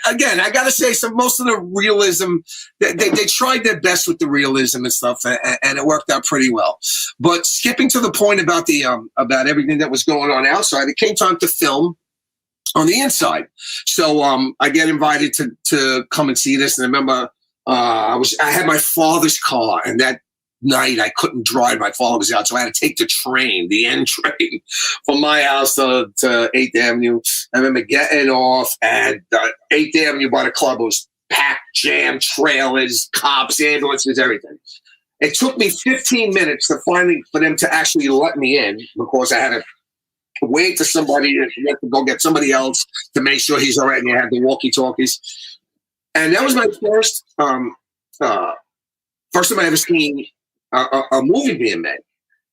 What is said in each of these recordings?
again, I got to say, most of the realism, they tried their best with the realism and stuff, and it worked out pretty well. But skipping to the point about about everything that was going on outside, it came time to film on the inside. So I get invited to come and see this, and I remember I had my father's car, and that night I couldn't drive. My father was out, so I had to take the N train from my house to 8th Avenue. I remember getting off, and 8th Avenue by the club was packed, jammed, trailers, cops, ambulances, everything. It took me 15 minutes for them to actually let me in, because I had to wait for somebody to go get somebody else to make sure he's all right, and you had the walkie-talkies. And that was my first time I ever seen a movie being made.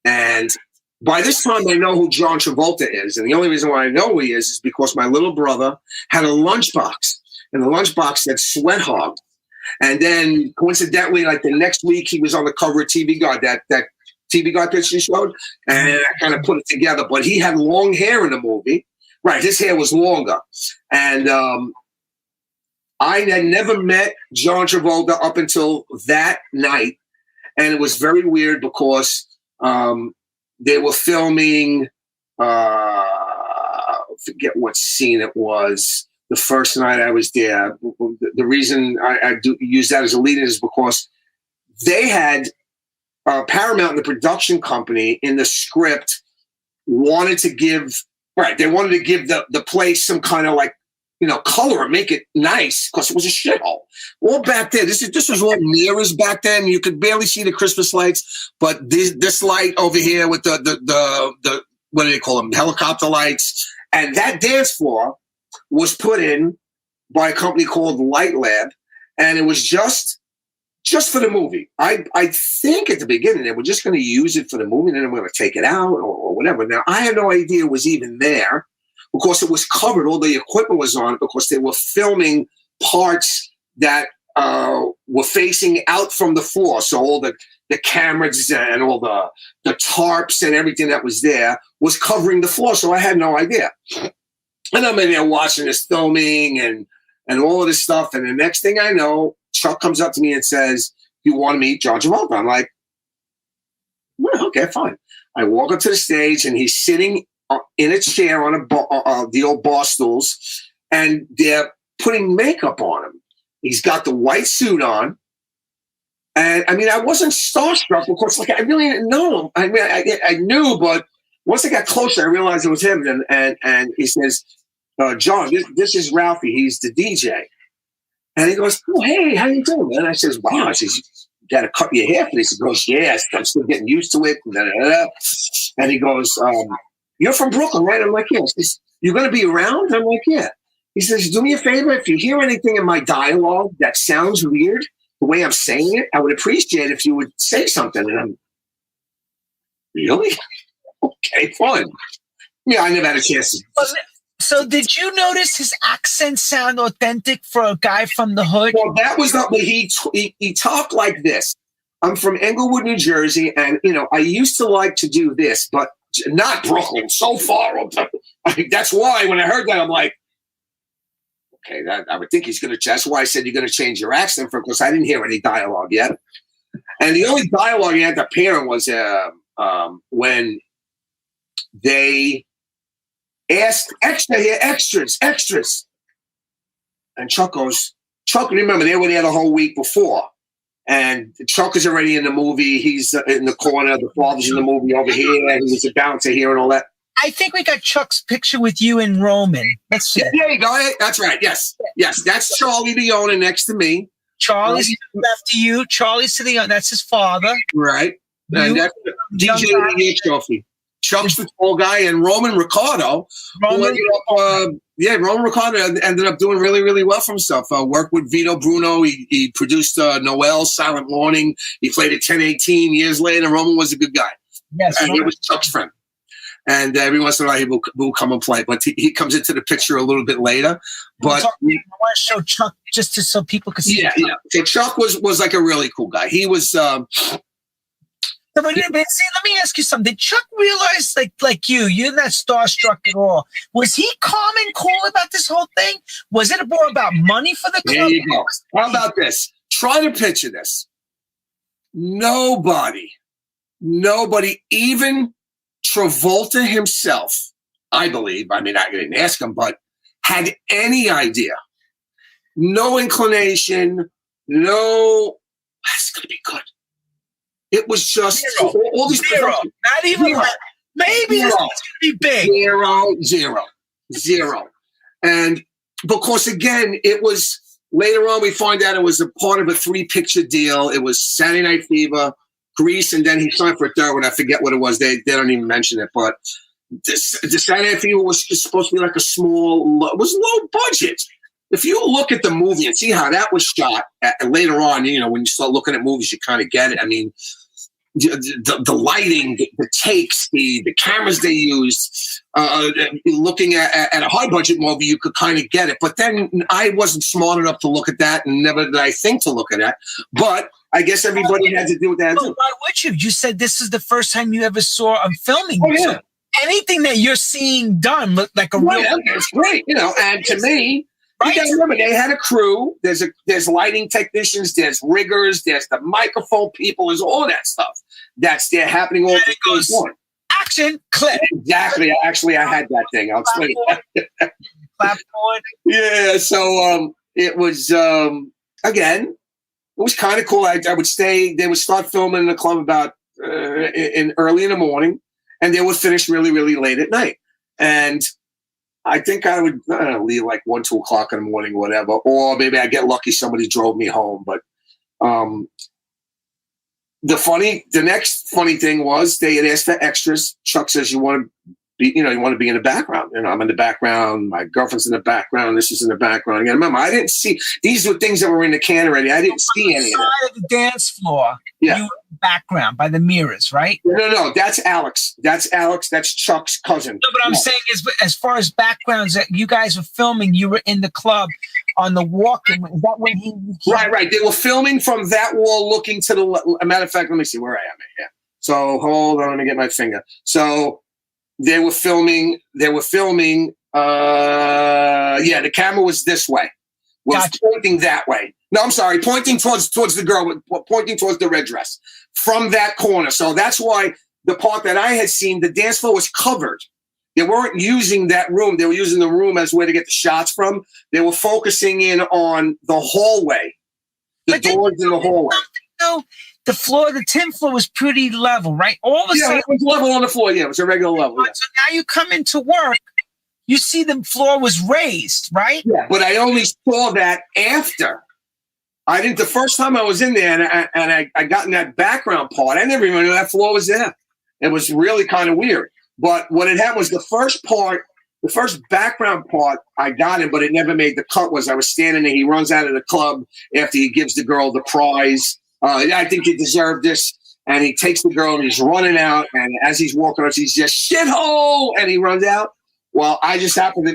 And by this time, I know who John Travolta is. And the only reason why I know who he is because my little brother had a lunchbox. And the lunchbox said Sweat Hog. And then, coincidentally, like the next week, he was on the cover of TV Guide, that TV Guide picture you showed. And I kind of put it together. But he had long hair in the movie. Right, his hair was longer. And I had never met John Travolta up until that night. And it was very weird because they were filming, forget what scene it was, the first night I was there. The reason I do use that as a lead is because they had Paramount, the production company, in the script wanted to give the place some kind of like, color and make it nice because it was a shithole. All back then, this was all mirrors back then. You could barely see the Christmas lights, but this light over here with the what do they call them? Helicopter lights. And that dance floor was put in by a company called Light Lab, and it was just for the movie. I think at the beginning they were just going to use it for the movie, and then they were going to take it out or whatever. Now I had no idea it was even there, because it was covered, all the equipment was on it, because they were filming parts that were facing out from the floor. So all the cameras and all the tarps and everything that was there was covering the floor. So I had no idea. And I'm in there watching this filming and all of this stuff. And the next thing I know, Chuck comes up to me and says, "You want to meet John Travolta?" I'm like, well, okay, fine. I walk up to the stage, and he's sitting in a chair on the old bar stools, and they're putting makeup on him. He's got the white suit on. And I mean, I wasn't starstruck because I really didn't know him. I mean, I knew, but once I got closer, I realized it was him. And he says, "John, this is Ralphie. He's the DJ." And he goes, "Oh, hey, how you doing?" And I says, "Wow." I says, "You got to cut your hair for this." He goes, "Yes, I'm still getting used to it." And he goes, "You're from Brooklyn, right?" I'm like, "Yes." He says, "You're going to be around?" I'm like, "Yeah." He says, "Do me a favor. If you hear anything in my dialogue that sounds weird, the way I'm saying it, I would appreciate if you would say something." And I'm, really? Okay, fine. Yeah, I never had a chance to. So did you notice his accent sound authentic for a guy from the hood? Well, that was not, but he talked like this. "I'm from Englewood, New Jersey, and, I used to like to do this, but not Brooklyn, so far." That's why when I heard that, I'm like, okay, I would think he's going to, that's why I said you're going to change your accent because I didn't hear any dialogue yet. And the only dialogue he had to pair was when they asked extras. And Chuck goes, remember, they were there the whole week before. And Chuck is already in the movie. He's in the corner. The father's in the movie over here. And he was a bouncer here and all that. I think we got Chuck's picture with you and Roman. Let's see. There you go. That's right. Yes. That's Charlie the owner next to me. Charlie's left to you. Charlie's to the that's his father. Right. And that's DJ Trophy. Chuck's the tall guy, and Roman Ricardo. Roman Ricardo ended up doing really, really well for himself. Worked with Vito Bruno. He produced Noel, Silent Morning. He played at 1018 years later. Roman was a good guy. Yes. And he was Chuck's friend. And every once in a while, he will come and play. But he comes into the picture a little bit later. But I want to show Chuck just so people can see. Yeah. So Chuck was like a really cool guy. He was But see, let me ask you something. Did Chuck realize, like you're not starstruck at all? Was he calm and cool about this whole thing? Was it more about money for the club? There you go. How about this? Try to picture this. Nobody, even Travolta himself, I believe, I mean, I didn't ask him, but had any idea. No inclination, no, that's going to be good. It was just zero. all these Zero. Not even zero. like, maybe Zero. this is going to be big. Zero. And because, again, it was later on, we find out it was a part of a 3-picture deal. It was Saturday Night Fever, Grease, and then he signed for a third one. I forget what it was. They don't even mention it. But the Saturday Night Fever was just supposed to be like a small, it was low budget. If you look at the movie and see how that was shot later on, you know, when you start looking at movies, you kind of get it. I mean, the lighting, the takes, the cameras they used, looking at a high budget movie, you could kind of get it. But then I wasn't smart enough to look at that, and never did I think to look at that. But I guess everybody had to do what they had to do. Why would you? You said this is the first time you ever saw a filming. Oh, yeah. So anything that you're seeing done looked like a real. Yeah, it's great, you know. And to me, you got to remember, they had a crew. There's lighting technicians, there's riggers, there's the microphone people, there's all that stuff that's there happening all the time. Action, clip. Exactly. Actually, I had that thing. I'll explain it. Clapboard. Yeah. So it was again, it was kind of cool. I would stay. They would start filming in the club about early in the morning, and they would finish really, really late at night. And I think I would leave like 1, 2 o'clock in the morning, whatever. Or maybe I get lucky, somebody drove me home. But the next funny thing was they had asked for extras. Chuck says, you want to be in the background. You know, I'm in the background. My girlfriend's in the background. This is in the background. Again, remember, I didn't see, these were things that were in the can already. I didn't see any of it. Side of the dance floor. Yeah. You were in the background by the mirrors, right? No. That's Alex. That's Chuck's cousin. No, but I'm saying is, as far as backgrounds that you guys were filming, you were in the club on the walk. Is that when he Right. They were filming from that wall looking to the a matter of fact, let me see where I am. Yeah. So hold on, let me get my finger. So they were filming, the camera was this way. Was pointing that way. No, I'm sorry, pointing towards the girl, pointing towards the red dress from that corner. So that's why the part that I had seen, the dance floor was covered. They weren't using that room. They were using the room as a way to get the shots from. They were focusing in on the hallway, the doors in the hallway. No, the floor, the 10th floor was pretty level, right? All of a sudden, it was level on the floor. Yeah, it was a regular level. Yeah. So now you come into work, you see the floor was raised, right? Yeah, but I only saw that after. I think the first time I was in there and I got in that background part, I never even knew that floor was there. It was really kind of weird. But what it had was the first background part, I got him, but it never made the cut. Was I was standing there, he runs out of the club after he gives the girl the prize. I think he deserved this. And he takes the girl and he's running out. And as he's walking out, he's just shithole. And he runs out. Well, I happen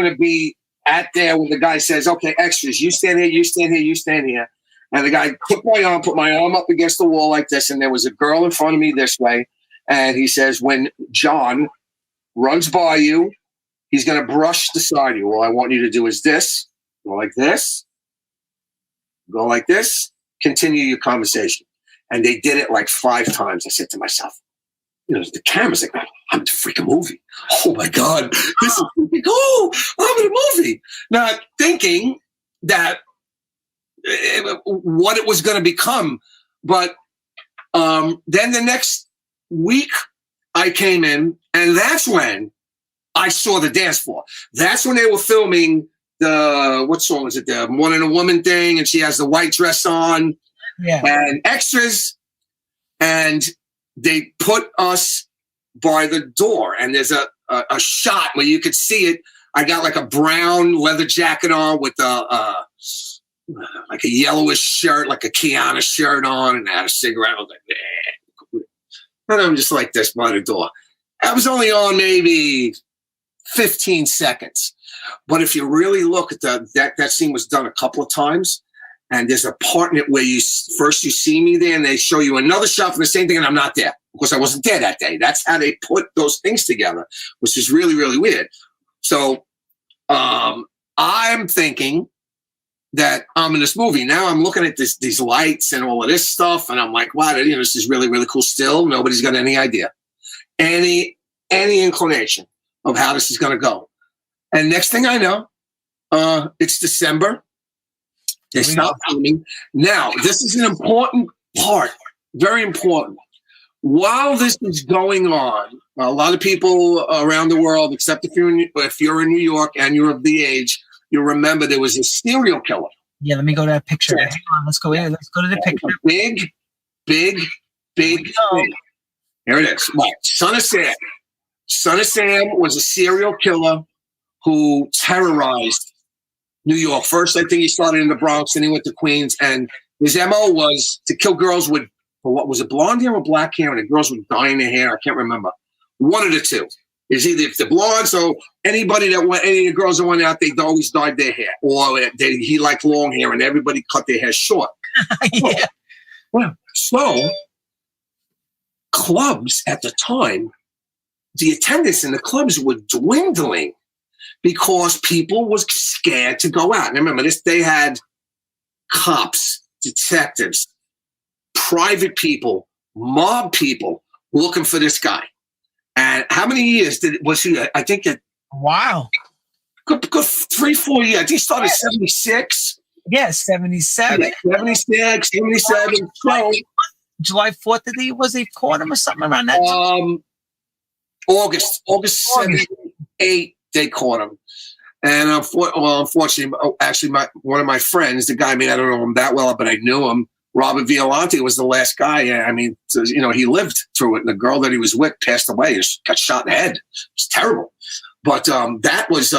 to be at there when the guy says, okay, extras, you stand here, you stand here, you stand here. And the guy put my arm up against the wall like this. And there was a girl in front of me this way. And he says, when John runs by you, he's going to brush the side of you. All I want you to do is this, go like this, go like this, continue your conversation. And they did it like 5 times. I said to myself, you know, the camera's like, I'm in a freaking movie. Oh my God, this is freaking cool. I'm in a movie. Not thinking that what it was going to become. But then the next week I came in, and that's when I saw the dance floor. That's when they were filming what song was it? The One and a Woman thing, and she has the white dress on, and extras, and they put us by the door, and there's a shot where you could see it. I got like a brown leather jacket on with like a yellowish shirt, like a Kiana shirt on, and I had a cigarette. I was like, man. And I'm just like this by the door. I was only on maybe 15 seconds. But if you really look at that scene was done a couple of times. And there's a part in it where you see me there, and they show you another shot for the same thing, and I'm not there because I wasn't there that day. That's how they put those things together, which is really, really weird. So I'm thinking that I'm in this movie. Now I'm looking at these lights and all of this stuff, and I'm like, wow, this is really, really cool. Still, nobody's got any idea, any inclination of how this is going to go. And next thing I know, it's December. They stop filming. Now, this is an important part, very important. While this is going on, a lot of people around the world, except if you're in New York and you're of the age, you remember there was a serial killer. Yeah, let me go to that picture. Hang on, let's go to the picture. Big thing. Here it is. Right. Son of Sam. Son of Sam was a serial killer who terrorized New York. First, I think he started in the Bronx, and he went to Queens. And his MO was to kill girls with, what was it, blonde hair or black hair? And the girls with dyeing their hair. I can't remember. One of the two. Is either if the blonde, so any of the girls that went out, they always dyed their hair, or he liked long hair, and everybody cut their hair short. Yeah. So clubs at the time, the attendance in the clubs were dwindling because people was scared to go out. And remember, they had cops, detectives, private people, mob people looking for this guy. And how many years was he? I think that. Wow. Good 3-4 years. I think he started 76. Yeah, 77. Yeah, 76, 77. July 4th, was he caught him or something around that time? August 78, they caught him. And unfortunately, actually, one of my friends, the guy, I don't know him that well, but I knew him. Robert Violante was the last guy. He lived through it. And the girl that he was with passed away. Got shot in the head. It was terrible. But that was,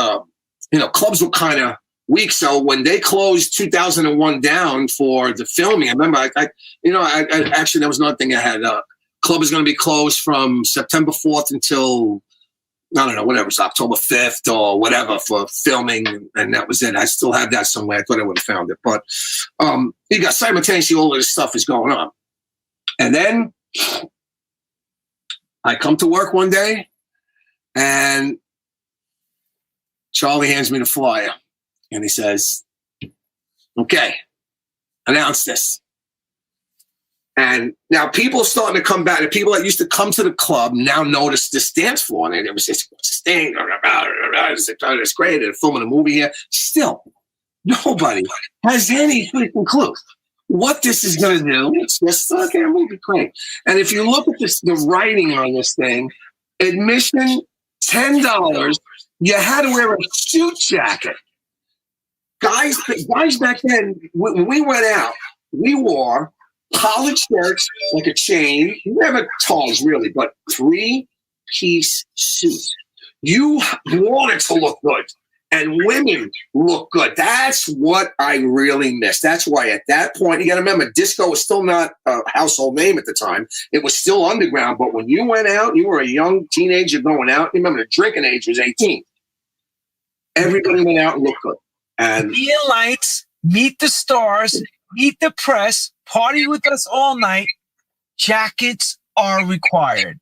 clubs were kind of weak. So when they closed 2001 down for the filming, I remember, actually, that was another thing I had. Club is going to be closed from September 4th until, I don't know, whatever, it's October 5th or whatever for filming, and that was it. I still have that somewhere. I thought I would have found it. But you got simultaneously all of this stuff is going on. And then I come to work one day, and Charlie hands me the flyer, and he says, okay, announce this. And now people are starting to come back. The people that used to come to the club now notice this dance floor. And it was just, what's this thing? It's great. They're filming a movie here. Still, nobody has any freaking clue what this is going to do. It's just, okay, a movie, great. And if you look at the writing on this thing, admission, $10. You had to wear a suit jacket. Guys back then, when we went out, we wore collared shirts, like a chain, never ties really, but 3-piece suits. You wanted to look good, and women look good. That's what I really missed. That's why at that point, you got to remember, disco was still not a household name at the time. It was still underground, but when you went out, you were a young teenager going out. Remember, the drinking age was 18. Everybody went out and looked good. And be in lights, meet the stars, meet the press, party with us all night. Jackets are required.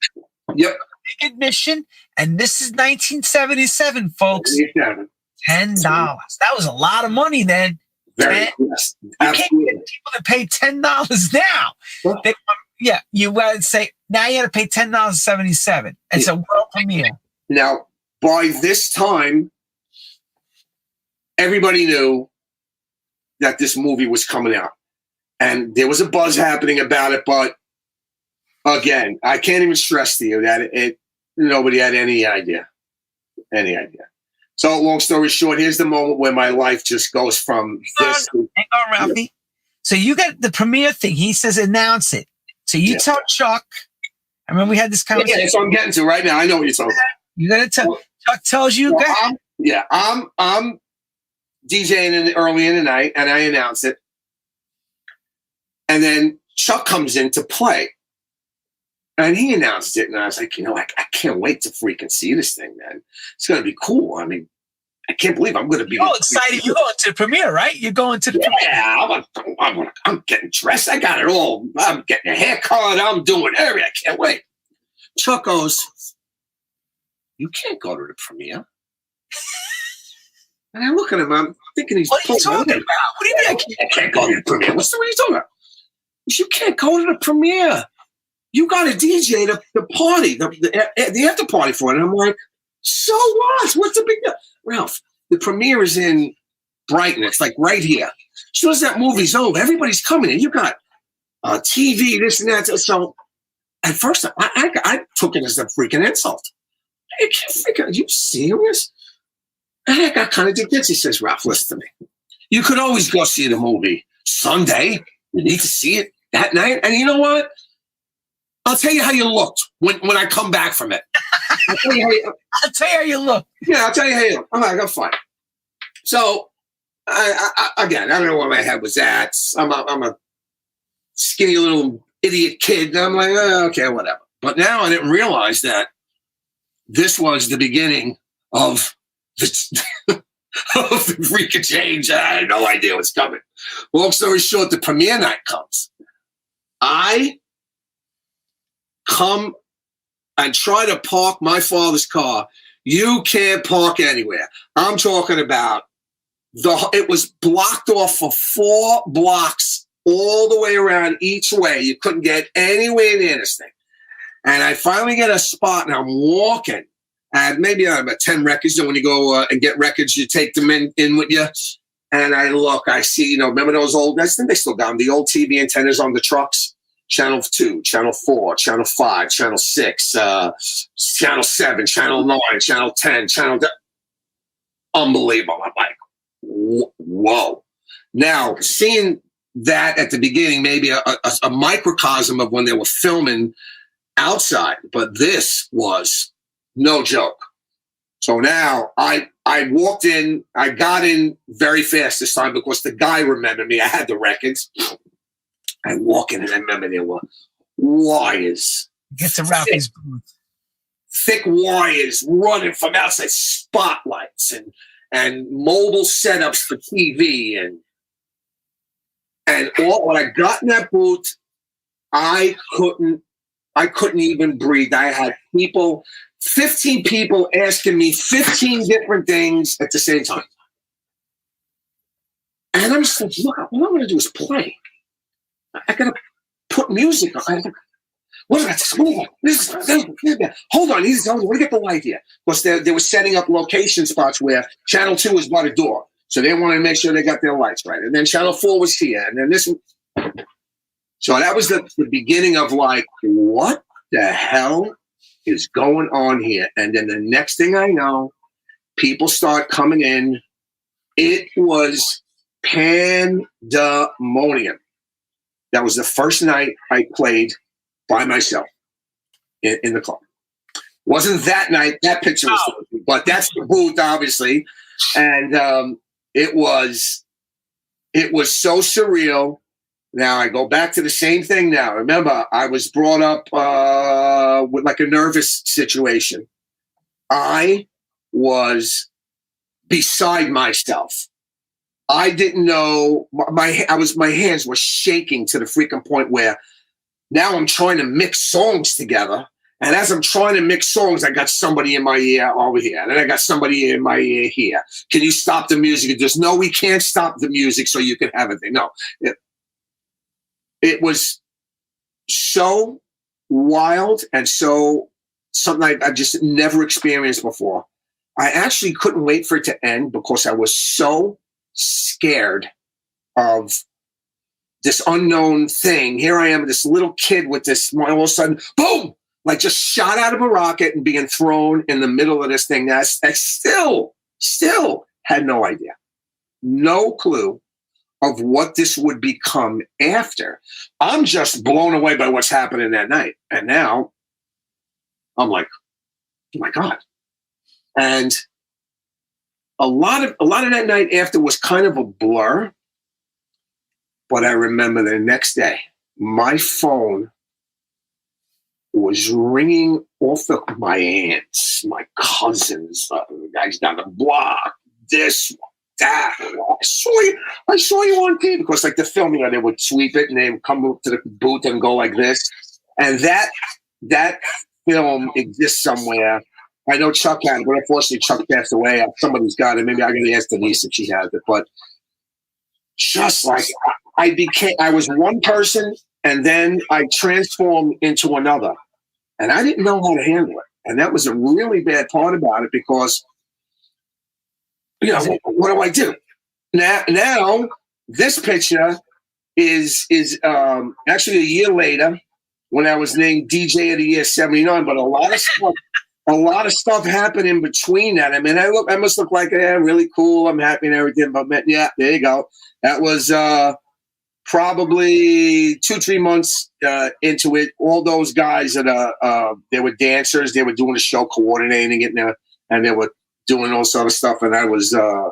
Yep. Big admission, and this is 1977, folks. $10. That was a lot of money then. Very yes. You can't get people to pay $10 now. Huh? You would say now you got to pay $10.77. It's a world premiere. Now, by this time, everybody knew that this movie was coming out. And there was a buzz happening about it, but again, I can't even stress to you that nobody had any idea. So long story short, here's the moment where my life just goes from this. Hang on, Ralphie. So you got the premiere thing. He says, announce it. So you tell Chuck. I remember we had this conversation. Yeah, that's what I'm getting to right now. I know what you're talking about. You got to tell. Chuck tells you. I'm DJing early in the night, and I announce it. And then Chuck comes in to play. And he announced it, and I was like, I can't wait to freaking see this thing, man. It's going to be cool. I mean, I can't believe I'm going to be. You're excited. You're going to the premiere, right? You're going to the premiere. Yeah, I'm getting dressed. I got it all. I'm getting a haircut. I'm doing everything. I can't wait. Chuck goes, you can't go to the premiere. And I look at him. I'm thinking he's. What are you talking about? What do you mean I can't go to the premiere? What are you talking about? You can't go to the premiere. You got to DJ the party, the after party for it. And I'm like, so what? What's the big deal? Ralph, the premiere is in Brighton. It's like right here. As soon as that movie's over, everybody's coming in. You got TV, this and that. So at first, I took it as a freaking insult. You can't freaking, are you serious? And I got kind of defensive. He says, Ralph, listen to me. You could always go see the movie Sunday. You need to see it that night. And you know what? I'll tell you how you looked when I come back from it. I'll tell you how you look. Yeah, I'll tell you how you look. I'm like, I'm fine. So, again, I don't know where my head was at. I'm a skinny little idiot kid. And I'm like, okay, whatever. But now I didn't realize that this was the beginning of the, of the freak of change. I had no idea what's coming. Long story short, the premiere night comes. I come and try to park my father's car. You can't park anywhere. I'm talking about it was blocked off for 4 blocks all the way around each way. You couldn't get anywhere near this thing. And I finally get a spot and I'm walking. And maybe I have about 10 records. And when you go and get records, you take them in with you. And I look, I see, remember those old, I think they still got them, the old TV antennas on the trucks? Channel 2, Channel 4, Channel 5, Channel 6, Channel 7, Channel 9, Channel 10, Unbelievable. I'm like, whoa. Now, seeing that at the beginning, maybe a microcosm of when they were filming outside, but this was no joke. So now I walked in, I got in very fast this time because the guy remembered me. I had the records. I walk in and I remember there were wires. Get to Ralphie's booth. Thick wires running from outside, spotlights and mobile setups for TV and all. When I got in that booth, I couldn't even breathe. I had 15 people asking me 15 different things at the same time. And I'm just like, look, what I'm going to do is play. I got to put music on. What is that? Hold on. Let me get the light here. Because they were setting up location spots where Channel 2 was by the door. So they wanted to make sure they got their lights right. And then Channel 4 was here. And then this. So that was the beginning of like, what the hell is going on here? And then the next thing I know, people start coming in. It was pandemonium. That was the first night I played by myself in the club. Wasn't that night, that picture was, but that's the booth, obviously. And it was so surreal. Now I go back to the same thing now. Remember, I was brought up with like a nervous situation. I was beside myself. I didn't know my hands were shaking to the freaking point where now I'm trying to mix songs together. And as I'm trying to mix songs, I got somebody in my ear over here. And then I got somebody in my ear here. Can you stop the music? And just, no, we can't stop the music so you can have it. No, it was so wild and so something I just never experienced before. I actually couldn't wait for it to end because I was so scared of this unknown thing. Here I am, this little kid with this, all of a sudden, boom, like just shot out of a rocket and being thrown in the middle of this thing. I still had no idea, no clue of what this would become after. I'm just blown away by what's happening that night. And now I'm like, oh my God. And a lot of that night after was kind of a blur, but I remember the next day, my phone was ringing off my aunts, my cousins, the guys down the block, this, that. I saw you on TV because like the film, they would sweep it and they would come up to the booth and go like this. And that film exists somewhere. I know Chuck had it, but unfortunately Chuck passed away. Somebody's got it. Maybe I got to ask Denise if she has it. But just like I was one person and then I transformed into another. And I didn't know how to handle it. And that was a really bad part about it because, what do I do? Now this picture is actually a year later when I was named DJ of the Year 79, but a lot of stuff happened in between that. I mean, I must look like, really cool. I'm happy and everything, but yeah, there you go. That was probably 2-3 months into it. All those guys that they were dancers, they were doing the show, coordinating it, and they were doing all sort of stuff. And I was, I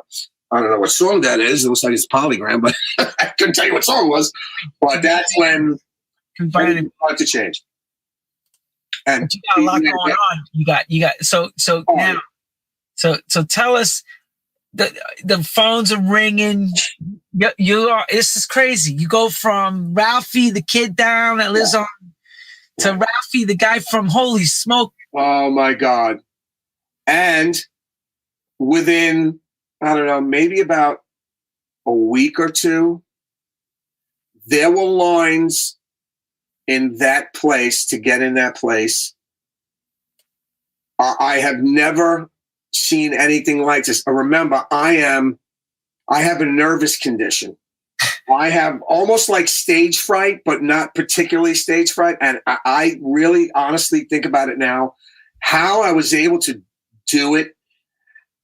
don't know what song that is. It looks like it's Polygram, but I couldn't tell you what song it was. But that's when everything started to change. And you got a lot going on. You got so now. So tell us, the phones are ringing. You are. This is crazy. You go from Ralphie, the kid down that lives on, to Ralphie, the guy from Holy Smoke. Oh my God! And within, I don't know, maybe about a week or two, there were lines in that place to get in that place. I have never seen anything like this. Remember, I have a nervous condition. I have almost like stage fright, but not particularly stage fright. And I really honestly think about it now, how I was able to do it.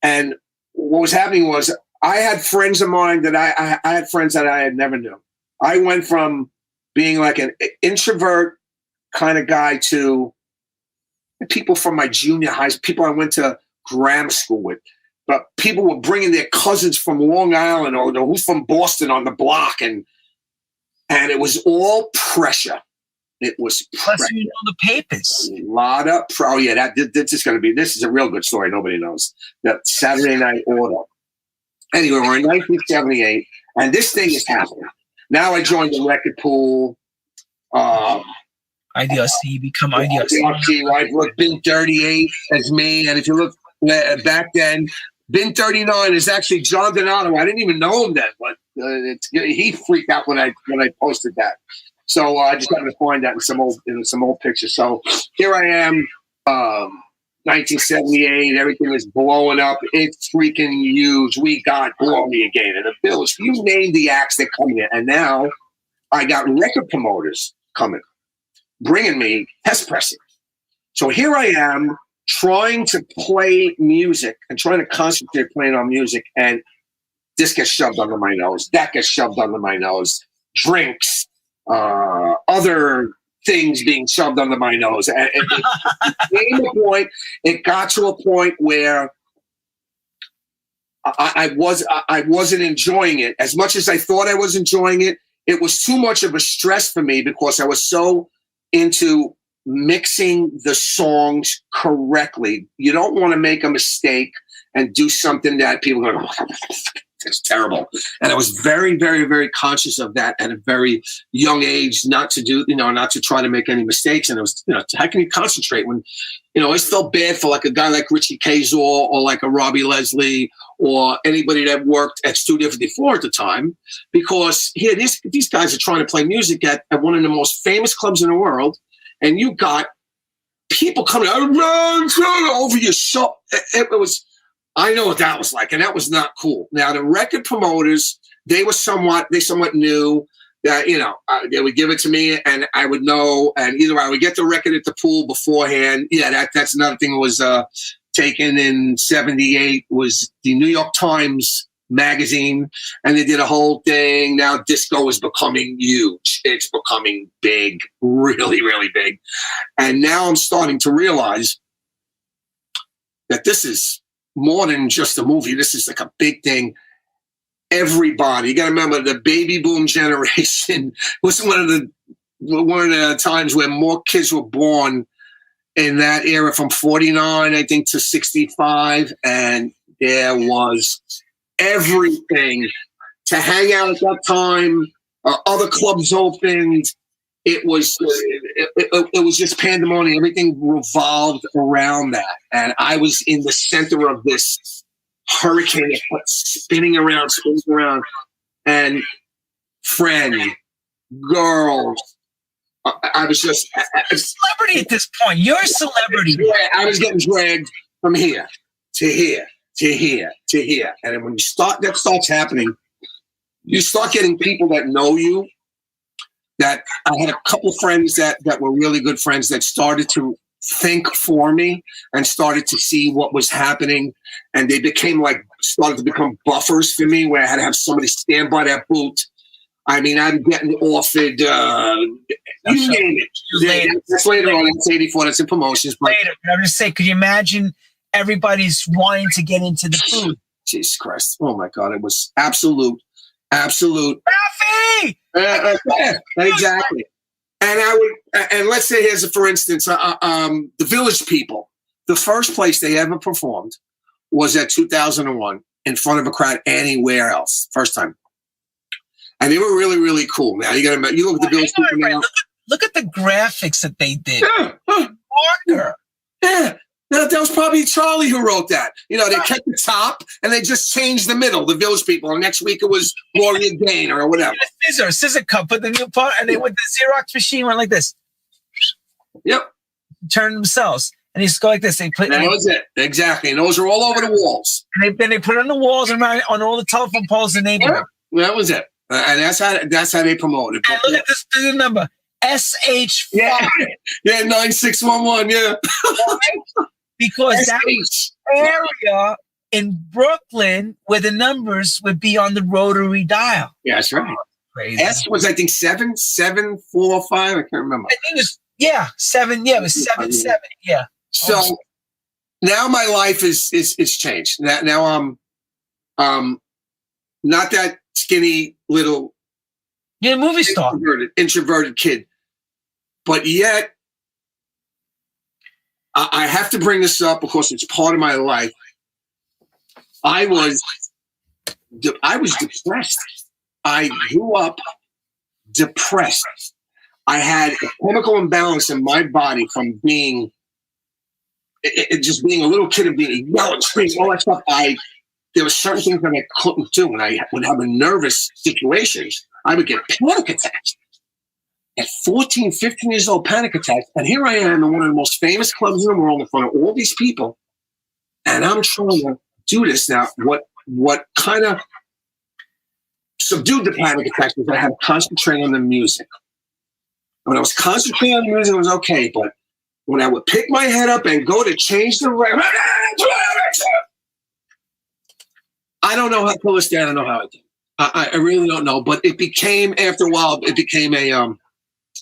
And what was happening was I had friends of mine that I had friends that I had never knew. I went from being like an introvert kind of guy to people from my junior high, people I went to grammar school with. But people were bringing their cousins from Long Island or who's from Boston on the block. And it was all pressure. It was pressure. Plus, the papers. A lot of this is a real good story. Nobody knows. That Saturday Night Order. Anyway, we're in 1978, and this thing is happening. Now I joined the record pool. IDRC, become IDRC. Right? Look, Bin 38 as me. And if you look back then, Bin 39 is actually John Donato. I didn't even know him then, but he freaked out when I posted that. So I just happened to find that in some old pictures. So here I am, 1978. Everything is blowing up. It's freaking huge. We got Glory again, and the Bills. You name the acts that come in, and now I got record promoters coming, bringing me test pressing. So here I am trying to play music and trying to concentrate playing on music, and this gets shoved under my nose. That gets shoved under my nose. Drinks. Other things being shoved under my nose. And it got to a point where I wasn't enjoying it. As much as I thought I was enjoying it, it was too much of a stress for me because I was so into mixing the songs correctly. You don't want to make a mistake and do something that people go, oh, it's terrible. And I was very, very, very conscious of that at a very young age, not to try to make any mistakes. And it was, how can you concentrate when, I always felt bad for like a guy like Richie Kazor or like a Robbie Leslie or anybody that worked at Studio 54 at the time, because here, these guys are trying to play music at one of the most famous clubs in the world. And you got people coming over your show. It was, I know what that was like, and that was not cool. Now, the record promoters, they somewhat knew that, they would give it to me, and I would know, and either I would get the record at the pool beforehand. Yeah, that's another thing that was taken in 78 was the New York Times magazine, and they did a whole thing. Now disco is becoming huge. It's becoming big, really, really big. And now I'm starting to realize that this is more than just a movie. This is like a big thing. Everybody, you got to remember, the baby boom generation was one of the times where more kids were born in that era, from 49, I think, to 65. And there was everything to hang out at that time. Other clubs opened. It was just pandemonium. Everything revolved around that, and I was in the center of this hurricane, spinning around, and friend, girls. I was just a celebrity at this point. You're a celebrity. Yeah, I was getting dragged from here to here to here to here, and then when that starts happening, you start getting people that know you. That I had a couple friends that were really good friends that started to think for me and started to see what was happening, and they started to become buffers for me, where I had to have somebody stand by that boot. I mean, I'm getting offered, you name it. That's later on. It's 84. That's in promotions. But later, I'm just saying, could you imagine everybody's wanting to get into the food? Jesus Christ! Oh my God! It was absolute. Ralphie! Exactly. And let's say here's for instance, the Village People. The first place they ever performed was at 2001 in front of a crowd anywhere else. First time. And they were really, really cool. Now you look at the Village People now. Look at the graphics that they did. Parker. Yeah. No, that was probably Charlie who wrote that. They kept the top and they just changed the middle, the Village People. And next week it was Gloria Gaynor or whatever. Scissor cut, put the new part, and they went the Xerox machine went like this. Yep. Turn themselves. And they just go like this. That was it. Exactly. And those are all over the walls. And then they put it on the walls and on all the telephone poles in the neighborhood. Yeah, that was it. And that's how they promoted it. And look at this number. SH5. Yeah, 9611, yeah. Because that area in Brooklyn where the numbers would be on the rotary dial. Yeah, that's right. Crazy. S was, I think, 7745. I can't remember. I think it was, 7. Yeah, it was 77. Yeah. So now my life is changed. Now I'm not that skinny little you're a movie star. Introverted kid. But yet, I have to bring this up because it's part of my life. I was depressed. I grew up depressed. I had a chemical imbalance in my body from being just being a little kid and being yelling, screaming, all that stuff. There were certain things that I couldn't do. When I would have a nervous situations, I would get panic attacks. At 14, 15 years old, panic attacks. And here I am in one of the most famous clubs in the world in front of all these people. And I'm trying to do this now. What kind of subdued the panic attacks was that I had to concentrate on the music. When I was concentrating on the music, it was okay. But when I would pick my head up and go to change the record, I don't know how to this day. I don't know how I did. I really don't know. But it became, after a while, it became a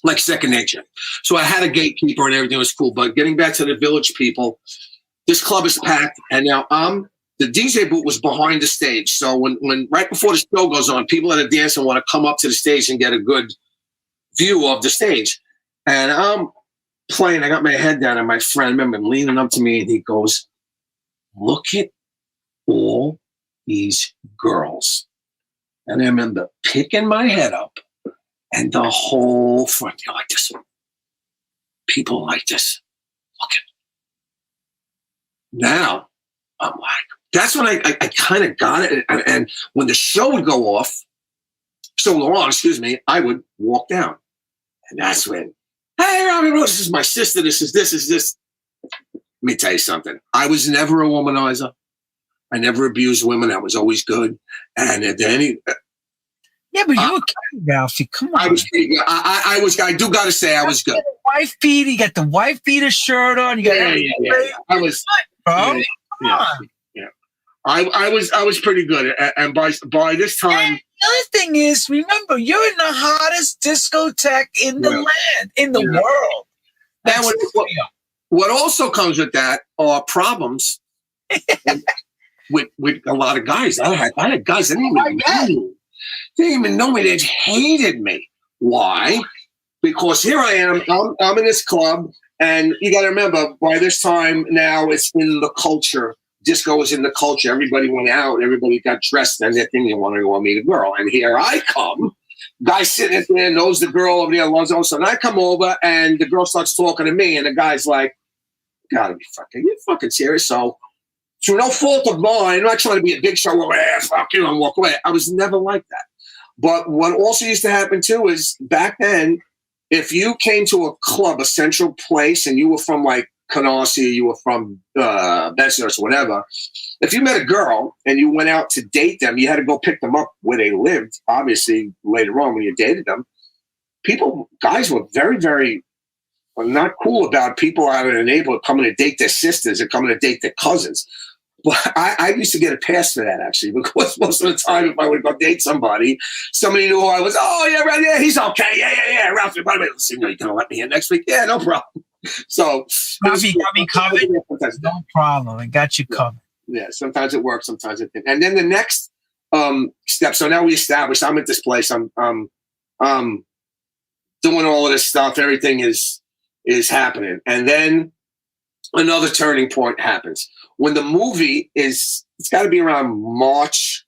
like second nature. So I had a gatekeeper and everything was cool. But getting back to the Village People, this club is packed, and now the DJ booth was behind the stage. So when right before the show goes on, people that are dancing want to come up to the stage and get a good view of the stage. And I'm playing. I got my head down, and my friend, I remember him leaning up to me, and he goes, "Look at all these girls." And I remember picking my head up, and the whole front, like this. People like this. Look at. Now, I'm like, that's when I kind of got it. And when the show would go on, I would walk down. And that's when, hey, Robbie Rose, this is my sister. This is this. Let me tell you something. I was never a womanizer. I never abused women. I was always good. And at any... Yeah, but you were kidding, Ralphie. Come on. I was pretty good. I do got to say I was good. Wife beater. You got the wife beater shirt on. You got yeah. I was... Bro. Yeah. I was pretty good. And by this time... And the other thing is, remember, you're in the hottest discotheque in the land, in the world. Now, what also comes with that are problems with a lot of guys. I had guys that didn't even know me. They hated me. Why? Because here I am. I'm in this club, and you got to remember, by this time now, it's in the culture. disco was in the culture. Everybody went out. Everybody got dressed. And that thing, you want to go meet a girl. And here I come. Guy sitting there knows the girl over there. Loves her. So I come over, and the girl starts talking to me. And the guy's like, "Gotta be fucking, you fucking serious?" So through no fault of mine, I'm not trying to be a big show. Fuck you, and walk away. I was never like that. But what also used to happen too is back then, if you came to a club, a central place, and you were from like Canarsie, you were from Bensonhurst or whatever, if you met a girl and you went out to date them, you had to go pick them up where they lived. Obviously, later on when you dated them, guys were very, very not cool about people out of the neighborhood coming to date their sisters and coming to date their cousins. But I used to get a pass for that, actually, because most of the time, if I would go date somebody knew who I was. Oh, yeah, right, yeah, he's okay. Yeah. Ralphie, by the way, listen, you're going to let me in next week? Yeah, no problem. So, Ralphie got me covered? No problem. I got you covered. Yeah, sometimes it works, sometimes it didn't. And then the next step, so now we established I'm at this place. I'm doing all of this stuff. Everything is happening. And then another turning point happens. When the movie it's got to be around March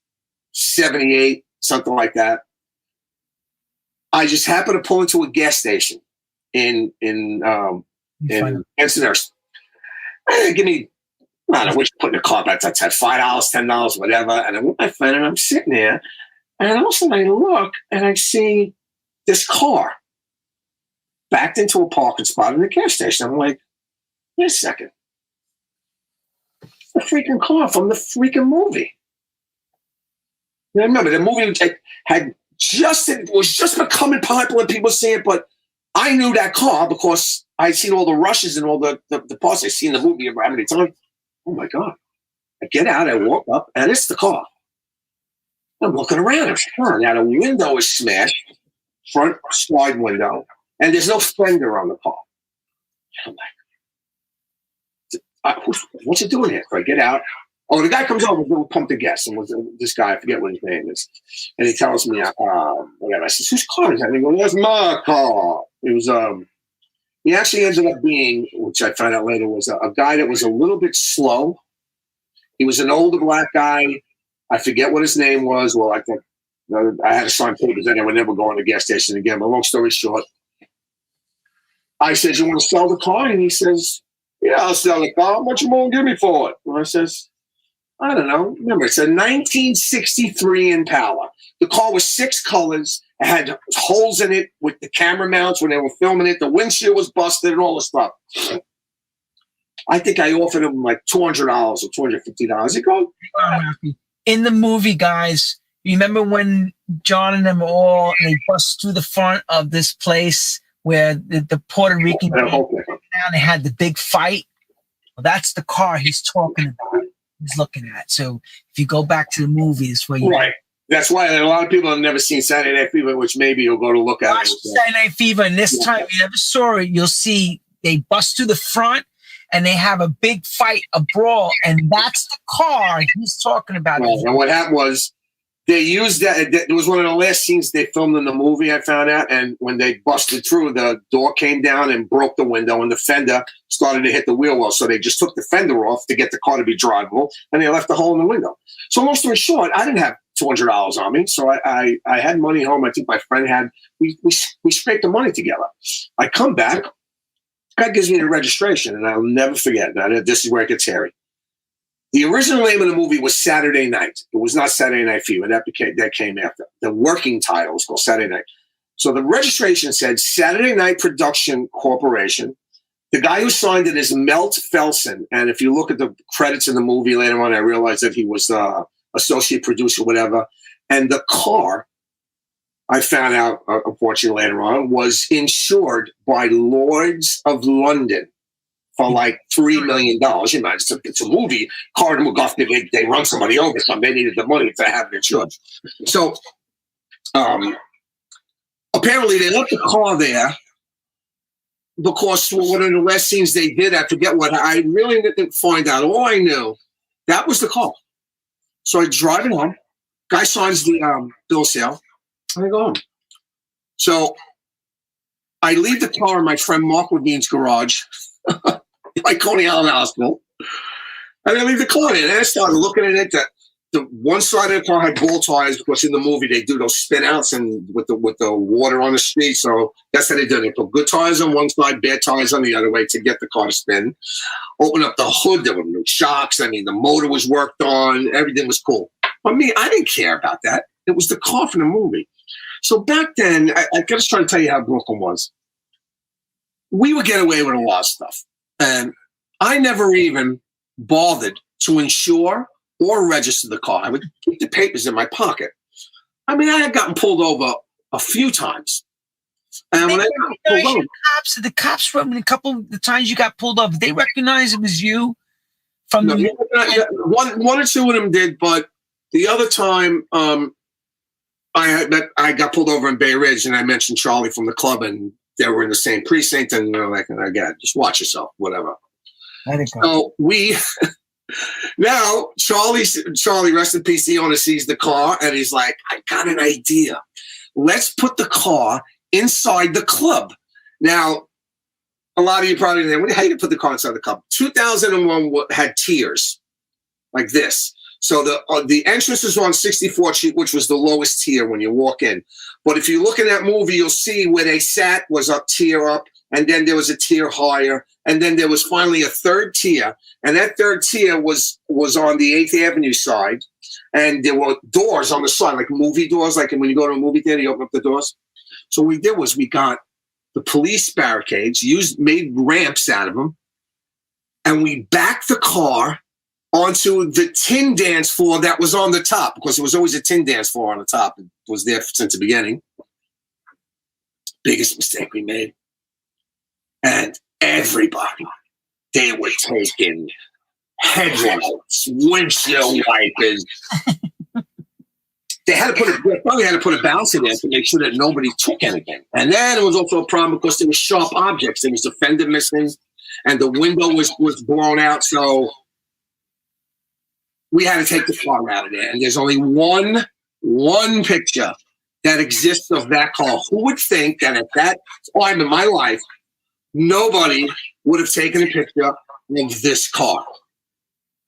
78, something like that. I just happen to pull into a gas station in Bensonhurst. Give me, I don't know, what you put in the car, but that's at $5, $10, whatever. And I'm with my friend, and I'm sitting there, and all of a sudden I look, and I see this car backed into a parking spot in the gas station. I'm like, wait a second. The freaking car from the freaking movie. And I remember the movie was just becoming popular, and people see it, but I knew that car because I'd seen all the rushes and all the parts. I'd seen the movie how many times. Oh my God. I get out, I walk up, and it's the car. I'm looking around. Now the window is smashed, front slide window, and there's no fender on the car. I'm like, what's it doing here? So I get out. Oh, the guy comes over to pump the gas. And was this guy, I forget what his name is. And he tells me, whatever. I says, whose car is that? And he goes, that's my car. It was, he actually ended up being, which I found out later, was a guy that was a little bit slow. He was an older black guy. I forget what his name was. Well, I think I had to sign papers and I would never go in the gas station again. But long story short, I said, you want to sell the car? And he says, yeah, I'll sell the car. How much you going to give me for it? And I says, I don't know. Remember, it's a 1963 Impala. The car was 6 colors. It had holes in it with the camera mounts when they were filming it. The windshield was busted and all the stuff. I think I offered him like $200 or $250. He goes, in the movie, guys, you remember when John and them they bust through the front of this place where the Puerto Rican down, they had the big fight? Well, that's the car he's talking about. He's looking at. So if you go back to the movies where you right. That's why a lot of people have never seen Saturday Night Fever, which maybe you'll go to look at. Watch Saturday Night Fever, and this time you never saw it, you'll see they bust through the front and they have a big fight, a brawl, and that's the car he's talking about. Right. And what happened was they used that. It was one of the last scenes they filmed in the movie, I found out. And when they busted through, the door came down and broke the window, and the fender started to hit the wheel well. So they just took the fender off to get the car to be drivable, and they left the hole in the window. So long story short, I didn't have $200 on me. So I had money home. I think my friend had. We scraped the money together. I come back. Guy gives me the registration, and I'll never forget. Now, this is where it gets hairy. The original name of the movie was Saturday Night. It was not Saturday Night Fever. That came after. The working title was called Saturday Night. So the registration said Saturday Night Production Corporation. The guy who signed it is Melt Felsen. And if you look at the credits in the movie later on, I realized that he was associate producer, whatever. And the car, I found out, unfortunately, later on, was insured by Lloyd's of London for like $3 million. You know, it's a movie. Carter McGuff, they run somebody over, so they needed the money to have it insured. So apparently they left the car there because one of the last scenes they did, I forget what, I really didn't find out. All I knew, that was the car. So I drive it home. Guy signs the bill of sale. And I go home. So I leave the car in my friend Mark Levine's garage by Coney Island Hospital. And I leave the car in. And I started looking at it. The one side of the car had ball tires because in the movie they do those spin outs and with the water on the street. So that's how they do it. They put good tires on one side, bad tires on the other way to get the car to spin. Open up the hood. There were no shocks. I mean, the motor was worked on. Everything was cool. But me, I didn't care about that. It was the car from the movie. So back then, I got to try to tell you how Brooklyn was. We would get away with a lot of stuff. And I never even bothered to insure or register the car. I would keep the papers in my pocket. I mean, I had gotten pulled over a few times. And when I got pulled over, the cops from a couple of the times you got pulled over, they recognized it was you from the one or two of them did, but the other time I got pulled over in Bay Ridge and I mentioned Charlie from the club and they were in the same precinct and they're like, again, just watch yourself, whatever. So now Charlie, rest in peace, the owner sees the car and he's like, I got an idea. Let's put the car inside the club. Now, a lot of you probably know, how do you put the car inside the club? 2001 had tiers like this. So the entrance was on 64th Street, which was the lowest tier when you walk in. But if you look in that movie, you'll see where they sat was up tier up, and then there was a tier higher, and then there was finally a third tier. And that third tier was on the 8th Avenue side, and there were doors on the side, like movie doors, like when you go to a movie theater, you open up the doors. So what we did was we got the police barricades, made ramps out of them, and we backed the car onto the tin dance floor that was on the top, because there was always a tin dance floor on the top. It was there since the beginning. Biggest mistake we made. And everybody, they were taking headlights, windshield wipers. They probably had to put a bounce in there to make sure that nobody took anything. And then it was also a problem because there were sharp objects. There was the fender missing, and the window was blown out. So we had to take the car out of there. And there's only one picture that exists of that car. Who would think that at that time in my life, nobody would have taken a picture of this car?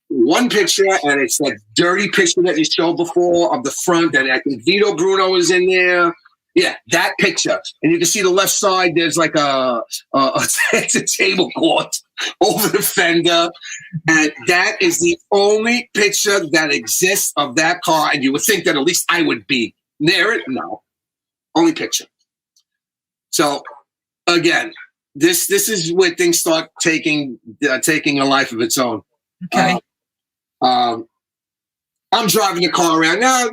One picture, and it's that dirty picture that you showed before of the front, and I think Vito Bruno is in there. Yeah, that picture. And you can see the left side, there's like it's a tablecloth over the fender. And that is the only picture that exists of that car. And you would think that at least I would be near it. No, only picture. So again, this is where things start taking a life of its own. Okay. I'm driving the car around now.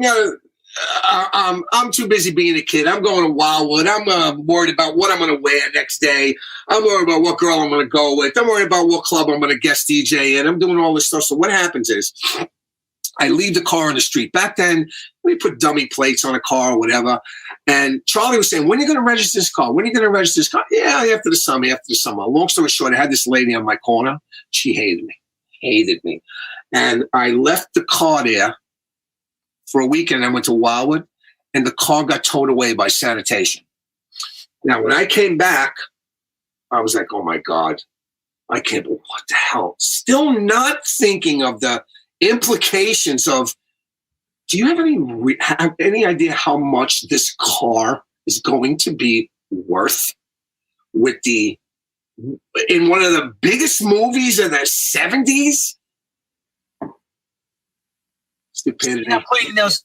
I'm too busy being a kid. I'm going to Wildwood. I'm worried about what I'm going to wear next day. I'm worried about what girl I'm going to go with. I'm worried about what club I'm going to guest DJ in. I'm doing all this stuff. So what happens is I leave the car on the street. Back then, we put dummy plates on a car or whatever. And Charlie was saying, when are you going to register this car? When are you going to register this car? Yeah, after the summer. Long story short, I had this lady on my corner. She hated me. And I left the car there for a weekend. I went to Wildwood, and the car got towed away by sanitation. Now, when I came back, I was like, oh, my God. I can't believe what the hell? Still not thinking of the implications of, do you have any idea how much this car is going to be worth in one of the biggest movies of the 70s? Stupidity.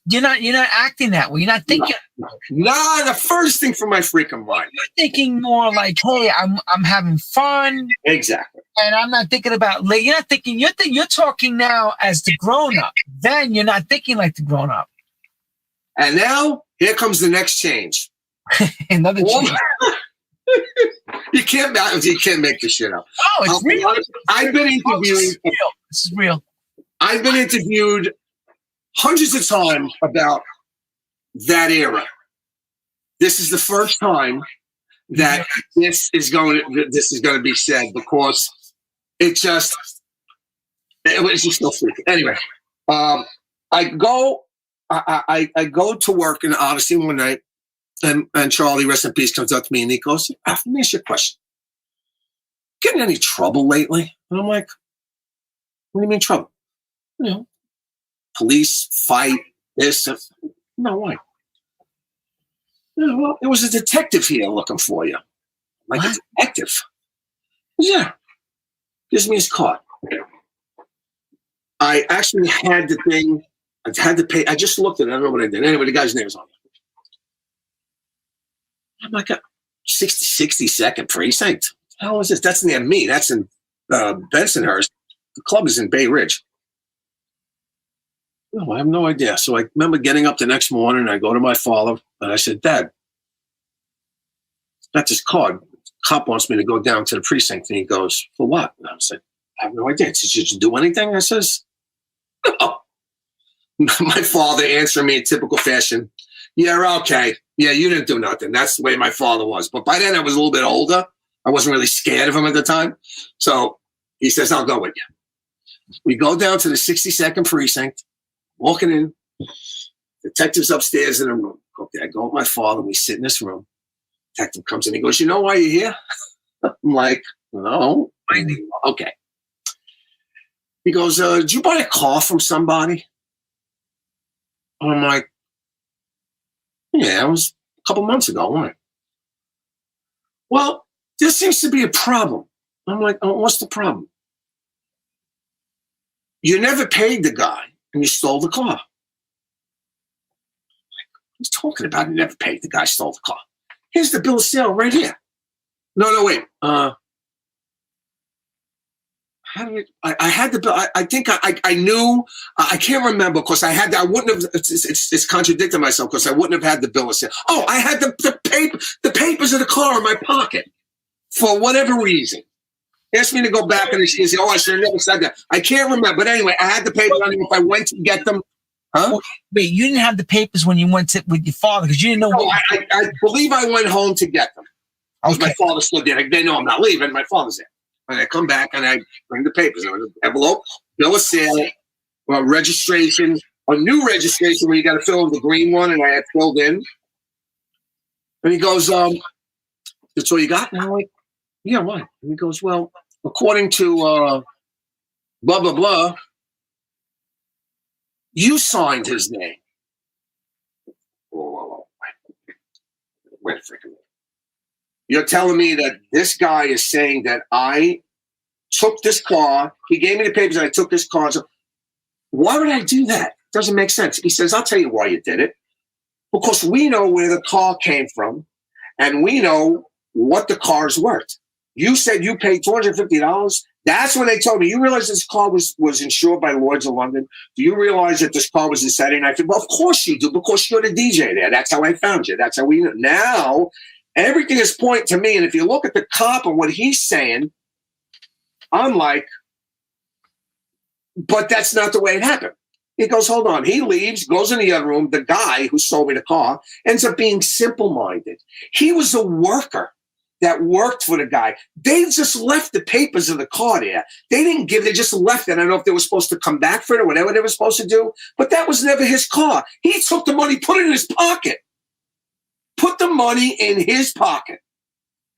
You're not acting that way. You're not thinking. No, the first thing from my freaking mind. You're thinking more like, hey, I'm having fun. Exactly. And I'm not thinking about. You're not thinking. You're talking now as the grown up. Then you're not thinking like the grown up. And now here comes the next change. Another change. You can't make this shit up. Oh, it's real. I've been interviewed. This is real. I've been interviewed hundreds of times about that era. This is the first time that this is going to be said, because it's just so freaky. Anyway, I go to work in Odyssey one night, and Charlie, rest in peace, comes up to me and he goes, let me ask you a question. Getting any trouble lately? And I'm like, What do you mean trouble? You know, police, fight, this. No, why? Well, there was a detective here looking for you. Like What? a detective? Yeah. Gives me his card. I actually had the thing. I had to pay. I just looked at it. I don't know what I did. Anyway, the guy's name is on it. I'm like, 62nd precinct. What the hell is this? That's near me. That's in Bensonhurst. The club is in Bay Ridge. No, I have no idea. So I remember getting up the next morning. I go to my father and I said, Dad, that's his card. Cop wants me to go down to the precinct. And he goes, for what? And I was like, I have no idea. He says, did you do anything? I says, no. My father answered me in typical fashion. Yeah, okay. Yeah, you didn't do nothing. That's the way my father was. But by then I was a little bit older. I wasn't really scared of him at the time. So he says, I'll go with you. We go down to the 62nd precinct, walking in. Detective's upstairs in a room. Okay, I go with my father. We sit in this room. Detective comes in. He goes, you know why you're here? I'm like, no. Okay. He goes, did you buy a car from somebody? I'm like, yeah, it was a couple months ago. Why? Well, there seems to be a problem. I'm like, oh, what's the problem? You never paid the guy and you stole the car. He's talking about you never paid the guy, stole the car. Here's the bill of sale right here. No, wait. How did I had the bill? I think I knew. I can't remember because I had. I wouldn't have. It's contradicting myself because I wouldn't have had the bill of sale. Oh, I had the papers of the car in my pocket for whatever reason. Asked me to go back and she said, "Oh, I should have never said that." I can't remember, but anyway, I had the papers. I mean, if I went to get them, huh? Wait, you didn't have the papers when you went with your father because you didn't know. No, I believe I went home to get them. Okay. My father stood there. They know I'm not leaving. My father's there. And I come back and I bring the papers. An envelope, bill of sale, registration, a new registration where you got to fill in the green one, and I had filled in. And he goes, that's all you got? And I'm like, yeah, why? And he goes, well, according to blah, blah, blah, you signed his name. Whoa. Wait a freaking minute. You're telling me that this guy is saying that I took this car, he gave me the papers and I took this car. So why would I do that? Doesn't make sense. He says, I'll tell you why you did it. Because we know where the car came from and we know what the car's worth. You said you paid $250. That's when they told me, you realize this car was insured by Lloyd's of London? Do you realize that this car was in Saturday Night Fever? Well, of course you do, because you're the DJ there. That's how I found you. That's how we know. Now, everything is pointing to me. And if you look at the cop and what he's saying, I'm like, but that's not the way it happened. He goes, hold on. He leaves, goes in the other room. The guy who sold me the car ends up being simple-minded. He was a worker that worked for the guy. They just left the papers of the car there. They didn't give, they just left it. I don't know if they were supposed to come back for it or whatever they were supposed to do, but that was never his car. He took the money, put it in his pocket. Put the money in his pocket.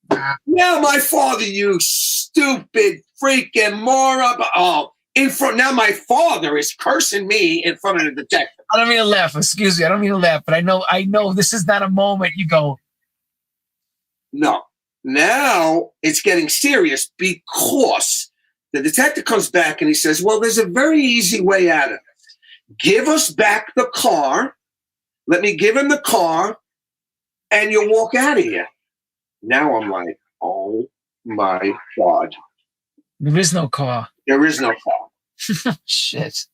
Now, my father, you stupid freaking moron. Oh, in front. Now, my father is cursing me in front of the detective. I don't mean to laugh. Excuse me. I don't mean to laugh, but I know this is not a moment you go. No. Now it's getting serious because the detective comes back and he says, well, there's a very easy way out of it. Give us back the car. Let me give him the car and you'll walk out of here. Now I'm like, oh my God. There is no car. There is no car. Shit.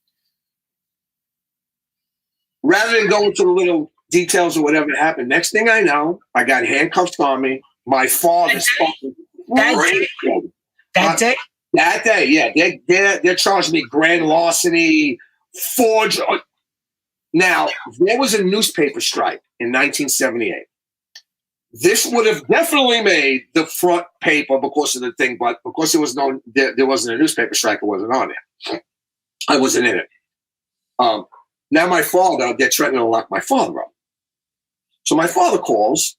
Rather than go into the little details of whatever happened, next thing I know, I got handcuffs on me. My father's fucking that day? That day, yeah. They're charging me grand larceny, forgery. Now, there was a newspaper strike in 1978. This would have definitely made the front paper because of the thing, but because there wasn't a newspaper strike, it wasn't on there. I wasn't in it. Now my father, they're threatening to lock my father up. So my father calls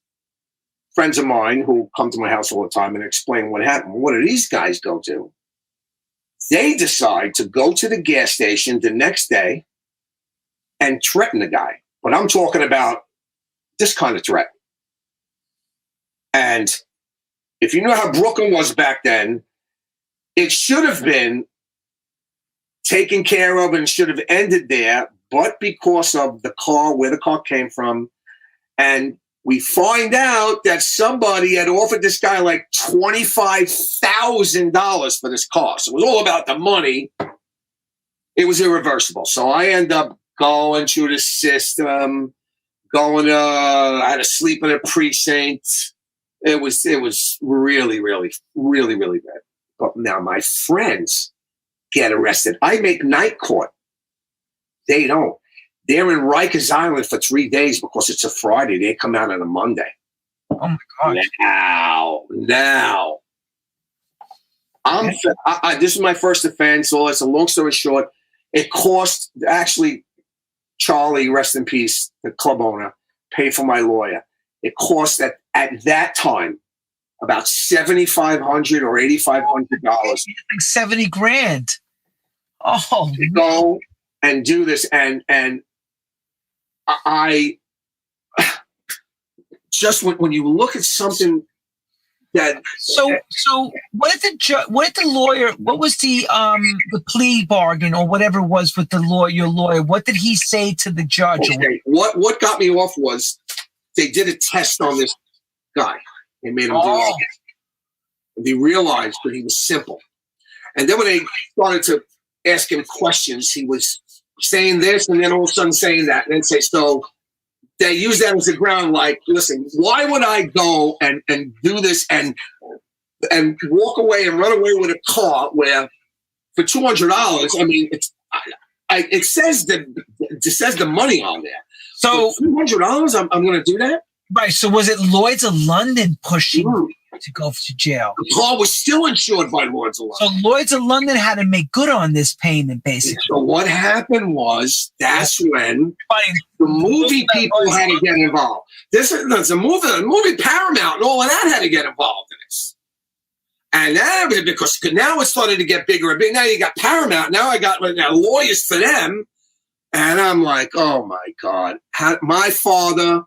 friends of mine who come to my house all the time and explain what happened. What do these guys go do? They decide to go to the gas station the next day and threaten the guy. But I'm talking about this kind of threat. And if you know how Brooklyn was back then, it should have been taken care of and should have ended there, but because of the car, where the car came from, and we find out that somebody had offered this guy like $25,000 for this car. So it was all about the money. It was irreversible. So I end up going through the system, I had to sleep in a precinct. It was really, really, really, really bad. But now my friends get arrested. I make night court. They don't. They're in Rikers Island for 3 days because it's a Friday. They come out on a Monday. Oh my gosh! Now, this is my first offense. So it's a long story short. It cost actually Charlie, rest in peace, the club owner, paid for my lawyer. It cost at that time about $7,500 or $8,500. Like 70 grand. Oh, to go and do this, and I just when you look at something that so what did the lawyer, what was the plea bargain or whatever it was with your lawyer, what did he say to the judge? Okay. What got me off was they did a test on this guy. They made him do it. And they realized that he was simple. And then when they started to ask him questions, he was saying this and then all of a sudden saying that. And then say, so they use that as a ground, like, listen, why would I go and do this and walk away and run away with a car where for $200, I mean, it says the money on there. So $200, I'm going to do that? Right. So was it Lloyd's of London pushing to go to jail? The car was still insured by Lloyd's of London. So Lloyd's of London had to make good on this payment, basically. So what happened was that's when the movie people had to get involved. The movie Paramount and all of that had to get involved in this. And that was because now it started to get bigger and bigger. Now you got Paramount. Now I got lawyers for them. And I'm like, oh my God. My father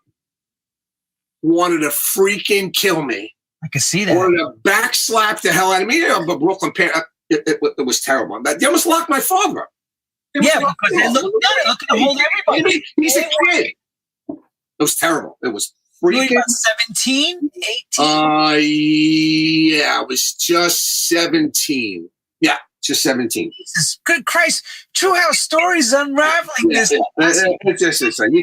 wanted to freaking kill me. I can see that. Wanted to backslap the hell out of me. But Brooklyn, it was terrible. They almost locked my father up. Yeah, because they look to hold everybody. He's a kid. It was terrible. It was freaking. You were 17, 18? Yeah, I was just 17. Yeah, just 17. Jesus, good Christ. True House Stories unraveling this. You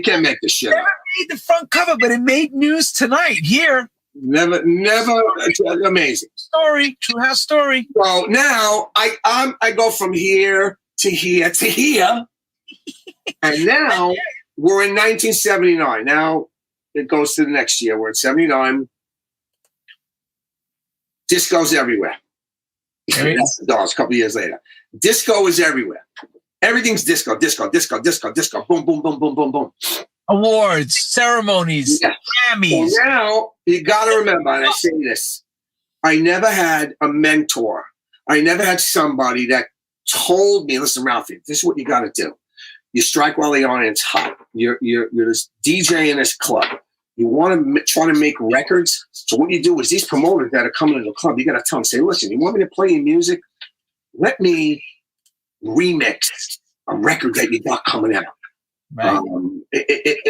can't make this shit up. Never made the front cover, but it made news tonight here. Never, amazing. Story, True House Story. So now I go from here to here to here. And now we're in 1979. Now it goes to the next year. We're at 79. Disco's everywhere. That's the Doors, a couple of years later. Disco is everywhere. Everything's disco. Boom, boom, boom, boom, boom, boom. Awards, ceremonies, Grammys. So now you got to remember, and I say this, I never had a mentor. I never had somebody that told me, listen, Ralphie, this is what you got to do. You strike while the iron's hot. You're this DJ in this club. You want to try to make records. So what you do is these promoters that are coming to the club, you got to tell them, say, listen, you want me to play your music? Let me remix a record that you got coming out. Right.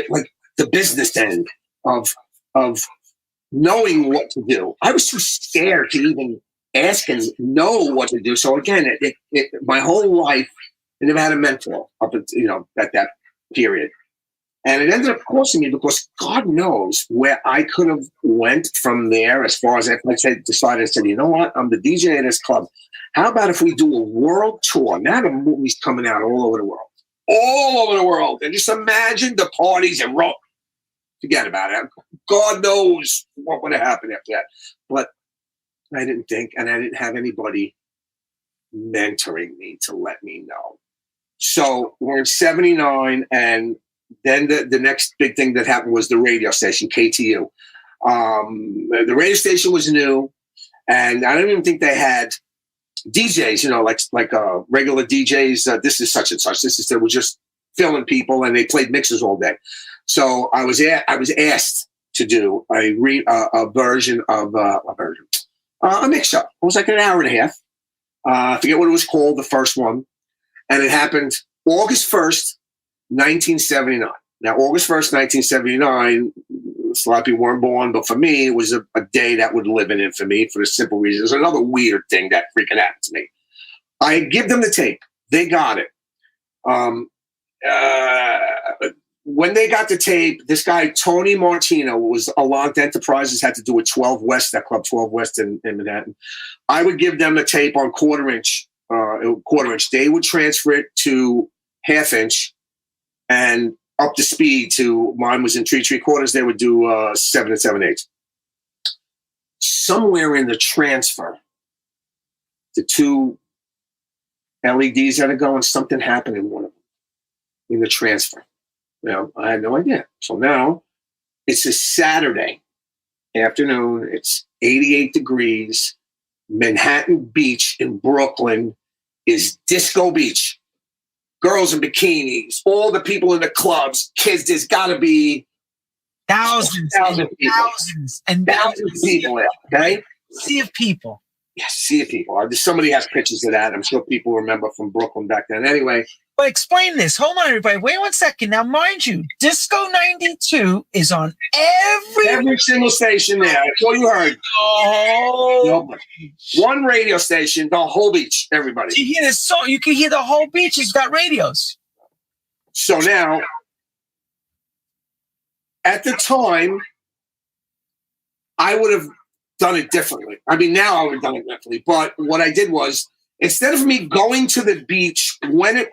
Like the business end of knowing what to do. I was too scared to even ask and know what to do. So again, my whole life, I never had a mentor up at that period. And it ended up costing me because God knows where I could have went from there as far as if I decided, you know what, I'm the DJ at this club. How about if we do a world tour? Now the movie's coming out all over the world. All over the world. And just imagine the parties and rock. Forget about it. God knows what would have happened after that. But I didn't think, and I didn't have anybody mentoring me to let me know. So we're in 79, and then the next big thing that happened was the radio station, KTU. The radio station was new, and I don't even think they had DJs, like regular DJs. This is such and such. They were just filling people, and they played mixes all day. So I was asked to do a version of a mix-up. It was like an hour and a half. I forget what it was called, the first one, and it happened August 1st, 1979. Now, August 1st, 1979. A lot of people weren't born, but for me, it was a day that would live in infamy for the simple reason. There's another weird thing that freaking happened to me. I give them the tape. They got it. When they got the tape, this guy, Tony Martino, was Allant Enterprises, had to do a 12 West, that club 12 West in Manhattan. I would give them the tape on quarter inch. They would transfer it to half inch and up the speed to, mine was in 3/3. They would do 7 7/8. Somewhere in the transfer, the two LEDs that are going, something happened in one of them in the transfer. I had no idea. So now it's a Saturday afternoon. It's 88 degrees. Manhattan Beach in Brooklyn is Disco Beach. Girls in bikinis, all the people in the clubs, kids, there's got to be thousands of people there, okay? Sea of people. Yes, sea of people. Somebody has pictures of that. I'm sure people remember from Brooklyn back then. Anyway. But explain this. Hold on, everybody. Wait 1 second. Now, mind you, Disco 92 is on every single station there. That's all you heard. One radio station, the whole beach, everybody. You hear this song, you can hear the whole beach has got radios. So now, at the time, I would have done it differently. I mean, now I would have done it differently. But what I did was, instead of me going to the beach when it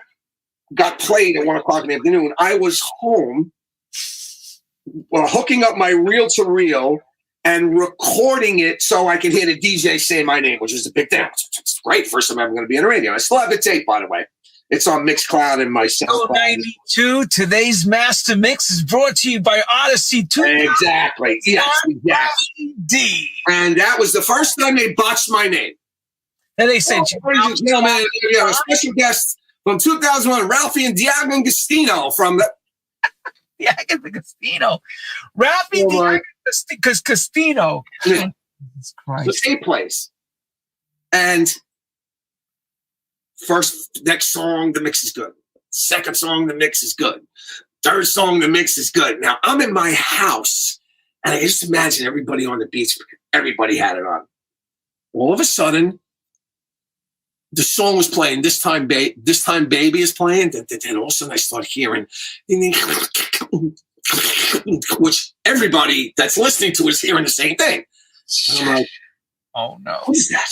got played at 1 o'clock in the afternoon, I was home hooking up my reel-to-reel and recording it so I could hear the DJ say my name, which is a big thing. It's great. First time I'm going to be on the radio. I still have the tape, by the way. It's on Mixcloud and my SoundCloud. 92, today's Master Mix is brought to you by Odyssey 2. Exactly. Yes. Ralphie Dee. And that was the first time they botched my name. And they said, ladies and gentlemen, we have a special guest from 2001, Ralphie and Diego Agostino from the Agostino. Ralphie Dee, because Castino. Jesus Christ. The tape plays. And next song, the mix is good. Second song, the mix is good. Third song, the mix is good. Now, I'm in my house, and I just imagine everybody on the beach, everybody had it on. All of a sudden, the song was playing. This time, Baby is playing. Then all of a sudden, I start hearing, which everybody that's listening to is hearing the same thing. And I'm like, oh no, what is that?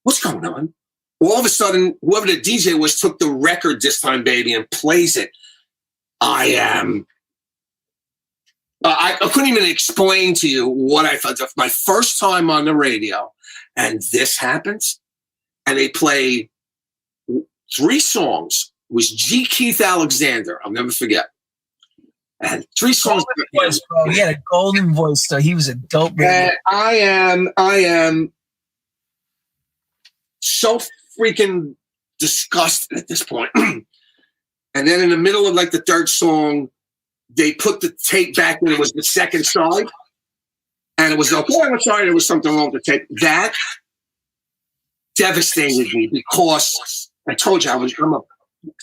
What's going on? All of a sudden, whoever the DJ was took the record, This Time Baby, and plays it. I couldn't even explain to you what I felt. My first time on the radio, and this happens, and they play 3 songs. It was G. Keith Alexander. I'll never forget. And 3 songs. Voice, bro. He had a golden voice, though. He was a dope man. I am so freaking disgusted at this point. And then in the middle of like the third song, they put the tape back when it was the second side. And it was okay, I'm sorry, there was something wrong with the tape. That devastated me because I told you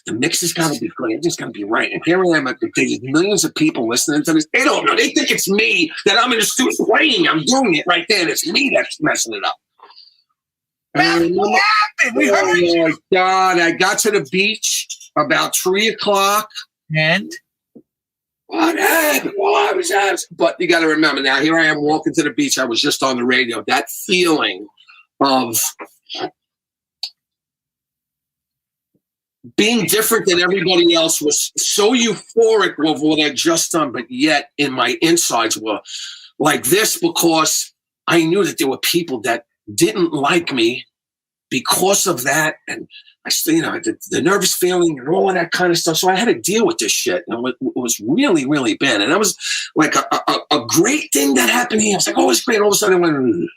the mix is gotta be good. It's just gotta be right. And here I am, there's millions of people listening to this. They don't know. They think it's me that I'm in the studio playing. I'm doing it right there. And it's me that's messing it up. What happened? We heard you. Oh my God. I got to the beach about 3 o'clock. And what happened? Well, I was out. But you got to remember now, here I am walking to the beach. I was just on the radio. That feeling of being different than everybody else was so euphoric of what I'd just done, but yet in my insides were like this because I knew that there were people that didn't like me because of that. And I still, the nervous feeling and all of that kind of stuff. So I had to deal with this shit. And it was really, really bad. And that was like a great thing that happened here. I was like, oh, it's great. All of a sudden I went,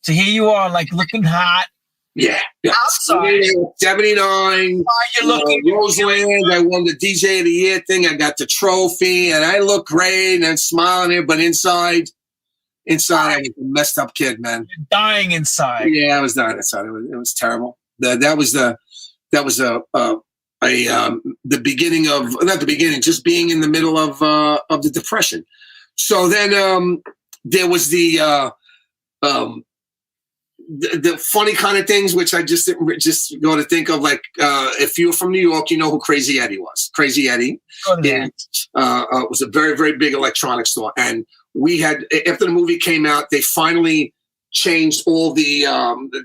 so here you are, like looking hot, Yeah. Outside. 79. You're looking. Roseland, I won the DJ of the Year thing. I got the trophy, and I look great, and I'm smiling here, but inside, I was a messed up kid, man. You're dying inside. Yeah, I was dying inside. It was terrible. That was the beginning of, not the beginning, just being in the middle of the depression. So then there was the funny kind of things, which I just go to think of, like if you're from New York, you know who Crazy Eddie was. Crazy Eddie was a very, very big electronics store, and we had, after the movie came out, they finally changed all the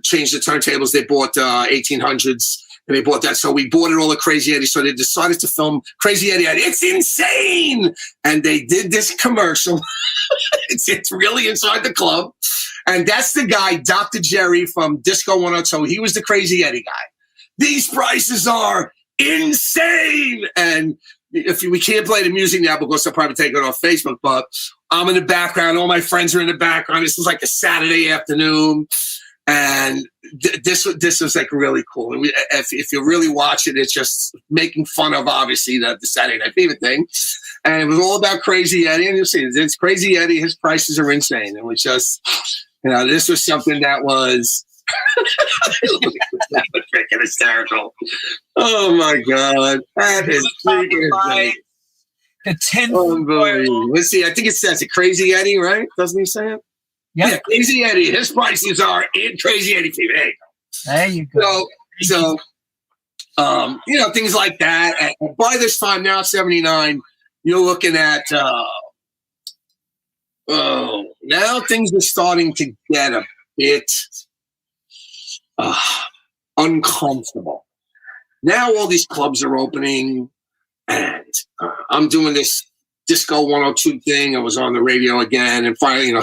changed the turntables. They bought 1800s, and they bought that. So we bought it all at Crazy Eddie. So they decided to film Crazy Eddie. It's insane, and they did this commercial. It's really inside the club. And that's the guy, Dr. Jerry from Disco 102. He was the Crazy Eddie guy. These prices are insane. And we can't play the music now because they'll probably take it off Facebook, but I'm in the background. All my friends are in the background. This was like a Saturday afternoon. And this was like really cool. And if you really watch it, it's just making fun of, obviously, the Saturday Night Fever thing. And it was all about Crazy Eddie. And you'll see, it's Crazy Eddie. His prices are insane. It was just, this was something that was freaking hysterical. Oh my God. That is freaking the 10. Let's see. I think it says it. Crazy Eddie, right? Doesn't he say it? Yep. Yeah, Crazy Eddie. His prices are in Crazy Eddie Fever. There you go. So, things like that. And by this time now, 79, you're looking at, now things are starting to get a bit uncomfortable. Now all these clubs are opening, and I'm doing this Disco 102 thing. I was on the radio again, and finally,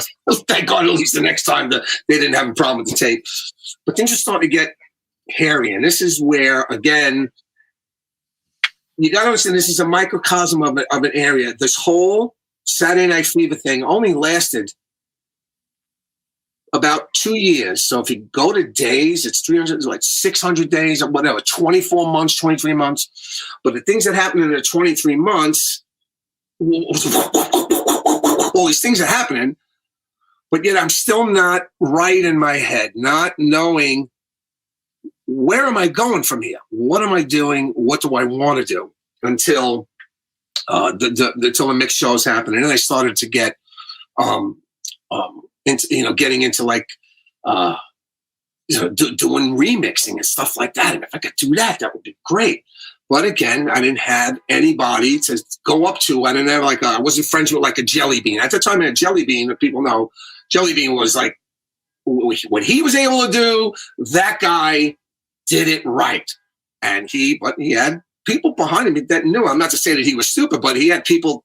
thank God, at least the next time they didn't have a problem with the tape. But things are starting to get hairy, and this is where, again, you got to understand, this is a microcosm of an area. This whole Saturday Night Fever thing only lasted about 2 years. So if you go to days, it's 300, like 600 days or whatever, 24 months, 23 months. But the things that happened in the 23 months, all these things are happening, but yet I'm still not right in my head, not knowing where am I going from here? What am I doing? What do I want to do? Until the mixed shows happened, and then I started to get getting into like doing remixing and stuff like that. And if I could do that, that would be great. But again, I didn't have anybody to go up to. I didn't have I wasn't friends with like a Jelly Bean. At the time, a Jelly Bean, if people know, Jelly Bean was like, what he was able to do, that guy did it right. But he had people behind him that knew. I'm not to say that he was stupid, but he had people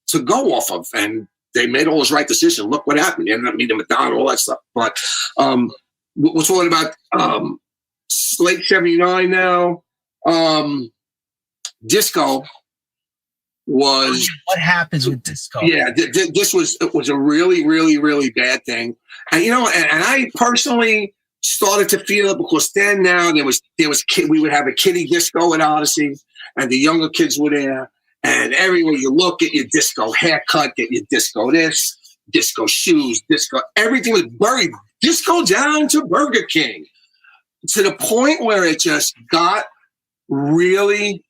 to go off of, and they made all his right decision. Look what happened. He ended up meeting McDonald, all that stuff. But we're talking about late 79 now. Disco was... What happens with disco? Yeah, this was a really, really, really bad thing. And, and I personally started to feel it because then now there was we would have a kiddie disco at Odyssey, and the younger kids were there. And everywhere you look, get your disco haircut, get your disco this, disco shoes, disco, everything was buried. Disco down to Burger King, to the point where it just got really,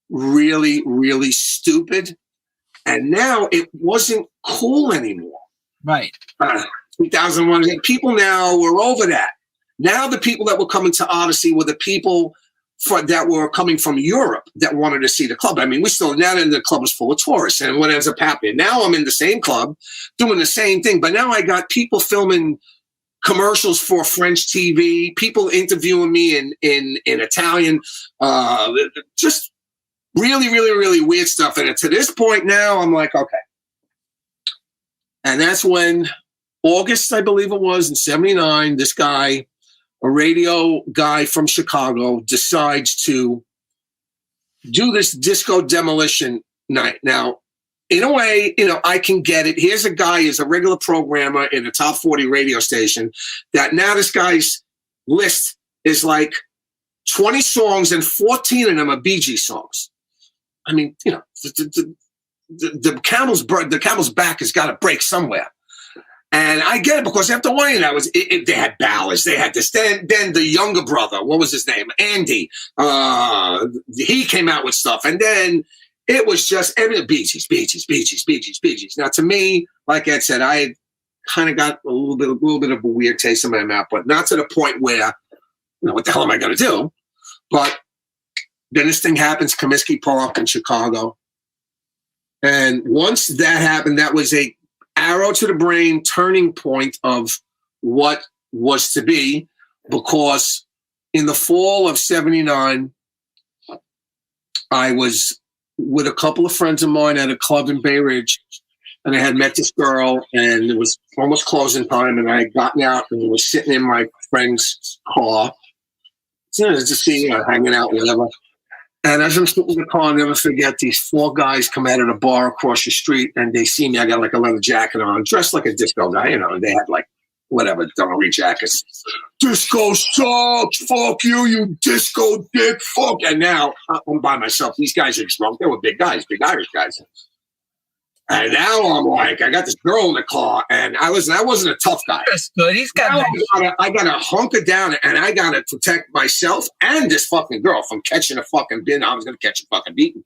really, really stupid. And now it wasn't cool anymore. Right. 2001, people now were over that. Now the people that were coming to Odyssey were the people that were coming from Europe that wanted to see the club. I mean, now the club was full of tourists, and what ends up happening? Now I'm in the same club doing the same thing, but now I got people filming commercials for French TV, people interviewing me in Italian, just really, really, really weird stuff. And to this point now, I'm like, okay. And that's when August, I believe it was, in 79, this guy, a radio guy from Chicago, decides to do this disco demolition night. Now, in a way, I can get it. Here's a guy who's a regular programmer in a top 40 radio station that now this guy's list is like 20 songs and 14 of them are Bee Gees songs. I mean, you know, the camel's back has got to break somewhere. And I get it because after one of that they had ballads, they had this. Then the younger brother, what was his name? Andy. He came out with stuff, and then it was just every Bee Gees. Now, to me, like Ed said, I kind of got a little bit of a weird taste in my mouth, but not to the point where, you know, what the hell am I going to do? But then this thing happens, Comiskey Park in Chicago, and once that happened, that was a arrow to the brain turning point of what was to be, because in the fall of 79, I was with a couple of friends of mine at a club in Bay Ridge, and I had met this girl, and it was almost closing time, and I had gotten out and was sitting in my friend's car, just seeing her hanging out, whatever. And as I'm sitting in the car, I'll never forget, these four guys come out of the bar across the street, and they see me. I got like a leather jacket on, dressed like a disco guy, you know, and they had like, whatever, dungaree jackets. Disco sucks, fuck you, you disco dick, fuck. And now I'm by myself. These guys are drunk. They were big guys, big Irish guys. And now I'm like, I got this girl in the car, and I wasn't a tough guy. That's good. He's got. I got to hunker down, and I got to protect myself and this fucking girl from catching a fucking bin. I was going to catch a fucking beating.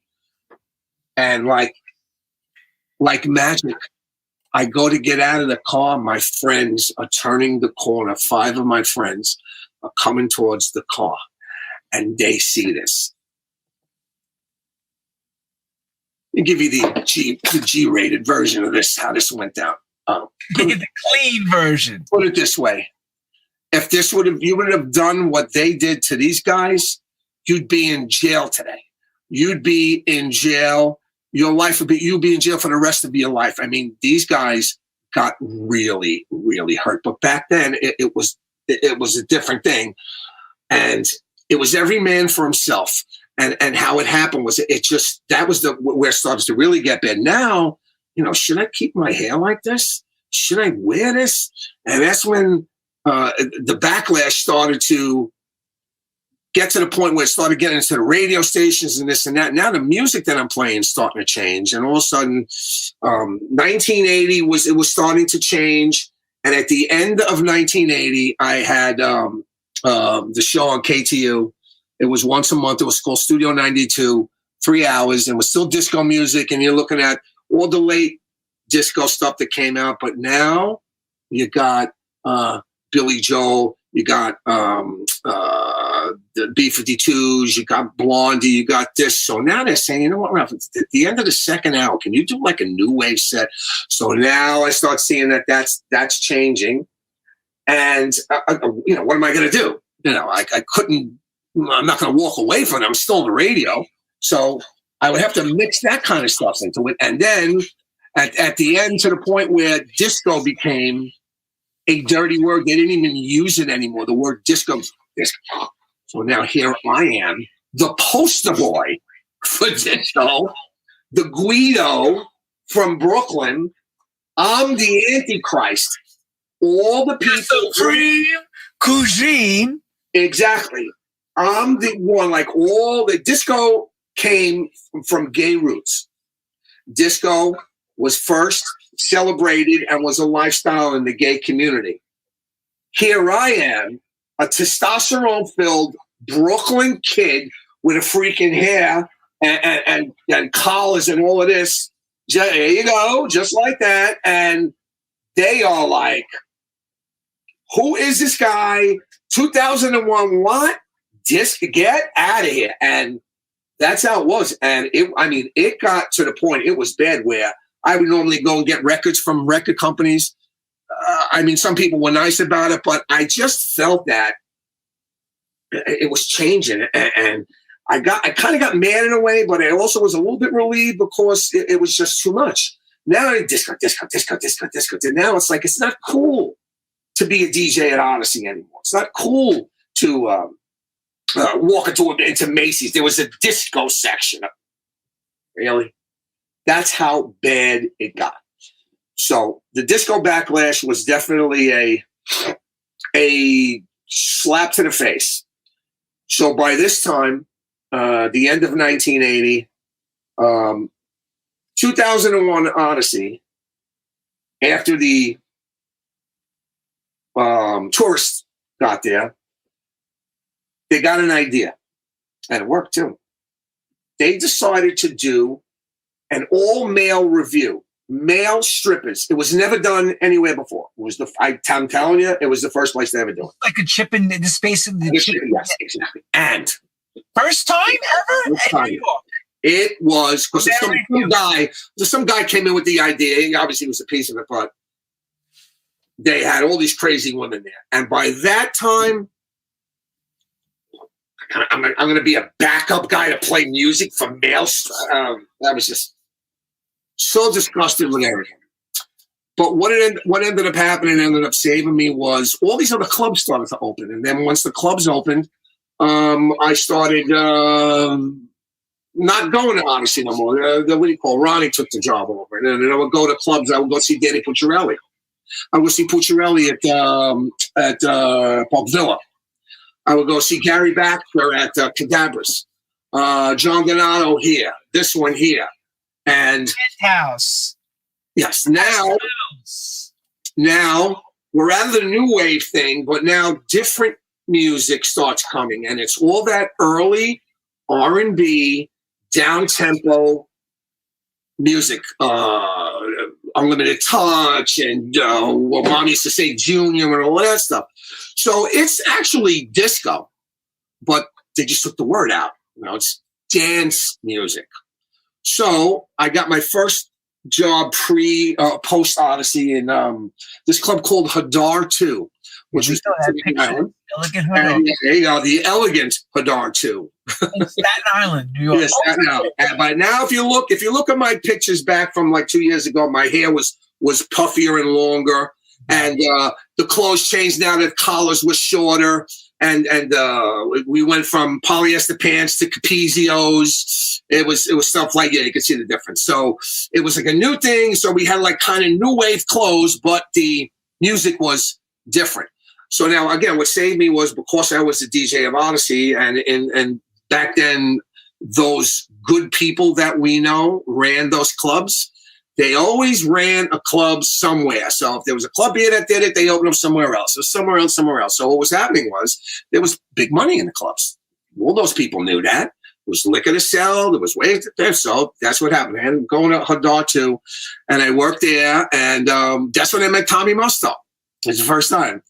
And like magic, I go to get out of the car. My friends are turning the corner. 5 of my friends are coming towards the car, and they see this. Let me give you the G-rated version of this, how this went down. The clean version. Put it this way. If you would have done what they did to these guys, you'd be in jail today. You'd be in jail. Your life you'd be in jail for the rest of your life. I mean, these guys got really, really hurt. But back then it was a different thing. And it was every man for himself. And how it happened was that was where it started to really get bad. Now, you know, should I keep my hair like this? Should I wear this? And that's when the backlash started to get to the point where it started getting into the radio stations and this and that. Now the music that I'm playing is starting to change. And all of a sudden, 1980 was starting to change. And at the end of 1980, I had the show on KTU. It was once a month. It was called Studio 92, 3 hours, and it was still disco music. And you're looking at all the late disco stuff that came out. But now you got Billy Joel, you got the B-52s, you got Blondie, you got this. So now they're saying, you know what, Ralph, at the end of the second hour, can you do like a new wave set? So now I start seeing that's changing. And, you know, what am I going to do? You know, I couldn't. I'm not going to walk away from it. I'm still on the radio. So I would have to mix that kind of stuff into it. And then at the end, to the point where disco became a dirty word. They didn't even use it anymore. The word disco. So now here I am, the poster boy for disco, the Guido from Brooklyn. I'm the Antichrist. All the people. The supreme cuisine. Exactly. I'm the one, like all the disco came from gay roots. Disco was first celebrated and was a lifestyle in the gay community. Here I am, a testosterone-filled Brooklyn kid with a freaking hair and collars and all of this. There you go, just like that. And they are like, who is this guy? 2001, what? Just get out of here. And that's how it was. And it got to the point, it was bad, where I would normally go and get records from record companies. Some people were nice about it, but I just felt that it was changing. And I kind of got mad in a way, but I also was a little bit relieved because it was just too much. Now disco. Now it's like, it's not cool to be a DJ at Odyssey anymore. It's not cool to walk into Macy's. There was a disco section. Really? That's how bad it got. So the disco backlash was definitely a slap to the face. So by this time, the end of 1980, 2001 Odyssey, after the tourists got there, they got an idea, and it worked too. They decided to do an all-male review, male strippers. It was never done anywhere before. It was I'm telling you, it was the first place to ever do it. Like a chip in the space of the chip. Yes, exactly. And first time ever in New York. It was because some guy came in with the idea. He obviously was a piece of it, but they had all these crazy women there. And by that time, I'm going to be a backup guy to play music for males. That was just so disgusted with everything. But what ended up happening, ended up saving me, was all these other clubs started to open. And then once the clubs opened, I started not going to Odyssey no more. What do you call? Ronnie took the job over. And then I would go to clubs. I would go see Danny Pucciarelli. I would see Pucciarelli at Park Villa. I would go see Gary Baxter at Cadabras. John Donato here. This one here. And House. Yes. Now we're out of the new wave thing, but now different music starts coming, and it's all that early R&B, down-tempo music, Unlimited Touch, and what Mom used to say, Junior, and all that stuff. So it's actually disco, but they just took the word out. It's dance music. So I got my first job post Odyssey in this club called Hadar 2, which was Island. Elegant Hadar. And there you go, the elegant Hadar 2. In Staten Island, New York. Yes, Staten Island. And by now, if you look at my pictures back from like 2 years ago, my hair was puffier and longer, and the clothes changed now that collars were shorter, and we went from polyester pants to capezios. It was stuff like, you could see the difference. So it was like a new thing. So we had like kind of new wave clothes, but the music was different. So now, again, what saved me was because I was the DJ of Odyssey, and back then, those good people that we know ran those clubs. They always ran a club somewhere. So if there was a club here that did it, they opened up somewhere else, or somewhere else. So what was happening was there was big money in the clubs. All those people knew that. There was liquor to sell. There was ways to there. So that's what happened. And going to Hadar 2, and I worked there, and that's when I met Tommy Musto. It's the first time.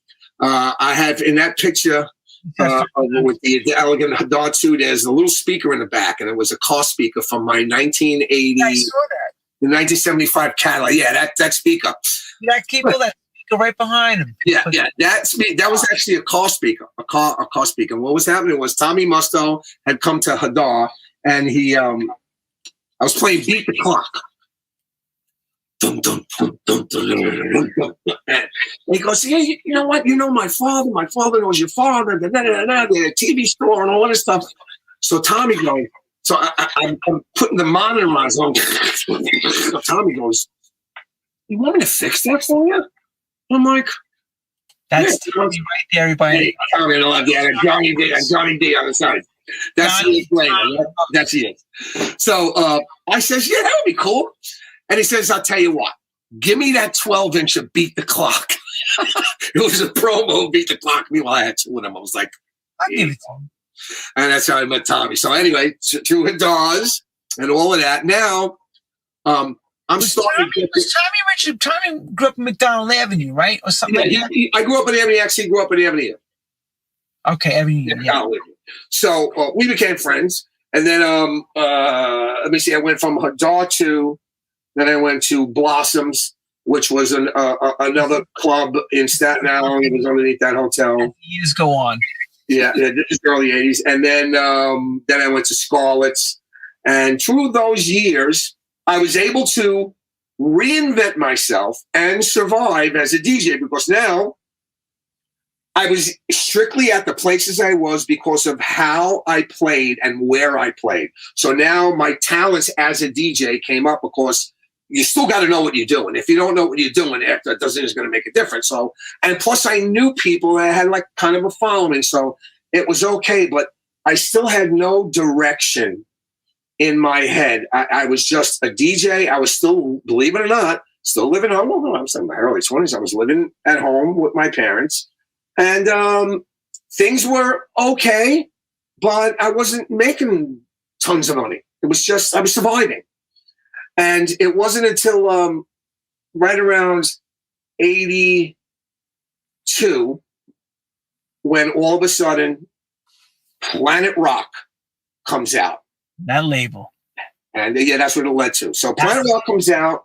I have in that picture with the elegant Hadar 2, there's a little speaker in the back, and it was a car speaker from my 1980, I saw that. The 1975 Cadillac. Yeah, that speaker. That speaker right behind him. Yeah. That was actually a car speaker, a car speaker. And what was happening was Tommy Musto had come to Hadar, and I was playing Beat the Clock. Dun, dun, dun, dun, dun, dun, dun, dun. And he goes, yeah, you know what? You know my father knows your father, they had a TV store and all this stuff. So Tommy goes, I'm putting the monitor on. So Tommy goes, you want me to fix that for you? I'm like, that's Tommy right there, everybody. Tommy, and Johnny D on the side. That's the flavor. That's it. So I says, yeah, that would be cool. And he says, I'll tell you what, give me that 12-inch of Beat the Clock. It was a promo, Beat the Clock. Meanwhile, I had two of them. I was like, I'll give it to him. And that's how I met Tommy. So anyway, through Hadars and all of that. Now, I'm starting to get... Tommy grew up in McDonald Avenue, right? Or something like that? I grew up in Avenue X. He grew up in Avenue. Okay, Avenue. Yeah. So we became friends. And then, let me see, I went from Hadar 2, then I went to Blossoms, which was another club in Staten Island. It was underneath that hotel. As the years go on. Yeah, this is the early 80s. And then I went to Scarlett's. And through those years, I was able to reinvent myself and survive as a DJ, because now I was strictly at the places I was because of how I played and where I played. So now my talents as a DJ came up, because you still got to know what you're doing. If you don't know what you're doing, it doesn't is going to make a difference. So, and plus I knew people that had like kind of a following, so it was okay. But I still had no direction in my head. I was just a DJ. I was still, believe it or not, still living home. Well, I was in my early 20s. I was living at home with my parents. And things were okay, but I wasn't making tons of money. It was just, I was surviving. And it wasn't until right around 82 when all of a sudden Planet Rock comes out. That label. And yeah, that's what it led to. So Planet Rock comes out.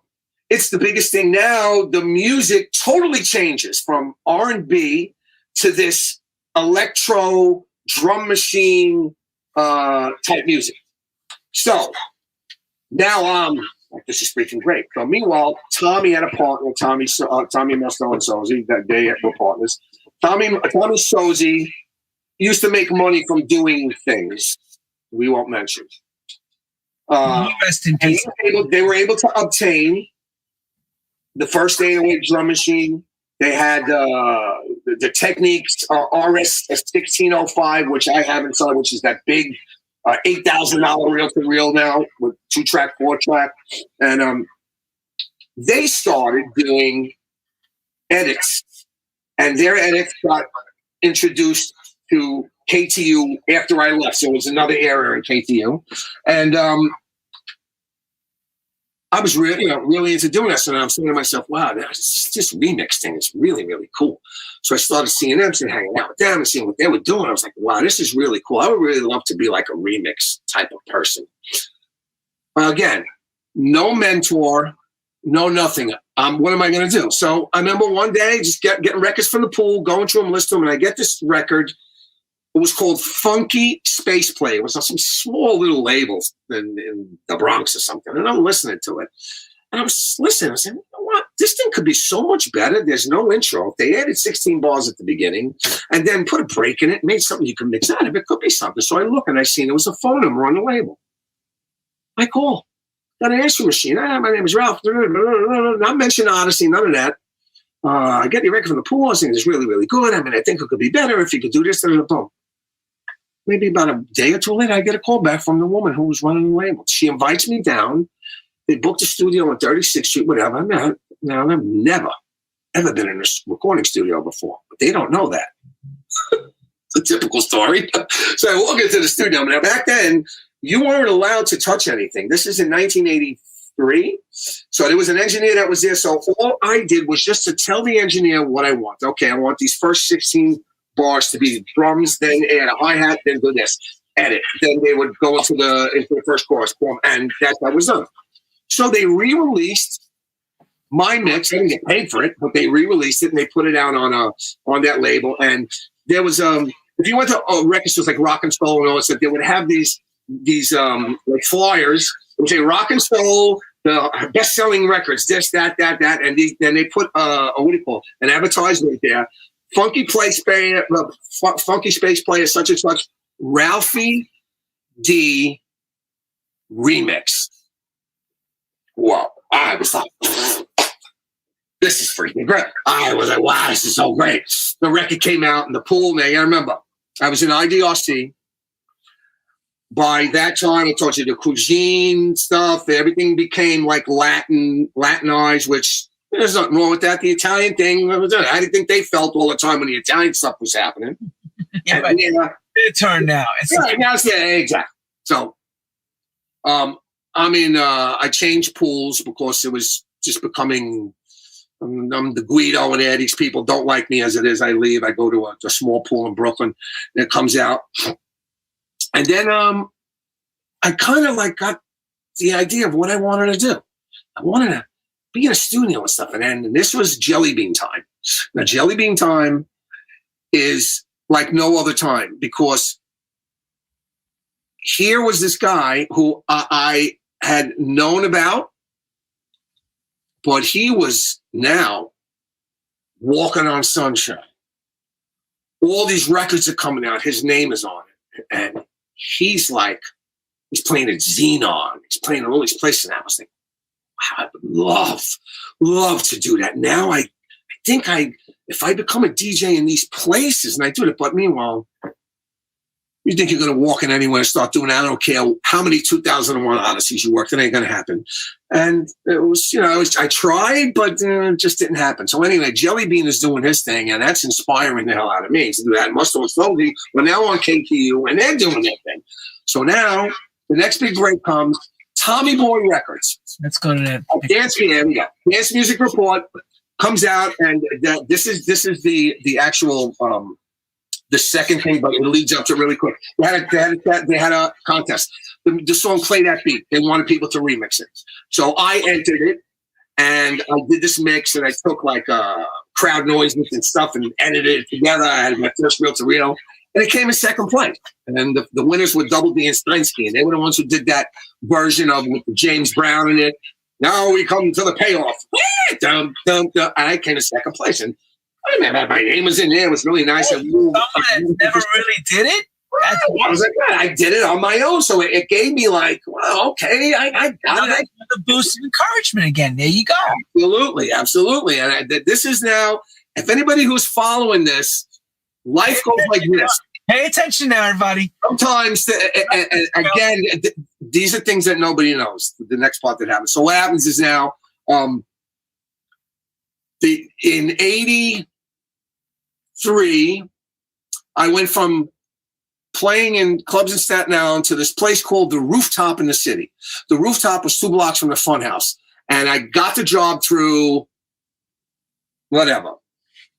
It's the biggest thing. Now the music totally changes from R&B to this electro drum machine type music. So now this is freaking great. So meanwhile, Tommy had a partner, Tommy Musto and Sozy, that they were partners. Tommy Sozy used to make money from doing things we won't mention. Rest in peace. They were able to obtain the first 808 drum machine. They had the Techniques RS 1605, which I have inside, which is that big $8,000 reel-to-reel now with 2-track, 4-track. And they started doing edits. And their edits got introduced to KTU after I left. So it was another era in KTU. And I was really into doing this. And I'm saying to myself, wow, this remix thing is really, really cool. So I started seeing them and hanging out with them and seeing what they were doing. I was like, wow, this is really cool. I would really love to be like a remix type of person. Again, no mentor, no nothing. What am I going to do? So I remember one day just getting records from the pool, going through them, listening to them, and I get this record. It was called Funky Space Play. It was on some small little labels in the Bronx or something. And I'm listening to it. And I was listening. I said, you know what? This thing could be so much better. There's no intro. If they added 16 bars at the beginning and then put a break in it, made something you could mix out of, it could be something. So I look and I see there was a phone number on the label. I call. Got an answering machine. My name is Ralph. Not mention Odyssey, none of that. I get the record from the pool. I think it's really, really good. I mean, I think it could be better if you could do this. Boom. Maybe about a day or two later, I get a call back from the woman who was running the label. She invites me down. They booked a studio on 36th Street, whatever. I've never, ever been in a recording studio before. But they don't know that. It's a typical story. So I walk into the studio. Now, back then, you weren't allowed to touch anything. This is in 1983. So there was an engineer that was there. So all I did was just to tell the engineer what I want. Okay, I want these first 16 bars to be drums, then add a hi-hat, then do this, edit. Then they would go into the first chorus, and that was done. So they re-released my mix. I didn't get paid for it, but they re-released it and they put it out on that label. And there was if you went to record stores like Rock and Soul and all that, they would have these like flyers. It would say Rock and Soul, the best-selling records, this, that, and then they put what do you call it? An advertisement there. Funky Space Player, such and such, Ralphie Dee remix. Wow. I was like, this is freaking great. I was like, wow, this is so great. The record came out in the pool. Now, I remember, I was in IDRC. By that time, I told you the cuisine stuff, everything became like Latinized, which there's nothing wrong with that. The Italian thing, I didn't think they felt all the time when the Italian stuff was happening. Yeah, but it's turned now. Exactly. So, I changed pools because it was just becoming, I'm the Guido in there. These people don't like me as it is. I leave. I go to a small pool in Brooklyn, and it comes out. And then I kind of like got the idea of what I wanted to do. I wanted to be in a studio and stuff. And this was Jelly Bean time. Now, Jelly Bean time is like no other time because here was this guy who I had known about, but he was now walking on sunshine. All these records are coming out. His name is on it. And he's playing at Xenon. He's playing at all these places. And I was like, wow, I would love to do that. Now I think if I become a DJ in these places and I do it, but meanwhile, You think you're going to walk in anywhere and start doing that? I don't care how many 2001 Odysseys you worked. It ain't going to happen. And it was, I tried, but it just didn't happen. So anyway, Jelly Bean is doing his thing, and that's inspiring the hell out of me to do that. Muscle and Slowly, we're now on KTU, and they're doing their thing. So now the next big break comes. Tommy Boy Records. Let's go to that. Dance Music Report comes out, and this is the actual. The second thing, but it leads up to really quick. They had a contest. The song Play That Beat. They wanted people to remix it. So I entered it, and I did this mix, and I took like crowd noises and stuff and edited it together. I had my first reel to reel, and it came in second place. And the winners were Double D and Steinsky, and they were the ones who did that version of with James Brown in it. Now we come to the payoff. Dum, dum, dum. And I came in second place, and I remember my name was in there. It was really nice. Someone that never really did it? I was like, yeah, I did it on my own. So it gave me like, well, okay, I got it. The boost of encouragement again. There you go. Absolutely. And this is now, if anybody who's following this, life goes like this. Pay attention now, everybody. Sometimes, again, these are things that nobody knows. The next part that happens. So what happens is now, in 83, I went from playing in clubs in Staten Island to this place called The Rooftop in the city. The Rooftop was 2 blocks from the Funhouse. And I got the job through whatever.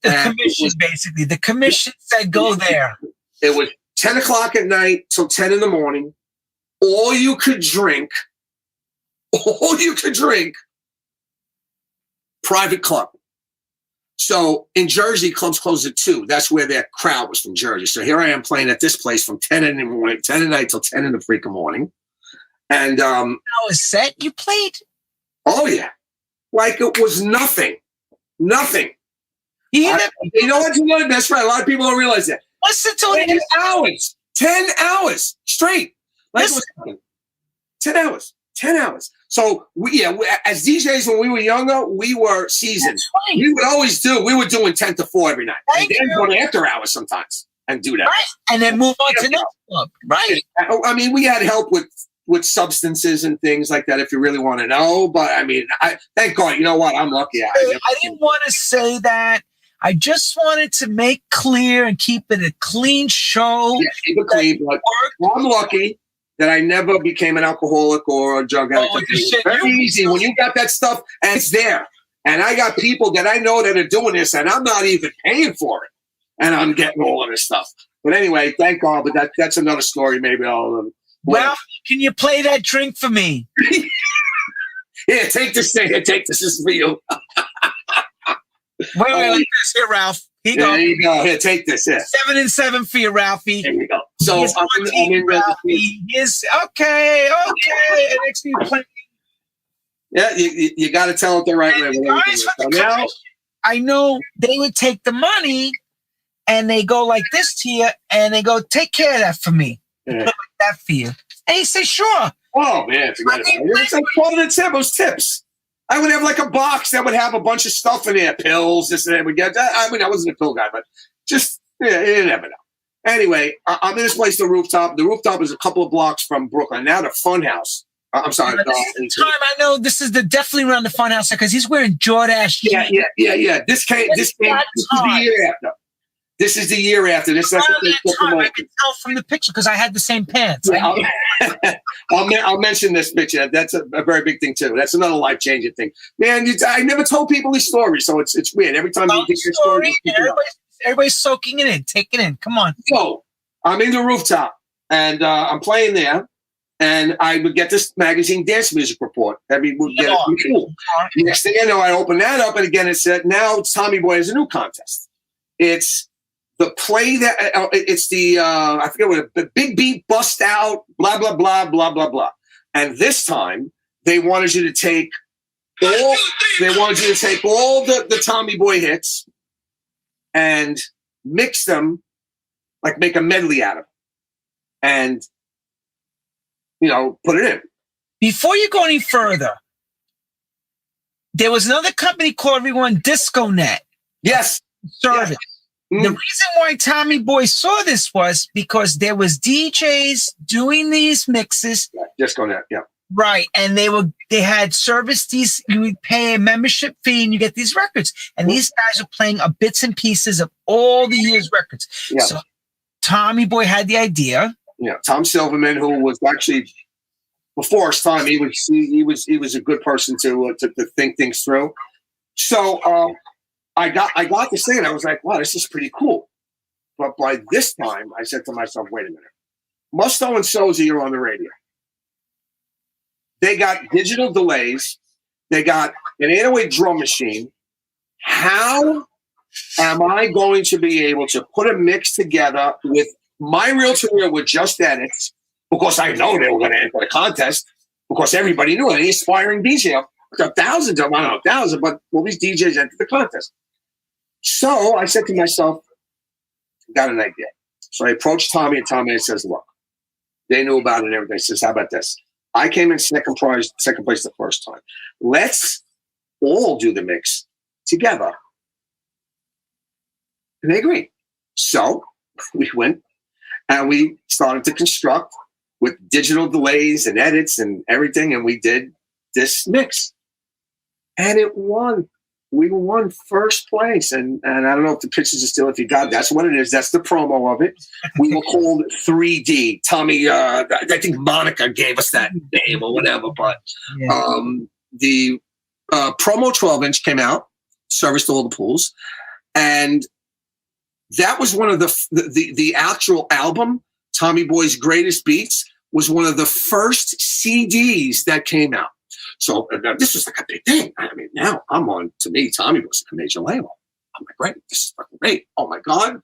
The commission, basically. The commission said, go there. It was 10 o'clock at night till 10 in the morning. All you could drink, private club. So in Jersey, clubs closed at 2. That's where their crowd was, from Jersey. So here I am playing at this place from 10 in the morning, 10 at night till 10 in the freaking morning. And hours set you played? Oh yeah. Like it was nothing. Nothing. You know what? That's right. A lot of people don't realize that. What's the 10 hours. 10 hours straight. Like 10 hours. 10 hours. So as DJs when we were younger, we were seasoned. Right. We were doing 10 to 4 every night. And then go to after hours sometimes and do that. Right. And then move on to next club. Right. I mean, we had help with substances and things like that if you really want to know. But I mean, thank God, you know what? I'm lucky. I didn't want to say that. I just wanted to make clear and keep it a clean show. Yeah, keep it clean. But I'm lucky that I never became an alcoholic or a drug addict. It's very easy when you got that stuff and it's there. And I got people that I know that are doing this and I'm not even paying for it. And I'm getting all of this stuff. But anyway, thank God. But that's another story. Maybe I'll... Well, can you play that drink for me? Here, take this thing. Here, take this. This is for you. Wait, like this. Here, Ralph. There you go. Here, take this. Here. 7 and 7 for you, Ralphie. There you go. So I'm in Ralphie. Okay. And next you play. Yeah, you got to tell it the right way. So now, I know they would take the money and they go like this to you and they go, take care of that for me. Yeah. Put like that for you. And he says, sure. Oh, man. Forget it. It's like part of the tip. Those tips. I would have like a box that would have a bunch of stuff in there, pills, this and that. I mean, I wasn't a pill guy, but just, you never know. Anyway, I'm in this place, The Rooftop. The Rooftop is a couple of blocks from Brooklyn. Now the Funhouse. I'm sorry. I know this is definitely around the Funhouse because he's wearing Jordache. Yeah. This is the year after. This is the year after. This I can tell from the picture because I had the same pants. Yeah, I'll mention this picture. That's a very big thing too. That's another life-changing thing. Man, I never told people these stories, so it's weird. Every time you get your story, everybody's soaking it in, taking it in. Come on. So I'm in The Rooftop, and I'm playing there, and I would get this magazine, Dance Music Report. Next thing I know, I open that up, and again, it said, now it's Tommy Boy has a new contest. It's the play that it's the I forget what the big beat bust out, blah blah blah blah blah blah. And this time they wanted you to take all the Tommy Boy hits and mix them, like make a medley out of them, and put it in. Before you go any further, there was another company called everyone DiscoNet. Yes. Service. The reason why Tommy Boy saw this was because there was DJs doing these mixes. Yeah, just go there. Yeah. Right. And they had service these, you would pay a membership fee and you get these records. And these guys are playing bits and pieces of all the year's records. Yeah. So Tommy Boy had the idea. Yeah. Tom Silverman, who was actually before his time, he was a good person to think things through. So I got to say it. I was like, wow, this is pretty cool. But by this time, I said to myself, wait a minute. Musto and Sozy are on the radio. They got digital delays. They got an 808 drum machine. How am I going to be able to put a mix together with my reel-to-reel with just edits? Because I know they were going to enter the contest. Because everybody knew it. The aspiring DJ. Thousands of them, I don't know, thousands, but all these DJs entered the contest. So I said to myself, got an idea. So I approached Tommy, and Tommy says, look, they knew about it and everything. He says, how about this? I came in second place the first time. Let's all do the mix together. And they agreed. So we went and we started to construct with digital delays and edits and everything, and we did this mix. And it won. We won first place. And I don't know if the pictures are still, if you got it, that's what it is. That's the promo of it. We were called 3D. Tommy, I think Monica gave us that name or whatever. But the promo 12-inch came out, serviced all the pools. And that was one of the actual album, Tommy Boy's Greatest Beats, was one of the first CDs that came out. So this was like a big thing. I mean, now I'm on, to me, Tommy was a major label. I'm like, great, this is fucking great. Oh my God.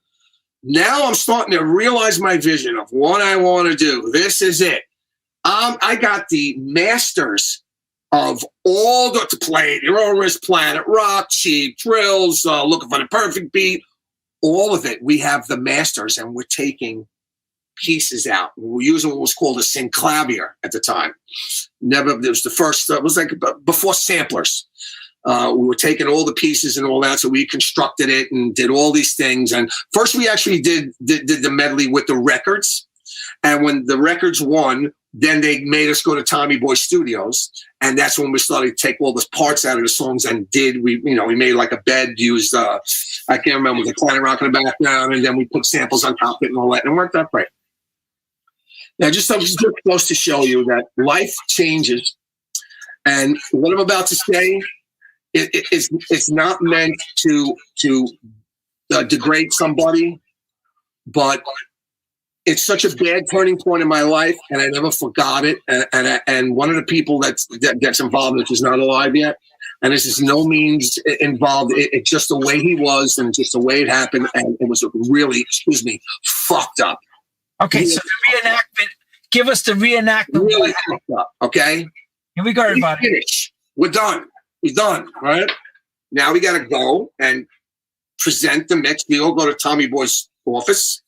Now I'm starting to realize my vision of what I want to do. This is it. I got the masters of all the to play, Your Own Risk, Planet Rock, Cheap Thrills, Looking for the Perfect Beat, all of it. We have the masters and we're taking pieces out. We were using what was called a synclavier at the time. It was the first, it was like before samplers. We were taking all the pieces and all that, so we constructed it and did all these things. And first we actually did the medley with the records. And when the records won, then they made us go to Tommy Boy Studios. And that's when we started to take all the parts out of the songs and we made like a bed, used, I can't remember, the Planet Rock in the background, and then we put samples on top of it and all that, and it worked out great. Now, just close to show you that life changes. And what I'm about to say, it's not meant to degrade somebody, but it's such a bad turning point in my life, and I never forgot it. And one of the people that's involved, which is not alive yet, and this is no means involved. It's just the way he was, and just the way it happened, and it was really, fucked up. Okay, so the reenactment. Give us the reenactment. Really fucked up. Okay. Here we go, everybody. Finish. We're done. We're done. Right now, we got to go and present the mix. We all go to Tommy Boy's office